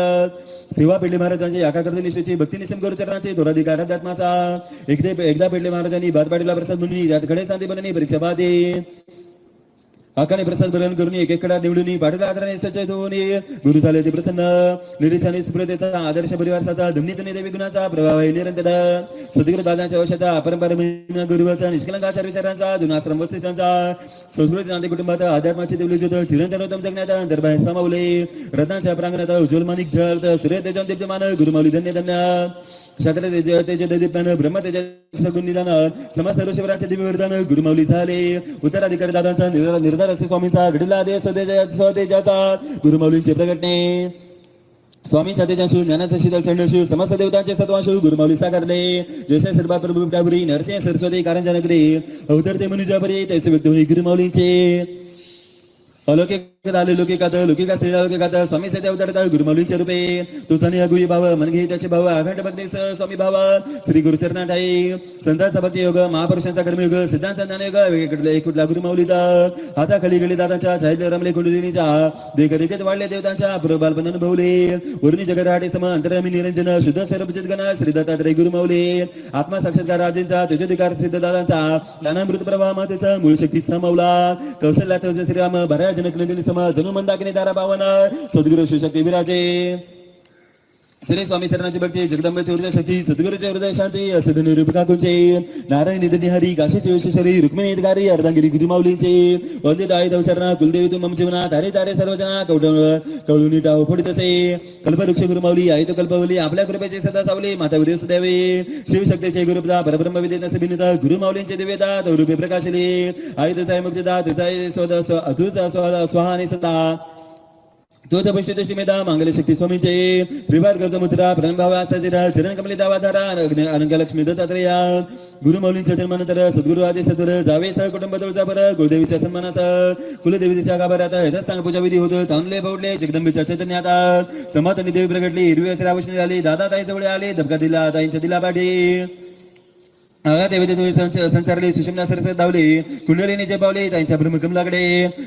सेवा पेडले महाराजांचे आका करते निष्ठेचे भक्ती निसम गुरुचरणाचे धोराधिकार अध्यात्माचा एकदा पेडले महाराजांनी भातपाडीला प्रसाद म्हणून त्यात खडे सांते बनणी परीक्षा बाधे आकाने प्रसाद भरण करून एक कडा निवडून पाठवला आदराने सचेत होऊन गुरु झाले ते प्रसन्न निरीक्षाने सुप्रतेचा आदर्श परिवाराचा धमनीतने देवी गुणाचा प्रभाव आहे निरंतर सद्गुरु दादांच्या वशाचा अपरंपरा महिमा गुरुवाचा निष्कलंकाचार विचारांचा जुनाश्रम वसिष्ठांचा संस्कृती नाते कुटुंबात अध्यात्माचे देवली ज्योत चिरंतनोत्तम जगण्यात दरबार समावले रत्नाच्या प्रांगणात उज्ज्वल मानिक झळत सूर्य तेजम दीप्यमान गुरुमाऊली धन्य धन्य शास्त्र तेज दीप्तान ब्रह्म तेज सगुण निदान समस्त ऋषीवरांचे दिव्य वरदान गुरुमाऊली झाले उत्तराधिकारी दादांचा निर्धार असे स्वामींचा घडला आदेश स्वतेजाचा गुरुमाऊलींचे प्रगटणे स्वामींच्या तेजांशू ज्ञानाचा शीतल चंडशू समस्त देवतांचे सत्वांशू गुरुमाऊली साकारले जैसे सर्वात प्रभू बिबटापुरी नरसिंह सरस्वती कारंजा नगरी अवतरते मनुजापुरी तैसे व्यक्ती गुरुमाऊलींचे अलौकिक आले लोकिकात लोकिका स्त्रीला लोकिकात स्वामी सध्या अवतरतात गुरुमाऊलींचे रूपे तुझाने अगुई भाव मनघे त्याचे भाव अखंड भक्ती स्वामी भाव श्री गुरुचरणा ठाई संतांचा भक्ती योग महापुरुषांचा कर्मयोग सिद्धांचा ज्ञानयोग एक कुठला गुरुमाऊलीचा हाता खाली गली दादांच्या छायेत रमले कुंडलिनीच्या देखरेखेत वाढले देवतांच्या पूर्वबालपण अनुभवले वरुणी जगराटे सम अंतरामी निरंजन शुद्ध स्वरूप चितगण श्री दत्तात्रय गुरुमाऊली आत्मा साक्षात्कार राजेंचा तेजोधिकार सिद्ध दादांचा ज्ञानामृत प्रवाह मातेचा मूळ शक्तीचा मौला कौशल्या तेज श्रीराम भराया जनक नंदिनी सम जनु मंदाकिनी दारा पावन सद्गुरु शिवशक्ती विराजे श्री स्वामी चरणाची भक्ती जगदंबेची ऊर्जा शक्ती सद्गुरूचे हृदय शांती असे धनुरूप काकूंचे नारायण निधनी हरी काशीचे विश्वेश्वरी रुक्मिणी हितकारी अर्धांगिरी गुरुमाऊलींचे वंदित आई दवचरणा कुलदेवी तू मम जीवना तारे तारे सर्वजना कवळूनी टाव फोडित असे कल्पवृक्ष गुरुमाऊली आई तो कल्पवली आपल्या कृपेचे सदा सावली माता विदेश द्यावे शिवशक्तीचे गुरुपदा परब्रह्म विद्येत नसबिनता गुरुमाऊलींचे दिव्यता तवरूपे प्रकाशले आई तुझा मुक्तिदा तुझा तुझा स्वाहा आणि सदा तोच पश्चिम मेधा मांगल्य शक्ती स्वामींचे त्रिवार गर्दमुद्रा प्रणभावा चरण कमली दावाधारा अनंगलक्ष्मी दत्तात्रया गुरुमाऊलींच्या जन्मानंतर सद्गुरु आदेश सद्गुर जावे सह कुटुंब तुळजा पर कुलदेवीच्या सन्मानासह कुलदेवीच्या गाभाऱ्यात यथा सांग पूजा विधी होत तांबले फौडले जगदंबेच्या चैतन्यात समातनी देवी प्रगटली हिरवी असे रावशनी आली दादा ताई जवळ आले धबका दिला ताईंच्या दिला पाठी संचारले सुषमना सरस्वत धावले कुंडलिनी जपावले त्यांच्या ब्रह्मकमलाकडे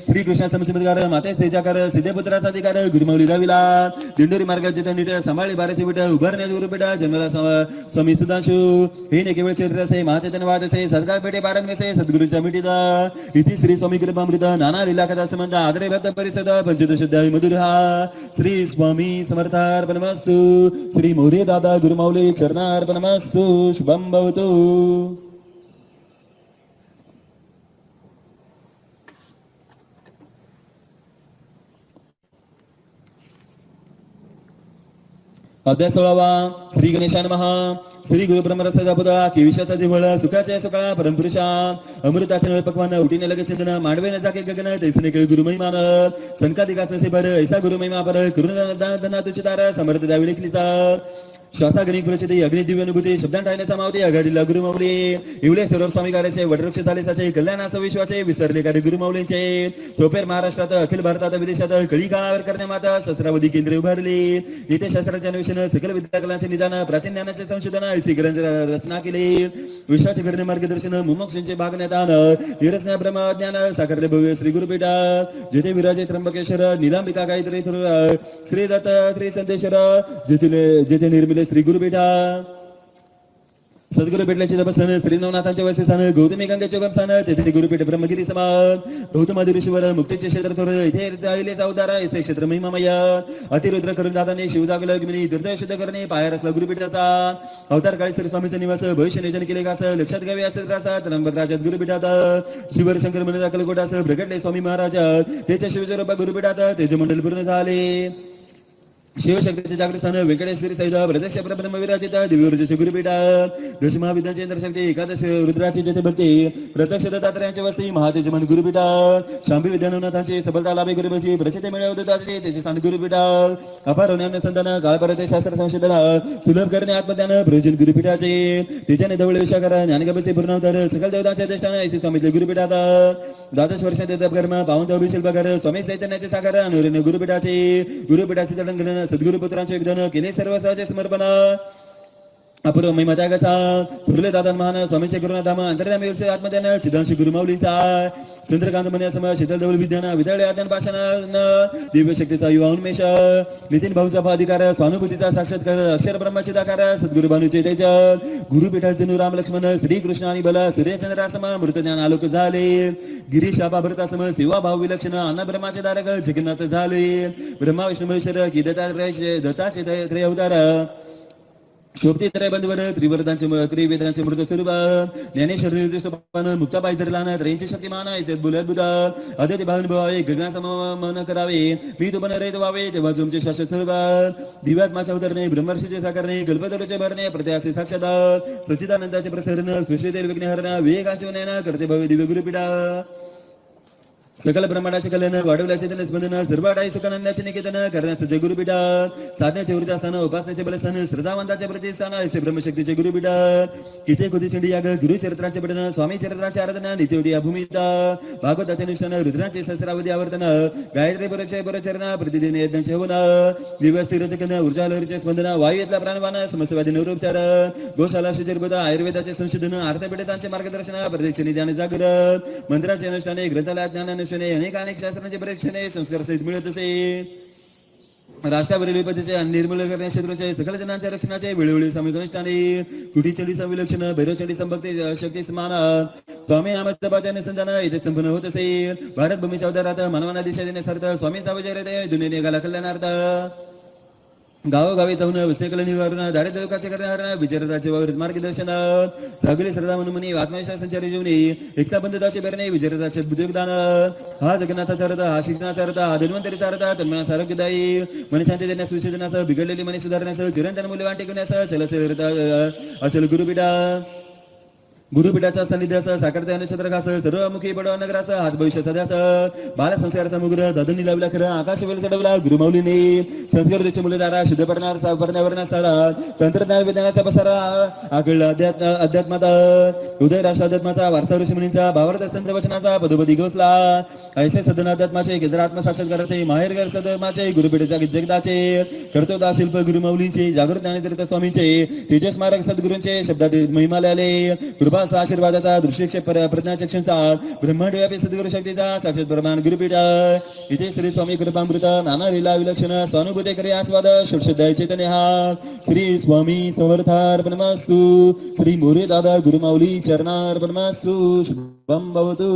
श्रीकृष्ण समचमत्कार माते तेजाकार सिद्धपुत्राचा अधिकार गुरुमाऊली दाविला दिंडोरी मार्गाचे नीट सांभाळले बाराचे बेटा उभारण्या गुरुपेटा जन्मला स्वामी सुधांशू हे ने केवळ चरित्र असे महाचैतन्यवाद असे सदका पेटे बारांमेसे सद्गुरूंच्या मिठीचा इति श्री स्वामी कृपामृत नाना लीला कथा संबंध आदरे भक्त परिषद पंचदशोध्याय मधुर श्री स्वामी समर्थार्पणमस्तु श्री मोरे दादा गुरुमाऊली चरणार्पणमस्तु शुभम भवतु अध्याय 16 श्री गणेशाय नमः श्री गुरु ब्रह्मरसाचा पुतळा की विश्वाचा दिवळ सुखाच्या सुकाळा परमपुरुषा अमृताचे पक्वान उठीने लगे चंदन मांडवे न जाके गगन तैसने केळ गुरु महिमान संकादिकास नसे भर ऐसा गुरु महिमा पर करुणा दान तुझे तार समर्थ द्यावी लेखनीचा श्वासा गणिक प्रचिती अग्नि दिव्य अनुभूती शब्दांत टाळण्याचा मावती अघाडीला गुरुमाऊली इवले स्वरूप स्वामी कार्याचे वटवृक्ष झालेसाचे कल्याणास विश्वाचे विसरले कार्य गुरुमाऊलींचे सोपेर महाराष्ट्रात अखिल भारतात विदेशात कळी काळावर करण्यात सहस्रावधी केंद्रे उभारली नीतिशास्त्राचे अन्वेषण सकल विद्याकलांचे निदान प्राचीन ज्ञानाचे संशोधन ऐसी ग्रंथ रचना केली विश्वाचे करणे मार्गदर्शन मुमुक्षांचे भागण्यात आण निरसना ब्रह्मज्ञान साकारले भव्य श्री गुरुपीठा जेथे विराजे त्र्यंबकेश्वर निलांबिका गायत्री श्री दत्त श्री संतेश्वर जेथे निर्मिले श्री गुरुपीठा सद्गुरु पेटल्याचे तपस्थान श्री नवनाथांच्या वसस्थान गौतमी गंगेचे गमस्थान तेथे गुरुपीठ ब्रह्मगिरी समान गौतम ऋषीवर मुक्तीचे क्षेत्र थोर इथे जाईले चौदारा ऐसे क्षेत्र महिमामय अतिरुद्र करून दादाने शिव जागल अग्नी तीर्थ शुद्ध करणे पायर असला गुरुपीठाचा अवतार काळी श्री स्वामीचा निवास भविष्य नियोजन केले कास लक्षात घ्यावे असे त्रासात त्र्यंबक राजात गुरुपीठात शिवर शंकर मन दाखल कोटास प्रगटले स्वामी महाराज त्याच्या शिवस्वरूपा गुरुपीठात त्याचे मंडल पूर्ण झाले शिवशक्तीचे जागृत स्थान व्यंकटेश्वरी सहित प्रत्यक्ष ब्रह्म विराजित दिव्यऊर्जेचे गुरुपीठात दश महाविद्यांचे इंद्रशक्ती एकादश रुद्राची जेथे भक्ती प्रत्यक्ष दत्तात्रयांचे वस्ती महातेज मन गुरुपीठात शांभी विद्यानवनाथांचे सफलता लाभे गुरुबशी प्रसिद्ध मिळव दत्ताचे त्याचे स्थान गुरुपीठात अपार अनुसंधान काळपरते शास्त्र संशोधन सुलभ करणे आत्मज्ञान प्रयोजन गुरुपीठाचे त्याच्याने धवळ विशाकर ज्ञानगपसे पूर्णवतर सकल देवतांचे अधिष्ठान ऐसे स्वामीतले गुरुपीठात द्वादश वर्ष कर्म पावन अभिशिल्पकर स्वामी चैतन्याचे सागर अनुरण्य गुरुपीठाचे गुरुपीठाचे तडंगण सद्गुरु पुत्रांचे योगदान केले सर्व सहजे समर्पण अपूर्व महिमा त्यागाचा थुरले दादा महान स्वामींचे गुरुनाधाम अंतर्यामी वर्ष आत्मध्यान चिदांशी गुरुमाऊलींचा चंद्रकांत मन्यासम शीतल दौल विद्यान विद्यालय आज्ञान भाषण दिव्य शक्तीचा युवा उन्मेष नितीन भाऊचा अधिकार स्वानुभूतीचा साक्षात्कार अक्षर ब्रह्माचे दाकार सद्गुरु भानुचे तेज गुरुपीठाचे नु राम लक्ष्मण श्री कृष्ण आणि बल सूर्यचंद्रासम मृत ज्ञान आलोक झाले गिरीश भरतासम सेवा भाव विलक्षण अन्न ब्रह्माचे दारक जगन्नाथ झाले ब्रह्मा विष्णू महेश्वर की दत्ताचे त्रय अवतार शोभते त्रय बंधवर त्रिवरदांचे त्रिवेदांचे मृत स्वरूप ज्ञानेश्वर सोपान मुक्ताबाई जरलान त्रयींचे शक्तिमान ऐसे बोल अद्भुत अद्वैत भावन भावे गगनासम मन करावे मी तो बन रहित व्हावे तेव्हा तुमचे शाश्वत स्वरूप दिव्यात्माच्या उतरणे ब्रह्मर्षीचे साकारणे कल्पतरूचे भरणे प्रत्यासे साक्षात सच्चिदानंदाचे प्रसरण सृष्टीतील विघ्नहरण विवेकांचे उन्नयन करते भव्य दिव्य गुरुपीठा सकल ब्रह्मांडाचे कल्याण वाढवल्याचे त्याने स्पंदन सर्वाडाई सुखानंदाचे निकेतन करण्याचे जय गुरुपीठात साधण्याचे ऊर्जा स्थान उपासनेचे बलस्थान श्रद्धावंताचे प्रतिष्ठान ऐसे ब्रह्मशक्तीचे गुरुपीठात किती खुदी चंडी याग गुरुचरित्रांचे पठन स्वामी चरित्रांचे आराधना नित्योदया भूमिता भागवताचे अनुष्ठान रुद्रांचे सहस्रावधी आवर्तन गायत्री परचय परचरण प्रतिदिन यज्ञांचे होन दिवस स्थिरचकन ऊर्जा लहरीचे स्पंदन वायुतला प्राणवान समस्यवादी नवरोपचार गोशाला शिजरबुद्ध आयुर्वेदाचे संशोधन अर्थपीडितांचे मार्गदर्शन प्रदक्षिणी ध्यान जागृत मंत्राचे अनुष्ठाने ग्रंथालय ज्ञान अनेक शास्त्रांचे परीक्षणे संस्कार सहित मिळत असे राष्ट्रावरील विपत्तीचे आणि निर्मूल करणे शत्रूंचे सकल जनांच्या रक्षणाचे वेळोवेळी सामूहिक अनुष्ठाने कुटीचंडी संविलक्षण भैरवचंडी संभक्ती शक्ती समान स्वामी नामाच्या जपाचे अनुसंधान इथे संपन्न होत असे भारत भूमीच्या उदारात मानवांना दिशा देण्यासार्थ स्वामींचा विजय रहते दुनिया निघाला कल्याणार्थ गावोगावी जाऊन वस्तेकल निवारण दारिद्र्यकाचे करणाऱ्या विचारताचे वावरत मार्गदर्शन सगळे श्रद्धा म्हणून आत्मविश्वास संचारी जीवनी एकता बंधताचे भरणे विचारताचे बुद्धियोगदान हा जगन्नाथाचा अर्थ हा शिक्षणाचा अर्थ हा धन्वंतरीचा अर्थ तन्मनास आरोग्यदायी मनशांती देण्यास विसर्जनास बिघडलेली मनी सुधारण्यास चिरंतन मूल्यवान टिकवण्यास चलसे अचल गुरुपीठा गुरुपीठाचा सानिध्यास साकारता नक्षत्रकास सर्वमुखी बडवा नगरास हात भविष्याचा ध्यास बाल संस्काराचा मुग्र दादूंनी लावला खरं आकाश वेळ चढवला गुरुमाऊलीने संस्कृतीचे मुलेदारा शुद्ध पर्यावरणा सारा तंत्रज्ञान विज्ञानाचा पसारा आकळला अध्यात्माचा उदय राष्ट्र अध्यात्माचा वारसा ऋषी मुनींचा भावार्थ संत वचनाचा पदोपदी घोसला ऐसे सदन अध्यात्माचे केंद्र आत्मसाक्षात्काराचे माहेरघर सदमाचे गुरुपीठाच्या जगदाचे कर्तव्यता शिल्प गुरुमाऊलींचे जागृत ज्ञानेतीर्थ स्वामींचे तेजस्मारक सद्गुरूंचे शब्दात महिमालयाले कृपा आशीर्वादाचा दृश्यक्षेप प्रज्ञाचक्षणचा ब्रह्मांडव्यापी सद्गुरु शक्तीचा साक्षात प्रमाण गुरुपीठ इथे श्री स्वामी कृपामृत नाना लीला विलक्षण स्वानुभूती करे आस्वाद शुद्धाय चैतन्य हा श्री स्वामी समर्थार्पणमस्तु श्री मोरे दादा गुरुमाऊली चरणार्पणमस्तु शुभम भवतु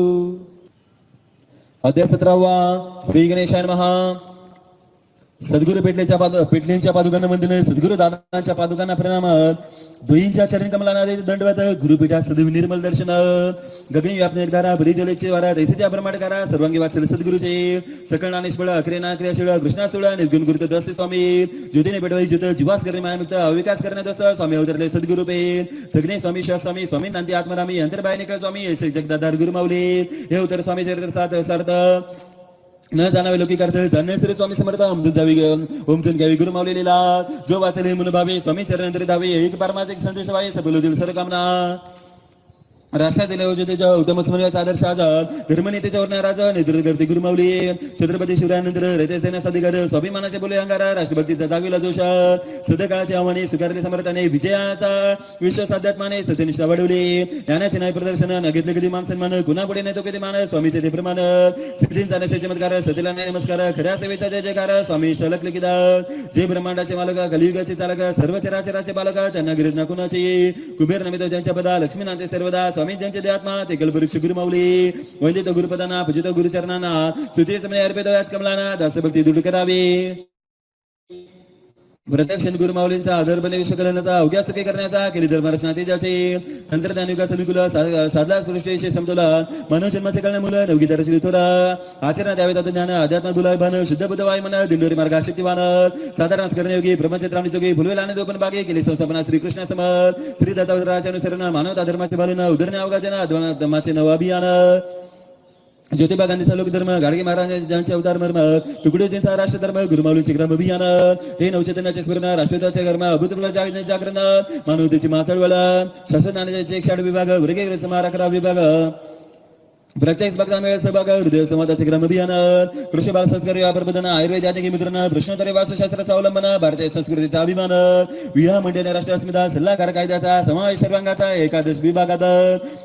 अध्याय 17 श्री गणेशाय नमः सद्गुरु पेटलेंच्या पादुकांना वंदन सद्गुरु दादांच्या पादुकांना प्रणाम दोईंच्या चरण कमलाना दंडवत गुरुपीठात सदैव निर्मल दर्शन गगनी व्यापने धारा बरी जलेचे वारा दैसेच्या ब्रह्मांडकारा सर्वांगी वाचल सद्गुरुचे सकळ नानेश्वळ अक्रेना क्रियाशीळ कृष्णासुळ निर्गुण गुरुत दस स्वामी ज्योतीने पेटवाई ज्योत जीवास करणे मायामुक्त अविकास करणे दस स्वामी अवतरले सद्गुरुपे सगळे स्वामी स्वामी स्वामी नांदी आत्मरामी अंतर्बाय निकळ स्वामी ऐसे जगदाधार गुरुमाऊली हे उत्तर स्वामी चरित्र सात सार्थ न जाणावे लोकी करत जाणणे श्री स्वामी समर्थ अमृत जावी ओमचंद घ्यावी गुरु मावलेला जो वाचले मन भावे स्वामी चरण धावे एक परमात्मिक संदेश वाये सबलोदील सर्व कामना राष्ट्रातील अयोध्येच्या उत्तम स्मरणाचा आदर्श आझाद धर्मनेतेच्या वर्ण राजा नेतृत्व करते गुरुमाऊली छत्रपती शिवरायानंतर रयतेसेना साधिकार स्वाभिमानाचे बोले अंगारा राष्ट्रभक्तीचा जागविला जोश सदकाळाचे आव्हाने स्वीकारले समर्थाने विजयाचा विश्वास अध्यात्माने सत्यनिष्ठा वाढवली ज्ञानाचे न्याय प्रदर्शन न घेतले कधी मान सन्मान कुणा पुढे नाही तो कधी मान स्वामीचे ते प्रमाण सिद्धींचा नशे चमत्कार सतीला नाही नमस्कार खऱ्या सेवेचा जय जयकार स्वामी शलक लिखित जे ब्रह्मांडाचे मालक कलियुगाचे चालक सर्व चराचराचे बालक त्यांना गिरज ना कुणाची कुबेर नमित ज्यांच्या पदा लक्ष्मीनाथे सर्वदा स्वामी ज्यांचे देहात्मा ते कल्पवृक्ष गुरुमाऊली वंदित गुरुपदांना पूजित गुरुचरणांना स्तुती समय अर्पित याच कमलांना दासभक्ती दृढ करावी प्रत्यक्ष गुरुमाऊलींचा आदरपणे विश्वकलनाचा अवघ्या सुखी करण्याचा केली धर्मरचना तेजाचे तंत्रज्ञान युगाचा अनुकूल साधला सृष्टीशी समतोलन मानव जन्माचे कळणे मुलं नवगी दर्शली थोरा आचरणात यावे तत्व ज्ञान अध्यात्म गुलाबन शुद्ध बुद्ध वायुमन दिंडोरी मार्ग शक्तिवान साधारण करण्यायोगी प्रपंचत्रावणी जोगी फुलवेल आनंद ओपन बागे केली संस्थापना श्रीकृष्ण समत श्री दत्तावताराच्या अनुसरण मानवता धर्माचे बालन उदरणे अवघाजना धर्माचे नव अभियान ज्योतिबा गांधीचा लोकधर्म गाडगे महाराजांचे अवतार मर्म तुकडोजींचा राष्ट्रधर्म गुरुमाऊलींचे ग्राम अभियान हे नवचैतन्याचे स्मरण राष्ट्रताचे कर्म अभूतपूर्व जागरण मानवतेची माचळवळ शास्त्रज्ञानाचे 108 विभाग वर्गीय समार 11 विभाग प्रत्येक भक्ता मेळ सहभाग हृदय संवादाचे ग्राम अभियान कृषी बाल संस्कार प्रबोधन आयुर्वेद यातिकी मुद्रण प्रश्नोत्तरे वास्तुशास्त्र स्वावलंबन भारतीय संस्कृतीचा अभिमान विवाह मंडळ राष्ट्रीय अस्मिता सल्लागार कायद्याचा समावेश सर्वांगाचा एकादश विभागात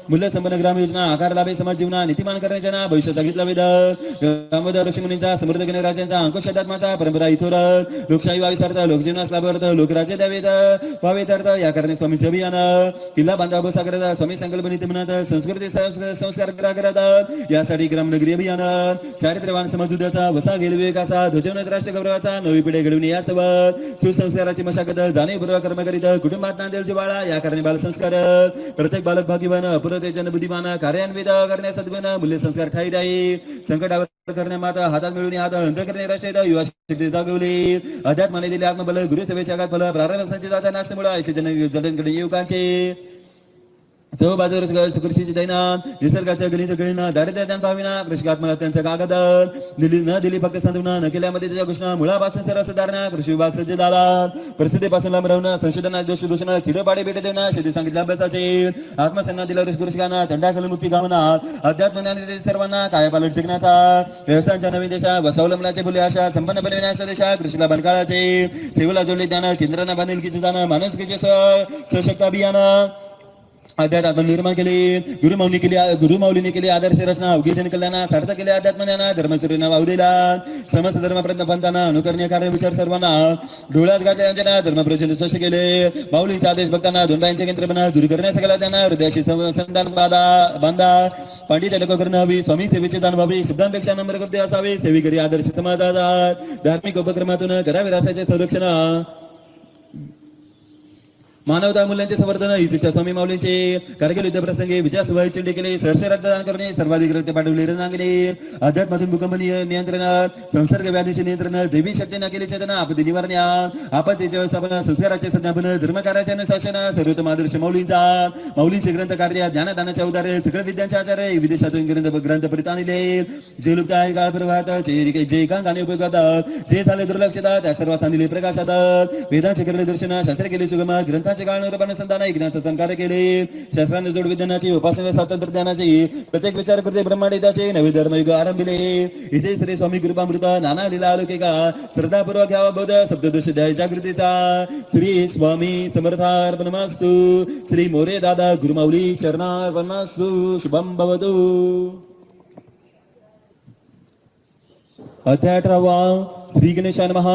मूल्य संपन्न ग्राम योजना आकार लाभे समाज जीवना नीतिमान करण्याच्या भविष्याचा घेतला वेद ग्रामोदय ऋषीमुनींचा समृद्ध गणराज्यांचा अंकुश अध्यात्माचा परंपरा इथोर लोकशाही वाविसार्थ लोकजीवनास लाभार्थ लोकराज्य द्यावेत व्हावेत अर्थ या कारणे स्वामीचे अभियान किल्ला बांधा बसागरता स्वामी संकल्पनित म्हणत संस्कृती संस्कार करत यासाठी ग्रामनगरी अभियान चारित्र्यवान समाज उद्याचा वसा गेल विवेकाचा ध्वजवनत राष्ट्र गौरवाचा नवी पिढी घडविणे यासोबत सुसंस्काराची मशागत जाणीवपूर्वक कर्म करीत कुटुंबात नांदेल जिव्हाळा या कारणे बालसंस्कार प्रत्येक बालक भाग्यवान अपूर्वतेजन बुद्धिमान कार्यान्वित करणे सद्गुण मूल्य संस्कार ठाई राही संकटावर करणे माता हातात मिळून हात अंत करणे राष्ट्र युवा शक्ती जागवली अध्यात्माने दिले आत्मबल गुरुसेवेच्या आघात फल प्रारंभ संचित नाशमुळे आयुष्य जन युवकांचे चौ बाजूर सुकृषीची दैना निसर्गाच्या गणित गणिना दारिद्र्य ज्ञान भाविना कृषी आत्महत्यांचा कागद दिली फक्त सांत्वना न केल्यामध्ये त्याच्या घोषणा मुळापासून सर्व सुधारणा कृषी विभाग सज्ज झाला परिस्थितीपासून लांब राहणं संशोधना दोष दूषण खिडोपाडे भेट देणं शेती सांगितल्या अभ्यासाचे आत्मसन्ना दिला कृषिकांना थंडाखल मुक्ती गावना अध्यात्म ज्ञान सर्वांना कायापालट शिकण्याचा व्यवसायांच्या नवीन देशा स्वावलंबनाचे बोले आशा संपन्न बनविण्याच्या देशा कृषीला बनकाळाचे सेवेला जोडले ज्ञान केंद्रांना बांधिलकीचे जाणं माणुसकीचे सशक्त अभियान अध्यात्म निर्माण केले गुरुमाऊलीने केली आदर्श रचना अवघेजन कल्याणा सार्थ केले अध्यात्म ज्ञाना धर्मसूर्यना वाहू दिला समस्त धर्म पंथांना अनुकरणीय कार्य विचार सर्वांना डोळ्यात घातले त्यांच्या धर्म प्रचलित स्पष्ट केले माऊलींचा आदेश भक्तांना दोन बाईंचे केंद्रपणा दूर करण्यासाठी त्यांना हृदयाशी संधान बांधा पंडित लोक करणं हवी स्वामी सेवेचे दान व्हावे शब्दांपेक्षा नम्र करते असावे सेवेकरी आदर्श समाजात धार्मिक उपक्रमातून करावे राष्ट्राचे संरक्षण मानवता मूल्यांचे संवर्धन हीच इच्छा स्वामी माऊलींचे कारगिल युद्ध प्रसंगी विजयासह चिंडे केले सरसे रक्तदान करणे सर्वाधिक रक्त पाठवले रणांगणे अध्यात्मातून भूकंप नियंत्रण संसर्ग व्याधीचे नियंत्रण देवी शक्तीने केले चेतना आपत्ती निवारण आपत्तीचे व्यवस्थापन संस्काराचे संज्ञापन धर्मकार्याचे अनुशासन सर्वोत्तम आदर्श माऊलींचे ग्रंथ कार्य ज्ञानदानाचे उदार सगळे विद्यांचे आचार्य विदेशातून ग्रंथ परित आणले जे लुप्त आहे काळ प्रवाहात जे एकांकाने उपयोगात जे झाले दुर्लक्षितात त्या सर्वांस आणले प्रकाशात वेदांचे केले दर्शन शास्त्र केले सुगम ग्रंथ काळ ज्ञानाचा संकार केले शास्त्राने जोड विज्ञानाची उपासना स्वातंत्र्यज्ञानाची प्रत्येक विचार करते ब्रह्मांडाचे नवे धर्मयुग आरंभिले इथे श्री स्वामी कृपामृत नाना लीला अलौकिका श्रद्धापूर्वक घ्यावा बोध सप्तदश ध्याय जागृतीचा श्री स्वामी समर्थार्पणमस्तु श्री मोरे दादा गुरुमाऊली चरणार्पणमस्तु शुभम भवतु अध्याय 18 श्री गणेशाय नमः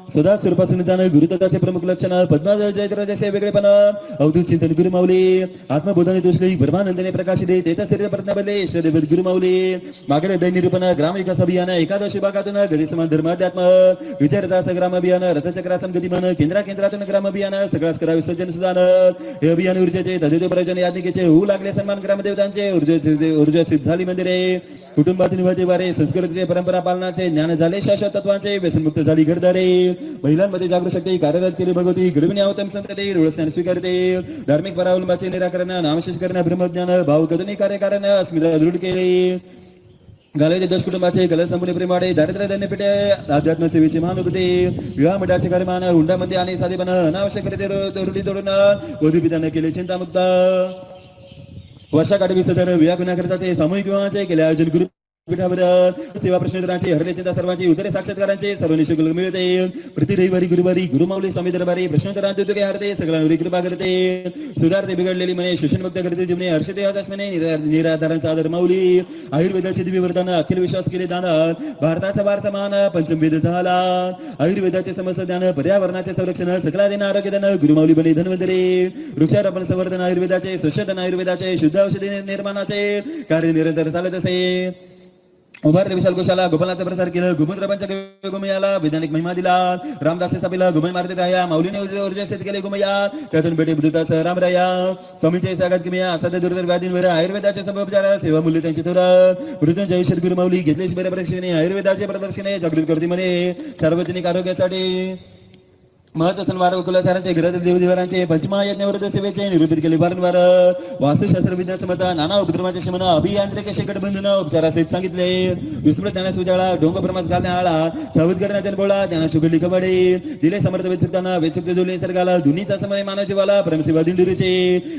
सदा स्वरूपासून निदान गुरुतत्वाचे प्रमुख लक्षण पद्माजा जयराजाचे वेगळेपण अवधूत चिंतन गुरुमाऊली आत्मबोधने दोषली ब्रह्मानंदने प्रकाशिले तेजस्वी प्रज्ञाबले इष्टदेव गुरुमाऊली मागेले दैन निरूपण ग्रामविकास अभियान एकादश विभागातून गती समान धर्म अध्यात्म विचारदास ग्राम अभियान रथचक्रासन गतिमान केंद्रातून ग्राम अभियान सगळ्याच करा विसर्जन सुधान हे अभियान ऊर्जेचे तदेव प्रयोजन याज्ञिकेचे होऊ लागले सन्मान ग्रामदेवतांचे ऊर्जा सिद्ध झाली मंदिरे कुटुंबातील वारे संस्कृतीचे परंपरा पालनाचे ज्ञान झाले शाश्वत तत्वांचे व्यसनमुक्त झाली घरदारे महिलांमध्ये जागृत शक्ती कार्यरत केली भगवती घडविणे अवतम संतते डोळस्याने स्वीकारते धार्मिक परावलंबाचे निराकरण नामशेष करणे ब्रह्मज्ञान भावगदनी कार्यकारण अस्मिता दृढ केले घालायचे दश कुटुंबाचे कलश संपूर्ण प्रेमाडे दारिद्र्य दैन्य पेटे अध्यात्म सेवेचे महानुभूती विवाह मंडळाचे कार्यमान हुंडामध्ये आणि साधेपण अनावश्यक रूढी तोडून वधू पित्याने केले चिंतामुक्त वर्षाकाठी विसर्जन व्याकुना खर्चाचे सामूहिक विवाहाचे केले आयोजन गुरु पीठावर सेवा प्रश्नोत्तरांचे हरले चिंता सर्वांची उत्तरे साक्षात्कारांचे सर्व निशुल्क मिळते. प्रति रविवारी गुरुवारी गुरुमाऊली स्वामी दरबारी प्रश्नोत्तरांचे उद्योगे हरते सगळ्यांवर कृपा करते. सुधारते बिघडलेली मने शोषणमुक्त करते जीवने हर्षते आकाशमने निराधारांचा आदर माऊली. आयुर्वेदाचे दिव्य वरदान अखिल विश्वास केले दान भारताचा वारसा मान पंचमवेद झाला. आयुर्वेदाचे समस्त ज्ञान पर्यावरणाचे संरक्षण सकला देण आरोग्य दान गुरुमाऊली बने धन्वंतरी. वृक्षारोपण संवर्धन आयुर्वेदाचे संशोधन आयुर्वेदाचे शुद्ध औषधी निर्माणाचे कार्य निरंतर चालत असे. उभारले विशाल गोशाला गोपालाचा प्रसार केलं गोमूत्रपंच गोमयाला वैज्ञानिक महिमा दिला. रामदास स्थापिला गोमय मारते राया माऊलीने ऊर्जास्थित केले गोमया त्यातून बेटे बुद्धताच रामराया. स्वामीचे सागात किमया असाध्य दुर्धर व्याधींवर आयुर्वेदाचे समोपचार सेवा मूल्य त्यांची थोर मृत्युंजय श्री गुरुमाऊली घेतले शिबिर प्रदर्शने आयुर्वेदाचे प्रदर्शने जागृत करते म्हणे सार्वजनिक आरोग्यासाठी. महत्व सणवार कुलाचारांचे घरातील देवदेवारांचे पंचमहायज्ञ सेवेचे निरूपित केले वारंवार. वास्तुशास्त्र विज्ञान समता नाना उपद्रवाचे शमन अभियांत्रिक शेकटबंधन उपचारासहित सांगितले. विस्मृत ज्ञानास उजाळा डोंग ब्रह्मास घालण्या आळा सावध करण्याच्या बोळा ज्ञानाची उघडली कबडे दिले समर्थ वेदसुक्तांना वेदसुक्त जोडले निसर्गाला दुनीचा समय मानव जीवाला परमसेवा दिंडीरूचे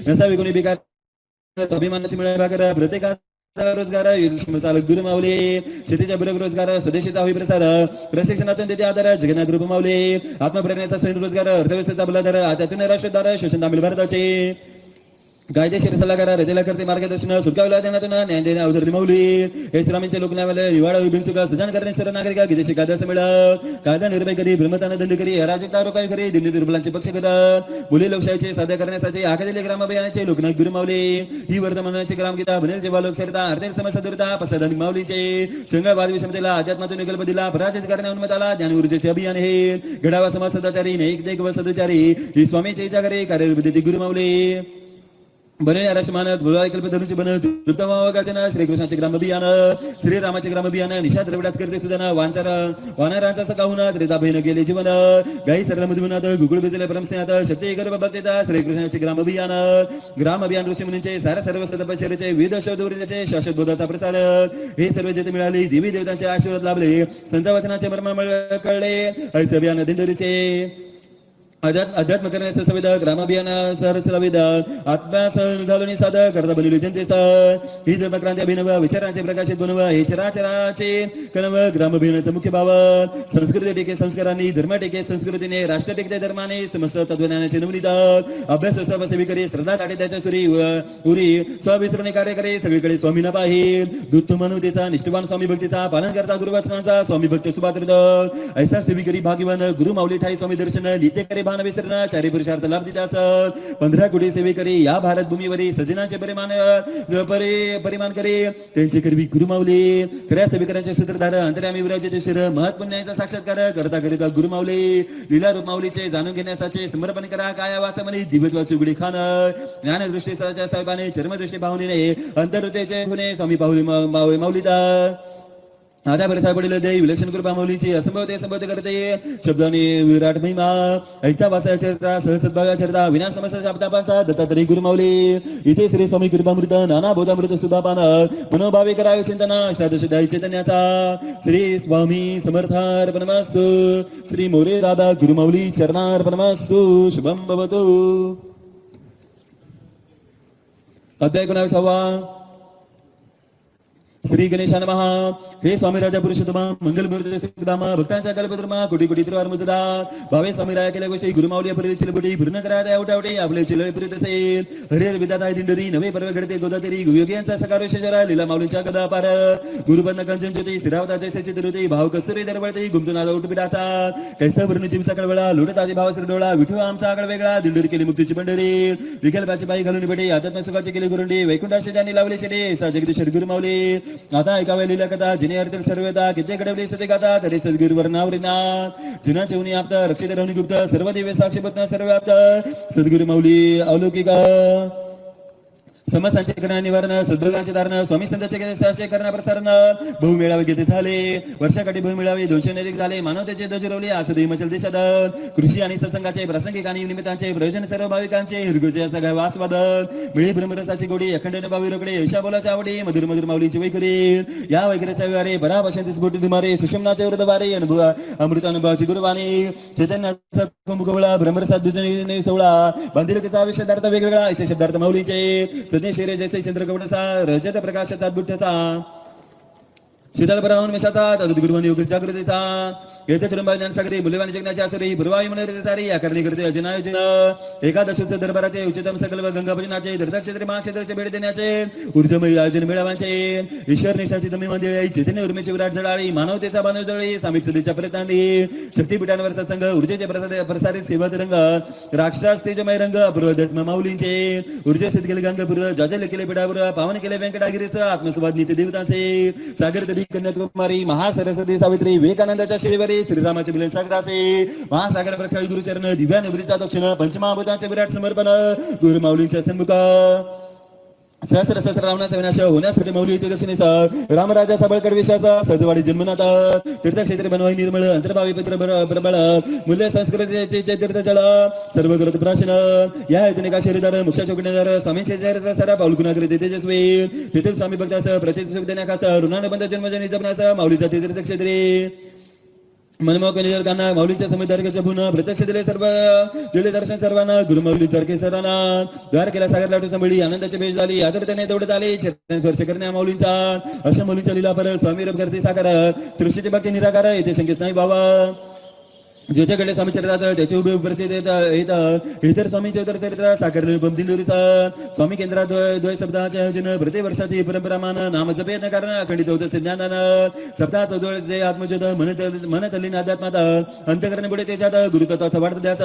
नसावे कोणी बेकार अभिमानाची मिळावी भाकर प्रत्येका रोजगार चालक गुरुमाऊली शेतीच्या बुरक रोजगार स्वदेशीचा होई प्रसार प्रशिक्षणातून देते आधार जगन्नाथ गुरुमाऊली आत्मप्रेरणेचा स्वयंरोजगार अर्थव्यवस्थेचा बलाधार त्यातून राष्ट्रधार शोषण तामिळ भारताचे कायदेशीर सल्लागार रजेला करते मार्गदर्शन सुटका विलायनातून न्याय देणे अवधरती माऊली हे श्रामींचे लोकन्यायालय निवाडा बिनचुका सुजान करणे सर्व नागरिका विदेशी कायदा मिळत कायदा निर्भय करी भ्रमताना दंड करी अराजकता रोखाई करी दिल्ली दुर्बलांचे पक्ष करत मुली लोकशाहीचे साध्य करण्यासाठी आखादिले ग्राम अभियानाचे लोकनायक गुरुमाऊली ही वर्तमानाची ग्रामगीता बनेल जेव्हा लोकशाहीता अर्धेर समस्या दूरता पसादानिक माऊलीचे चंगळवाद विषमतेला अध्यात्मातून विकल्प दिला पराजित करण्या उन्मताला ज्ञान ऊर्जेचे अभियान हे घडावा समाज सदाचारी नैक देख व सदाचारी ही स्वामीचे इच्छा करे कार्यविधी गुरुमाऊली बने राष्ट्रमानक कल्प धरूची बनत तृप्तमावागाचना श्रीकृष्णाचे ग्राम अभियान श्रीरामाचे ग्राम अभियान निषाद द्रविडास करते सुधाना वानरांचा सकाहुनात रेता बहीण गेले जीवन गाई सरळ मधुनाथ गुगुळ बिजले परमस्नेहात शक्ती गर्भ भक्तीता श्रीकृष्णाचे ग्राम अभियान ऋषी मुनींचे सारा सर्व तपश्चर्याचे विविध शोधूर्जाचे शाश्वत बोधाचा प्रसार हे सर्व जेथे मिळाले देवी देवतांचे आशीर्वाद लाभले संत वचनाचे मर्म कळले ऐसे अभियान दिंडोरीचे अध्यात्म करण्याचा संविधा ग्रामाभियान सरसविधा आत्म्यास निघालोनी साधक करता बनवली जनतेस ही धर्मक्रांती अभिनव विचारांचे प्रकाशित बनव हे चराचराचे कनव ग्रामाभियानाचा मुख्य भाव संस्कृती टेके संस्कारांनी धर्म टेके संस्कृतीने राष्ट्र टेकते धर्माने समस्त तत्वज्ञानाचे नवनीत अभ्यास सेवी करे श्रद्धा ताटे त्याच्या सुरी उरी स्वविसरणे कार्य करे सगळीकडे स्वामी न पाहिजे दूत मानवतेचा निष्ठवान स्वामी भक्तीचा पालन करता गुरुवचनाचा स्वामी भक्त सुभाकृत ऐसा सेवी करी भाग्यवान गुरु माऊली ठाई स्वामी दर्शन लिते करे भान विसरणा चारी पुरुषार्थ लाभ देत असत 15 कोटी सेवेकरी या भारत भूमीवरील सजनाचे परिमान करे त्यांचे करवी गुरुमाऊली खऱ्या सेवेकरांचे सूत्रधार अंतर्यामी विराजित शिर महत्पुण्याचा साक्षात्कार करता करिता गुरुमाऊली लीला रूप माऊलीचे जाणून घेण्यासाठी समर्पण करा काया वाचमनी दिव्यत्वाची उघडी खान ज्ञानदृष्टी सहाच्या साहेबाने चर्मदृष्टी पाहुणे अंतर्हृदयाचे गुणे स्वामी पाहुली माऊलीदार आधा बरसा पडले देव विलक्षण कृपा माऊलीची असंभवते संभवते करते शब्दाने विराट महिमा ऐकता वासा चरित्रा सहसद्भाव्या चरित्रा विना समस्या शब्दापांचा दत्तात्रय गुरुमाऊली इथे श्री स्वामी कृपामृत नाना बोधामृत सुधापान मनोभावे करावे चिंतन अष्टादशदायी चैतन्याचा श्री स्वामी समर्थार्पणमस्तु श्री मोरे दादा गुरुमाऊली चरणार्पणमस्तु शुभम भवतु. अध्याय 19 श्री गणेशा नमः. हे स्वामी राजा पुरुषोत्तमा मंगलमूर्ती सुखधामा भक्तांच्या कल्पद्रमा कोटी कोटी त्रिवार मुजदा भावे स्वामी राया केल्या गोष्टी गुरुमाऊली अपरित चिलपुटी पूर्ण करा त्या उठावटे आपले चिलळे पुरीत असेल हरिहर विधाता दिंडोरी नवे पर्व घडते गोदातेरी योग्यांचा सकार शेजरा लीला माऊलींच्या गदा पार गुरुपद्न कंचन ज्योती स्थिरावता जैसे चित्रुती भाव कसुरी दरवळते गुमतून आजा उठपिटाचा कैसा भरून चिमसा कळवळा लोटत आधी भाव सरडोळा विठू आमचा आकड वेगळा दिंडोरी केली मुक्तीची पंढरी विकल्पाची पायी घालून बेटे आध्यात्म सुखाची केली गुरुंडी वैकुंठाशी ज्यांनी लावले शेडे सा जगदीश्वर गुरुमाऊली आता ऐकावे लिहिल्या कथा जिने अर्थ सर्वता किती घडवली सते गाता तरी सद्गुरुवर नावरीना जुना चेवणी आपत रक्षित रवणी गुप्त सर्व दिव्य साक्षी भक्त सर्व व्याप्त सद्गुरु माऊली अवलौकिक समस्यांचे करणं निवारण सद्भोगांचे धारण स्वामी संतांचे करणं प्रसारण बहुमेळावे घेते झाले वर्षाकाठी बहुमेळावे 200 अधिक झाले मानवतेचे ध्वज रोवले आसुदी हिमाचल देशात कृषी आणि सत्संगाचे प्रासंगिक आणि निमित्तांचे प्रयोजन सर्व भाविकांचे हिरगुळचे सगळ्या आस्वादन मिळी ब्रह्मरसाची गोडी अखंड भावी रोकडे यशा बोलाच्या आवडी मधुर मधुर माऊलीची वैखरी या वैखरीच्या विहारे पराभाषांती स्फोटी दुमारे सुषमनाचे वृद्धवारे अनुभव अमृत अनुभवाची गुरुवाणी चैतन्याचा कुंभकोळा ब्रह्मरसात दुजनी सोहळा बांधिलकीचा विषयार्थ वेगवेगळा असे शब्दार्थ माऊलीचे सज्ञ जैसे चंद्रकवडसा रजत प्रकाशाचा बुद्धसा शीतल ब्राह्मण मेषाचा तद गुरुवानी योग जागृतीचा येथे चुडंबा ज्ञानसागरी मूल्यवान जगण्याची आसुरी भुरवाई मनोरथ सारी या करणी करते अजनायोजन एकादशोत्सव दरबाराचे उच्चतम सकल व गंगा भजनाचे दर्शक्षेत्र महाक्षेत्राचे भेट देण्याचे ऊर्जमय आयोजन मेळाव्याचे ईश्वर निष्ठाची दमी मंदिरे चैतन्य उर्मेची विराट जळाळी मानवतेचा बांधव जळी सामिक सदेच्या प्रयत्नांनी शक्तीपीठांवर सत्संग ऊर्जेचे प्रसारित सेवा रंग राष्ट्रास तेजमय रंग अपूर्व दत्म माऊलींचे ऊर्जेसित केले गंगपूर जाजल केले पिठापूर पावन केले व्यंकटागिरीस आत्मसंवाद नित्य देवतांचे सागर तरी कन्याकुमारी महासरस्वती सावित्री विवेकानंदाच्या शिळीवरी श्रीरामाचे मिलन सागरासे महासागर प्रक्षाळी गुरुचरण दिव्यानुभूतीचा दक्षिण पंचमहाभूतांचे विराट समर्पण गुरु माऊलींच्या सन्मुख सहस्र सहस्र रावणाचा विनाश होण्यासाठी माऊली येते दक्षिणेचा रामराजा सबळकड विश्वासा सजवाडी जन्मनाथ तीर्थक्षेत्र बनवाई निर्मळ अंतर्भावी पत्र प्रबळ मूल्य संस्कृतीचे तीर्थजळ सर्व ग्रंथ प्राचीन या हेतूने का शरीरदार मुक्षा चौकणीदार स्वामींचे चरित्र सारा पाऊलकुनागरी तेजस्वी तेथील स्वामी भक्तास प्रचित सुख देण्याखास ऋणानुबंध जन्मजनी जपण्यास माऊलीचा तीर्थक्षेत्री मनमोहक निदर्गांना माऊलीच्या समुदार्गाच्या पुन्हा प्रत्यक्ष दिले सर्व दिले दर्शन सर्वांना गुरु माऊली सारखे सर्वांना द्वार केला सागर लाटू संभळी आनंदाची भेट झाली आदरतेने दौडत आले चरण स्पर्श करण्या माऊलींचा अशा मुलींच्या लीला पर स्वामी रूप करते साकार सृष्टीची भक्ती निराकार येथे शंकेच नाही बाबा ज्याच्याकडे स्वामी चरित्रात त्याचे उभे परिचय येतात इतर स्वामींचे उतर चरित्र साकार दिंडोरीचा स्वामी केंद्रात द्वय सप्ताहाचे आयोजन प्रत्येक वर्षाची परंपरामान नाम जपयत्न कारण अखंडित होत ज्ञानान सप्ताहात उद्वळते आत्मजोत मन तल्लीन अध्यात्मात अंतकरण पुढे त्याच्यात गुरुतत्वाचा वाढत ध्यास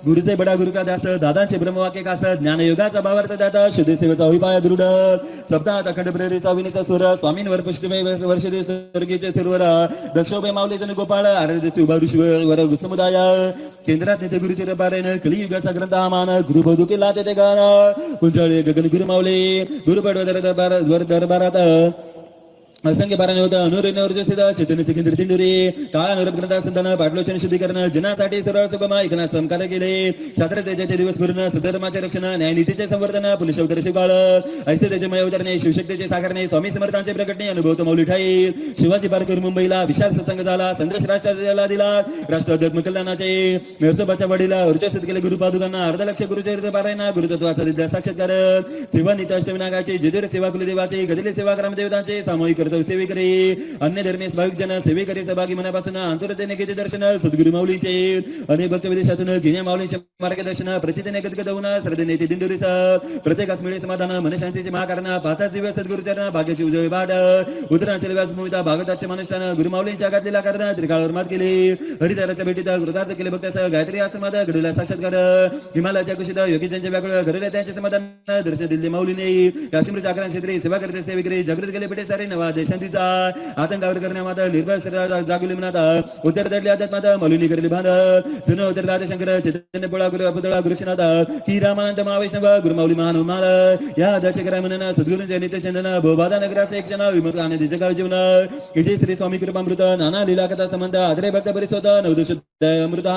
गुरुचे बडा गुरु का ध्यास दादांचे ब्रह्मवाक्य कास ज्ञानयोगाचा भावार्थ दादा शुद्ध सेवेचा अभिपाय दृढ सप्ताहात अखंड प्रेरीचा विनीचा स्वर स्वामींवर पुष्टिमय वर्षदे स्वर्गीचे सुरवर दक्षोभय माऊली जन गोपाळ आराध्य उभा ऋषीवर समुदाय केंद्रात नेते गुरुचे पारायण कलियुगाचा ग्रंथ आमान गुरु बधू केला ते गाण कुंजळे गगन गुरु माऊले गुरुपड दरबारात असंख्य पारायण होता अनुरेणवर्जसित चैतन्याचे केंद्र दिंडोरी काळा नरब ग्रंथ संतान पाठलोचन शुद्धीकरण जनासाठी सरळ सुगम ऐकण्यास संकार केले छात्र तेजाचे दिवस पूर्ण सधर्माचे रक्षण न्यायनीतीचे संवर्धन पोलीस अवतार शिवकाळ ऐसे तेजमय अवतरणे शिवशक्तीचे साकारणे स्वामी समर्थांचे प्रकटणे अनुभवतो माऊली ठाई शिवाजी पार्कर मुंबईला विशाल सत्संग झाला संदेश राष्ट्राला दिला राष्ट्राध्यात्म कल्याणाचे नरसोबाच्या वाडीला ऊर्जसित केले गुरुपादुकांना अर्ध लक्ष गुरुचरित्र पारायण गुरुतत्वाचा दिद्या साक्षात्कार सेवा नित्य अष्टविनायकाचे जेजुरी सेवा कुलदेवाचे गदिले सेवा ग्रामदेवतांचे सामूहिक सेवेकरी अन्य धर्मेस भाविक जन सेवेकरी सहभागी मनापासून अंतरतेने घेते दर्शन सद्गुरु माऊलींचे अनेक भक्त विदेशातून घेण्या माऊलींचे मार्गदर्शन प्रचितीने गदगद होऊन श्रद्धेने ते दिंडोरीस प्रत्येकास मिळे समाधान मनशांतीचे महाकारण पाहताच दिवस सद्गुरुचरण भाग्याची उजवी भाट उतरांचे व्यास भूमिता भागवताचे अनुष्ठान गुरु माऊलींच्या आघातलेला कारण त्रिकाळावर मात केली हरिदाराच्या भेटीत कृतार्थ केले भक्तास गायत्री आश्रमात घडूला साक्षात्कार हिमालयाच्या कुशीत योगीच्या व्याकुळ घडले त्यांचे समाधान दर्शन दिले माऊलीने काश्मीरच्या आकरण क्षेत्री सेवा करते सेवेकरी जागृत केले पेटे सारे नवा देशांतीचा आतंकावर करण्यात निर्भय जागुली म्हणत उत्तर दडली आध्यात्मात मलुनी करली बांध जुन उत्तर शंकर चैतन्य पोळा गुरु पुतळा गुरुनाथ ही रामानंद महावैष्णव गुरुमाऊली महानुमाल या दचे करा म्हणून सद्गुरूंचे नित्य चंदन भोबादा नगराचे एक क्षण विमुक्त आनंदी जगाव जीवन इथे श्री स्वामी कृपामृत नाना लीला कथा संबंध आदरे भक्त परिसोत नवदुशुद्ध अमृत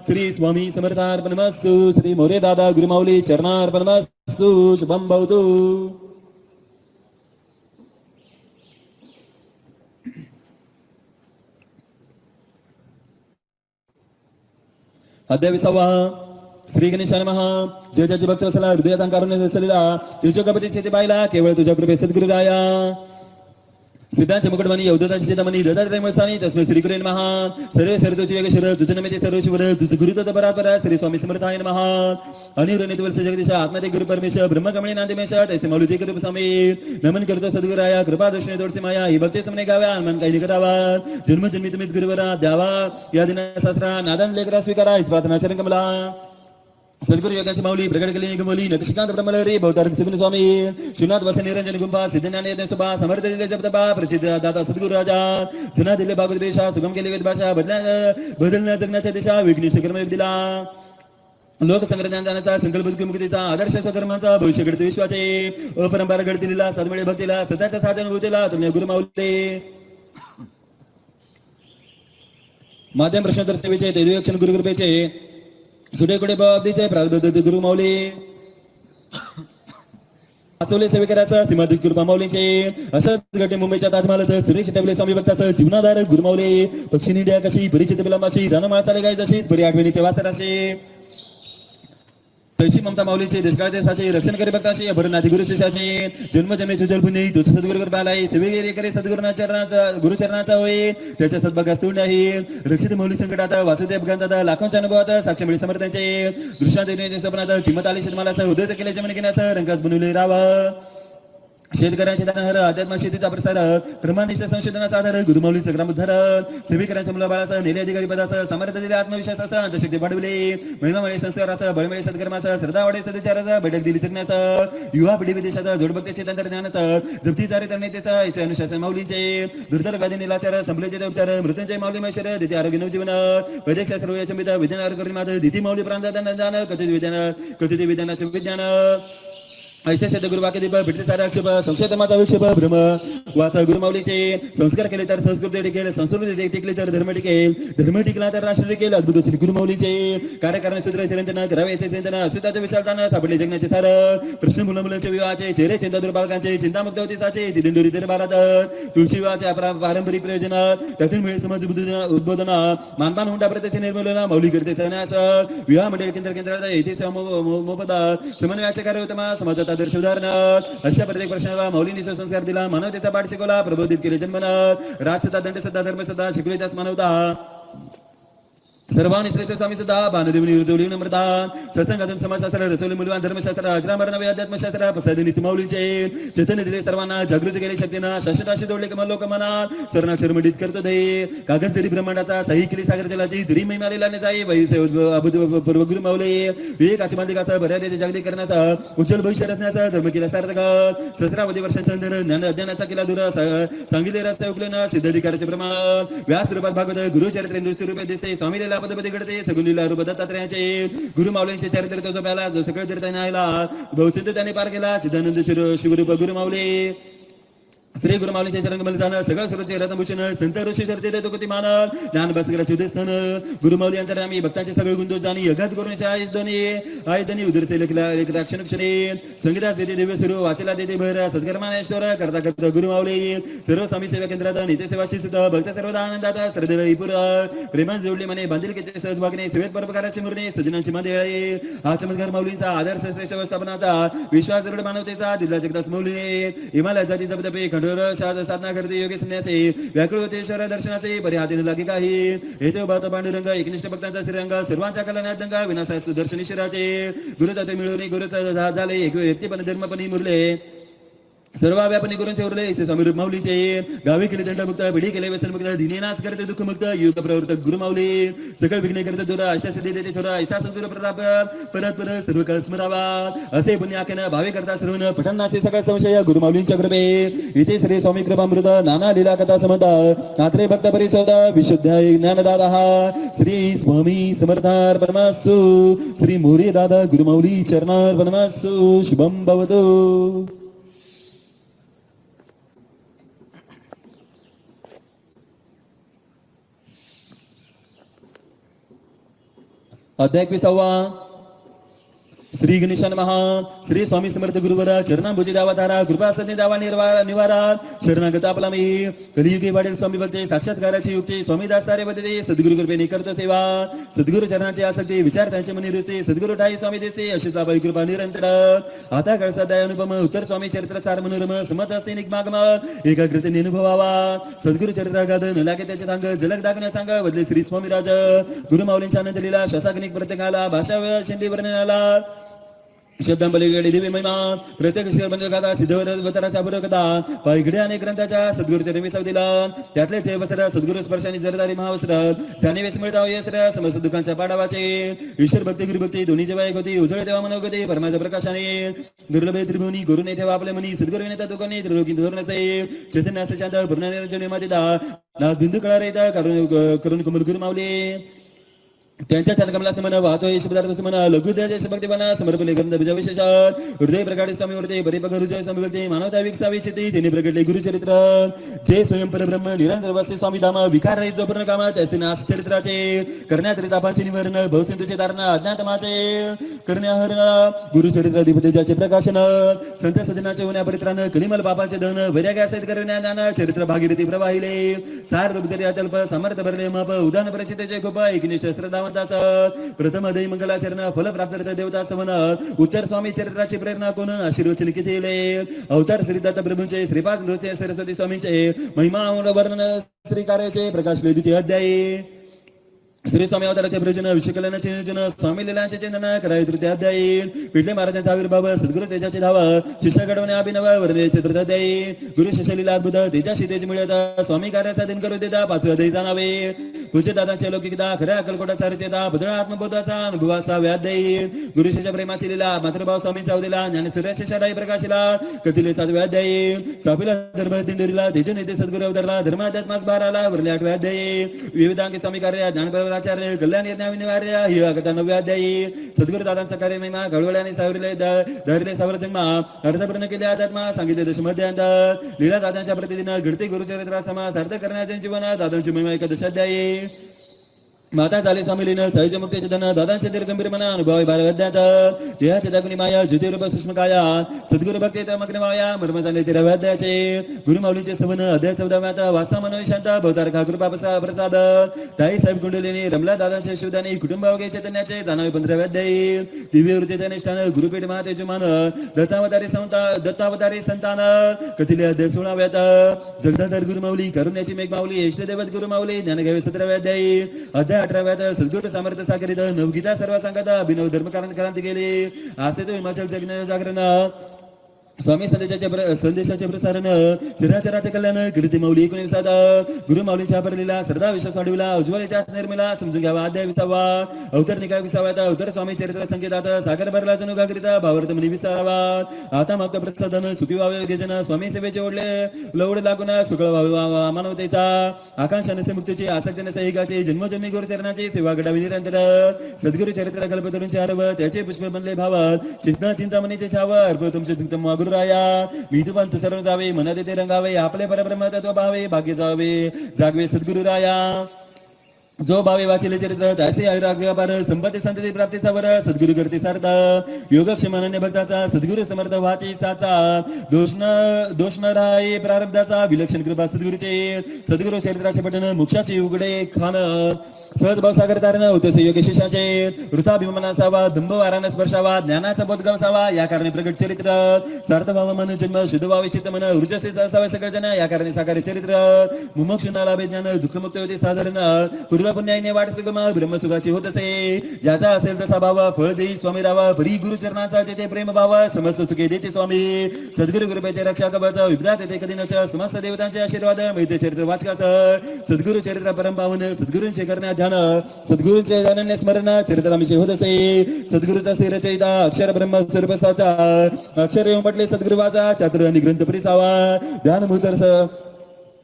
श्री स्वामी समर्थार्पणमस्तु श्री मोरे दादा गुरुमाऊली चरणार्पणमस्तु शुभम भवतु. अध्याय 20 श्री गणेशाय नमः. जय जय भक्त वसला हृदयात अंकारून असलेला तुझ्या कपटी शेती पाहिला केवळ तुझ्या कृपे सद्गुरु राया सिद्धांचे मुकुटमणी यवदतांची चिंतामणी दत्तात्रय मसानी तस्मै श्री गुरे नमः. सर्व सर्वतोची योगेश्वर तुझे नमे सर्व शिवर तुझे गुरुत्व परापर श्री स्वामी समर्थाय नमः. अनिर्णित वर्ष जगदीश आत्मते गुरु परमेश्वर ब्रह्मकमळे नांदेमेश तैसे माऊली गुरु स्वामी नमन करतो सद्गुराया कृपा दर्शने दोडसे माया ही भक्ती समने गाव्या मन काही करावा जन्मजन्मी तुम्हीच गुरुवरा द्यावा या दिनाशास्त्रा नादन लेकरा स्वीकारा इस प्रार्थना शरण कमला. सद्गुरु योगाची माऊली प्रगट केली निगमोली नक्षकांत ब्रह्मलहरी भवतारक सद्गुरु स्वामी श्रीनाथ वस निरंजन गुंफा सिद्धज्ञान सुभा समर्थ दिले जपतपा प्रचित दाता सद्गुरु राजा जना दिले भागवत बेशा सुगम केले वेद भाषा बदलण्या जगण्याच्या दिशा विघ्नेश कर्मयोग दिला लोक संग्रहाचा संकल्प मुक्तीचा आदर्श स्वकर्माचा भविष्य घडते विश्वाचे अपरंपरा घडतीला सद्मळे भक्तीला सदाच्या साधन होतीला तुम्ही गुरु माऊली माध्यम प्रश्नोत्तर सेवेचे दैवक्षण गुरुकृपेचे सुडेकडे बाबतीचे प्रारब्ध गुरु माऊली आचवले सेवेकराचा सीमाधिक कृपा माऊलींचे असंच घटे मुंबईच्या ताजमहालात सुरेश टबले स्वामी भक्तासह जीवनाधार गुरु माऊली पक्षी इंडिया कशी परिचित बिलंबाशी धनमाळ चाले गाय जशी बरी आठवणी तेव्हा सराशे तशी ममता माऊलीचे देशकाळ देशाचे रक्षण करे भक्ताचे भरनाथी गुरु शिष्याचे जन्मजन्मेचे जल पुण्य तुझ सद्गुरु कर बालाय सेवे करे सद्गुरुना चरणाचा गुरुचरणाचा होय त्याच्या सद्भागास तोंड आहे रक्षित माऊली संकटात वासुदेव भगवंतात लाखोंच्या अनुभवात साक्ष मिळे समर्थांचे दृष्टांत स्वप्नात किंमत आली शेतमालास उदय केल्याचे म्हणे घेण्यास रंगास बनवले रावा शेतकऱ्यांचे दानहर अध्यात्म शेतीचा प्रसार प्रमाणिष्ठ संशोधनाचा आधार गुरुमाऊलीचं ग्रामोद्धार सेविकरांच्या मुलाबाळासह नेले अधिकारी पदासह सामर्थ्य दिले आत्मविश्वासासह अंतशक्ती वाढविले महिमामुळे संस्कारासह बळमिळे सत्कर्मासह श्रद्धावाडे सदाचारासह बैठक दिली जगण्यासह युवा पिढी विदेशाचा जोडभक्तीचे तंत्रज्ञानासह जप्ती चारित्रणेतेसह इथे अनुशासन माऊलींचे दुर्धर व्याधी निलाचार संपलेचे उपचार मृत्यूंजय माऊली मैश्वर दिती आरोग्य नवजीवन वैदिक शास्त्र यशमित विज्ञान आरोग्य मात दिती माऊली प्रांतदान कथित विज्ञानाचे विज्ञान ऐसे सिद्ध गुरु वाक्य दीप भेटते सारा आक्षेप संशय माता विक्षेप भ्रम वाचा गुरुमाऊलीचे संस्कार केले तर संस्कृती टिकेल संस्कृती टिकली तर धर्म टिकेल धर्म टिकला तर राष्ट्र टिकेल अद्भुत गुरुमाऊलीचे कार्यकारण सूत्र चिरंतन करावेचे चिंतन अस्तित्वाचे विशालताना सापडले जगण्याचे सार प्रश्न मुलांचे विवाहाचे चेहरे चिंता दुर्बालकांचे चिंतामुक्त होतीसाचे दिंडोरी दरबारात तुळशी विवाहाचे पारंपरिक प्रयोजन त्यातून मिळे समाज उद्बोधन मानपान हुंडा प्रत्यक्ष निर्मूलन माऊली करते सहनास विवाह मंडळ केंद्रात येथे मोपदा समन्वयाचे कार्य उत्तम समाजात आदर्श उदाहरण अशा प्रत्येक प्रश्नाला माऊलींनी संस्कार दिला मानवतेचा पाठ शिकवला प्रबोधित केले जन्मनाथ राजसत्ता दंडसत्ता धर्मसत्ता शिकवली त्यास मानवता सर्वांनी श्रेष्ठ स्वामी सदा भानदेवनी हृदवली नम्रता सत्संगातून समाजशास्त्र रचवले मूल्यवान धर्मशास्त्र अजरामर नवे अध्यात्मशास्त्र प्रसाद नीती माऊलीचे चैतन्य दिले सर्वांना जागृत केले शक्तीनं शाश्वताशी जोडले कमल लोक मना शरणाक्षर मंडित करतो दे कागद तरी ब्रह्मांडाचा सही केली सागर जलाची दुरी महिमा लिहिला जाई पूर्व गुरु माऊले विवेक आची मालिकाचा बऱ्या देते जागतिक करण्याचा उज्ज्वल भविष्य रचण्याचा धर्म केला सार्थक सहस्रावधी वर्षांचा ज्ञान अध्ययनाचा केला दूर सांगितले रस्ते उकलन सिद्धाधिकाराचे प्रमाण व्यास रूपात भागवत गुरुचरित्र नृत्य रूपे दिसते स्वामी पदपदी घडते सगुलीला रूप दत्तात्रयाचे गुरु माऊलींचे चरित्र तो जपायला जो सगळे तीर्थाने आला बहुसिद्ध त्याने पार केला चिदानंद शिवरूप गुरु माऊली श्री गुरु माऊलींचे शरणकमल जाण सगळं सर्वचे रत्नभूषण संत ऋषी चर्चे देतो गती मान ज्ञान भास्कराचे उदयस्थान गुरु माऊली अंतर आम्ही भक्तांचे सगळे गुंतो जाणी अघात करून आयुष दोन्ही आयुधनी उदरसे लेखला क्षण क्षणे संगीतास देते दिव्य सुरू वाचेला देते भर सत्कर्मानेश्वर करता करता गुरु माऊली सर्व स्वामी सेवा केंद्रात नित्य सेवा शिस्त भक्त सर्वदा आनंदात श्रद्धेपुर प्रेमान जोडले म्हणे बांधिलकीचे सहजभागणे सेवेत परोपकाराचे मुरणे सजनांची मंदिळे हा चमत्कार माऊलींचा आदर्श श्रेष्ठ व्यवस्थापनाचा विश्वास दृढ मानवतेचा दिला जगदास माऊलीने हिमालय जाती जपतपे साधना करते योगी संन्यासे व्याकुळ होते ईश्वर दर्शनाचे बरे हातीने लागे काही येथे उभारतो पांडुरंग एकनिष्ठ भक्तांचा श्रीरंग सर्वांच्या कल्याणात दंगा विनाशास दर्शन ईश्वराचे गुरुजाते मिळवणे गुरुचा झाले एक व्यक्तीपणे धर्मपणे मुरले सर्व व्यापनी गुरूंचे उरले स्वामी रूप माऊलीचे गावी केले दंडमुक्त पिढी केले व्यसनमुक्त दिनेनाश करते दुःखमुक्त युग प्रवर्तक गुरु माऊली सकळ विघ्ने करते दूर अष्टसिद्धी देते थोडा ऐसा सद्गुरु प्रताप परत सर्व काळ स्मरावा असे पुण्य आख्यान भावे करता सर्व पठणाचे सगळा संशय गुरु माऊलींच्या कृपे इथे श्री स्वामी कृपामृत नाना लीला कथा समंत नात्रे भक्त परिशोध विशुद्ध ज्ञानदादा श्री स्वामी समर्थार परमासु श्री मोरे दादा गुरु माऊली चरणार परमासु शुभम भवतु. अध्याय 21 श्री गणेशान महा श्री स्वामी समर्थ गुरुवर चरणांभुजी दावाधारा कृपा सन्नी दावा निवारा शरणागत आपला मी कलियुगी वाढेल स्वामी भक्ती साक्षात्काराची युक्ती स्वामी दासारे बदते सद्गुरु कृपेने करतो सेवा सद्गुरु चरणाची आसक्ती विचार त्यांचे मनी रुजते सद्गुरु ठाई स्वामी देसे अशी बाई कृपा निरंतर आता कळसा दया अनुपम उत्तर स्वामी चरित्र सार मनोरम समत असते निगमागम एकाग्रतेने अनुभवावा सद्गुरु चरित्रागाध न लागे त्याचे थांग जलक दाखवण्या सांग बदले श्री स्वामी राज गुरु माऊलींच्या आनंद लिला शासकनिक प्रत्येकाला भाषा शेंडी वर्णनाला शब्दांपलीकडे दिव्य महिमा प्रत्येक गाथा सिद्धवतराच्या कथा पायघडे अनेक ग्रंथाच्या सद्गुरूच्या निमिसाव दिला त्यातले वस्त्र सद्गुरु स्पर्शाने जरदारी महावस्त्र त्याने वेस मिळता यस्त्र समस्त दुःखांच्या पाडावाचे ईश्वर भक्ती गुरुभक्ती दोन्ही जेव्हा एक होती उजळे तेव्हा मनोगती परमाच्या प्रकाशाने दुर्लभ त्रिभुवनी गुरुने ठेवा आपल्या मनी सद्गुरु नेता दुकानी त्रिलोकी धोरण असे चैतन्य असे शांत पूर्ण निरंजन मातिता ना बिंदू कळा रेता करून कुमल गुरु मावले त्यांच्या चरणकमलास म्हणा वाहतो शब्दार्थ म्हणा लघुद्याचे भक्ती म्हणा समर्पणे ग्रंथ बीजा विशेषात हृदय प्रकाटे स्वामी वरते परिपक हृदय स्वामी भक्ती मानवता विकसावी चिती त्यांनी प्रकटले गुरुचरित्र जे स्वयं परब्रह्म निरंतर वस्ते स्वामी धाम विकार रहित जो पूर्ण काम त्याचे नाश चरित्राचे करण्यात रितापाचे निवारण भवसिंधूचे धारण अज्ञातमाचे करण्याहरण गुरुचरित्र अधिपतीचे प्रकाशन संत सजनाचे होण्या परित्राण कलिमल पापाचे धन वैराग्या सहित करण्यादान चरित्र भागीरथी प्रवाहिले सार रूप जरी अतल्प समर्थ भरले मप उदान परिचितेचे खूप एकनिष्ठ श्रद्धा श्रद्धावंत असत. प्रथम दही मंगलाचरण फल प्राप्त देवता सवन उत्तर स्वामी चरित्राची प्रेरणा कोण आशीर्वचन किती अवतार श्री दत्त प्रभूंचे श्रीपाद नृत्य सरस्वती स्वामींचे महिमा वर्णन श्री कार्याचे प्रकाश द्वितीय अध्यायी. श्री स्वामी अवताराचे प्रयोजन विषयकल्याणाचे नियोजन स्वामी लीलांचे चिंतन करावे तृतीय अध्यायी. पिठले महाराजांचा आविर्भाव सद्गुरु तेजाचे धाव शिष्य घडवणे अभिनव वर्णने चतुर्थ अध्यायी. गुरु शिष्यलीला अद्भुत तेजाशी तेज मिळत स्वामी कार्याचा दिन करू देता पाचवे अध्यायी जाणावे. पूज्य दादांचे लौकिकता खऱ्या अकलकोटाचा रचेता भद्रा आत्मबोधाचा अनुभवा सहाव्या अध्यायी. गुरु शिष्य प्रेमाची लीला मातृभाव स्वामींचा अवदिला ज्ञान सूर्य शिष्यालाही प्रकाशिला कथिले सातव्या अध्यायी. सापीला धर्म दिंडोरीला तेज नेते सद्गुरु अवतारला धर्माध्यात्मास बार आला वरले आठव्या अध्यायी. विविधांगी स्वामी कार्य ज्ञान आचार्य कल्याण यज्ञाविनिवार्य ही अगता नवव्या अध्यायी. सद्गुरु दादांचा कार्य महिमा घडवळ्याने सावरले धैर्य सावर जन्मा अर्थपूर्ण केले आध्यात्मा सांगितले दशमध्यांत. लीला दादांच्या प्रतिदिन घडते गुरुचरित्रा समा सार्थ करण्याचे जीवन दादांची महिमा एकादश अध्यायी. माता झाले स्वामीलीन सहज मुक्तीचे धन दादांचे दीर्घंभीर मना अनुभव बारवध्यात. देहाचे दागुनी माया ज्योतिरूप सूक्ष्मकाया सद्गुरु भक्ती मग्न माया मर्म झाले 13व्या अध्यायाचे. गुरुमाऊलींचे सवन अध्याय 14व्यात वासा मनोशांत भवतार खा कृपा प्रसाद ताई साहेब कुंडलिनी रमला दादांचे शिवदानी कुटुंबावगे चैतन्याचे जाणावे 15व्या अध्यायी. दिव्य वृत्तीचे निष्ठान गुरुपीठ महातेजमान दत्तावतारी संतान कथिले अध्याय 16व्यात. जगदाधर गुरुमाऊली करुण्याची मेघमाऊली इष्टदेवत गुरुमाऊली ज्ञान घ्यावे 17व्या अध्यायी. अध्याय 18व्यात सद्गुरु सामर्थ्य सागरित नवगीता सर्व सांगत अभिनव धर्मकारण क्रांती केली असे तो हिमाचल जगन जागरण. स्वामी संदेशाचे प्रसारण चराचराचे कल्याण कीर्ती माऊली 19 गुरु माऊलींच्या परलीला श्रद्धा विश्वास वाढविला उज्ज्वल इतिहास निर्मिला समजून घ्यावा. अध्याय 20 अवतर निकाय 20 अवतर स्वामी चरित्र संकेतात सागर भरला जनुगाकरिता भावार्थ म्हणी 20. आता मागता प्रसादन सुखी व्हावे गेजन स्वामी सेवेचे ओढले लवड लागून सुकळ व्हावे मानवतेचा आकांक्षा नसे मुक्तीची आसक्ती नसे ऐकाचे जन्मजन्मी गुरुचरणाची सेवा घडावी निरंतर. सद्गुरु चरित्र कल्पतरूंचे आरव त्याचे पुष्प बनले भावात चिंतामणीचे छाव अर्प तुमचे दुक्तम राया मी तुपंत सर्व जावे मनात येते रंगावे आपले परब्रह्म तत्व भावे भाग्य जावे जागवे सद्गुरु राया. जो भावे वाचिले चरित्र त्याचे आयुराग्यपार संपत्ती संतती प्राप्तीचा वर सद्गुरु करते सार्थ योगक्षेम अनन्य भक्ताचा सद्गुरु समर्थ वाहती साचा दोष न राहे प्रारब्धाचा विलक्षण कृपा सद्गुरुचे. सद्गुरु चरित्राचे पठण मोक्षाचे उघडे खान सहज भावसागर तारण होते योग्य शिष्याचे. वृथाभिमान असावा दंभ वाराने स्पर्शावा ज्ञानाचा बोधगाव असावा या कारणे प्रगट चरित्र. सार्थ भाव मन जन्म शुद्ध भावे चित्त मन ऊर्जस्थित असावे सगळे जन या कारणे साकार चरित्र. मुमुक्षुना लाभे ज्ञान दुःखमुक्त होते साधारण पूर्व पुण्याने वाट सुगम ब्रह्मसुखाची होत असे. ज्याचा असेल तसा भाव फळ देई स्वामी रावा परी गुरुचरणाचा जेथे प्रेम भाव समस्त सुखे देते स्वामी. सद्गुरु कृपेचे रक्षा कवच विभ्रात येते कधी नच समस्त देवतांचे आशीर्वाद मिळते चरित्र वाचकास. सद्गुरु चरित्र परमपावन सद्गुरूंचे करण्यात ध्यान सद्गुरूंचे अनन्य स्मरण चरित्रामिषयी होत असे. सद्गुरूचा से रचयिता अक्षर ब्रह्म सर्वसाचा अक्षर येऊन म्हटले सद्गुरुवाचा चातुर आणि ग्रंथ परिसावा.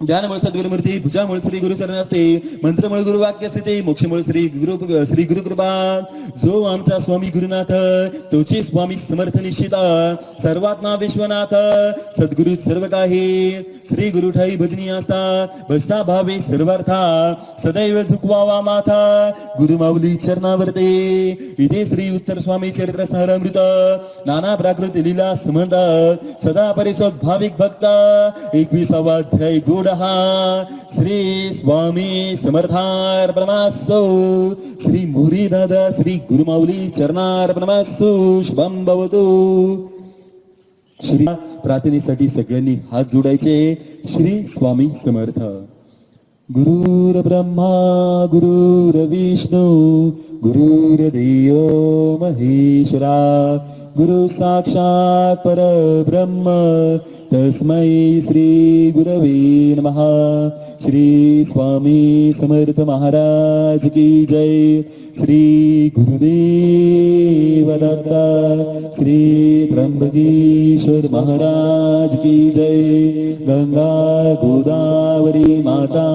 ध्यानमुळे सद्गुरुमूर्ती भुजामुळे श्री गुरुचरण असते मंत्रमुळे गुरुवाक्य स्थिती मोक्षमुळे श्री गुरु कृपा. जो आमचा स्वामी गुरुनाथ तोचे स्वामी समर्थ निश्चित सर्वात्मा विश्वनाथ सद्गुरु सर्व काही श्री गुरु ठाई भजनी असता भजता भावे सर्वार्था सदैव झुकवावा माथा गुरु माऊली चरणावरते. इथे श्री उत्तर स्वामी चरित्र सारामृत नाना प्राकृत लीला संबंध सदा परिसोद भाविक भक्त 21वा अध्याय गोड श्री स्वामी समर्थार्पणमस्तु. श्री मुरी दादा श्री गुरुमाऊली चरणार्पणमस्तु. शुभम भवतु. श्री प्रार्थनेसाठी सगळ्यांनी हात जोडायचे. श्री स्वामी समर्थ. गुरुर ब्रह्मा गुरुर विष्णू गुरुर्देव महेश्वरा गुरु साक्षात परब्रह्म तस्मै श्री गुरवे नमः. श्री स्वामी समर्थ महाराज की जय. श्री गुरुदेव दत्ता श्री त्र्यंबकेश्वर महाराज की जय. गंगा गोदावरी माता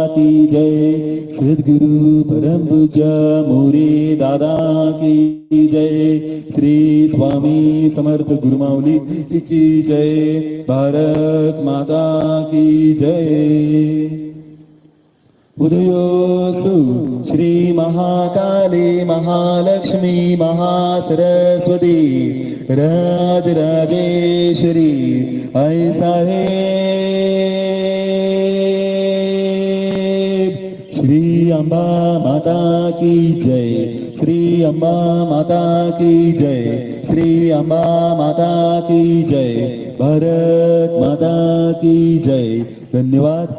की जय. सद्गुरु परम पूज्य मोरे दादा की जय. श्री स्वामी समर्थ गुरुमाऊली की जय. भारत माता की जय. उदयोसु श्री महाकाली महालक्ष्मी महासरस्वती राजराजेश्वरी आई साहेब श्री अंबा माता की जय, श्री अंबा माता की जय, श्री अंबा माता की जय, भारत माता की जय. धन्यवाद.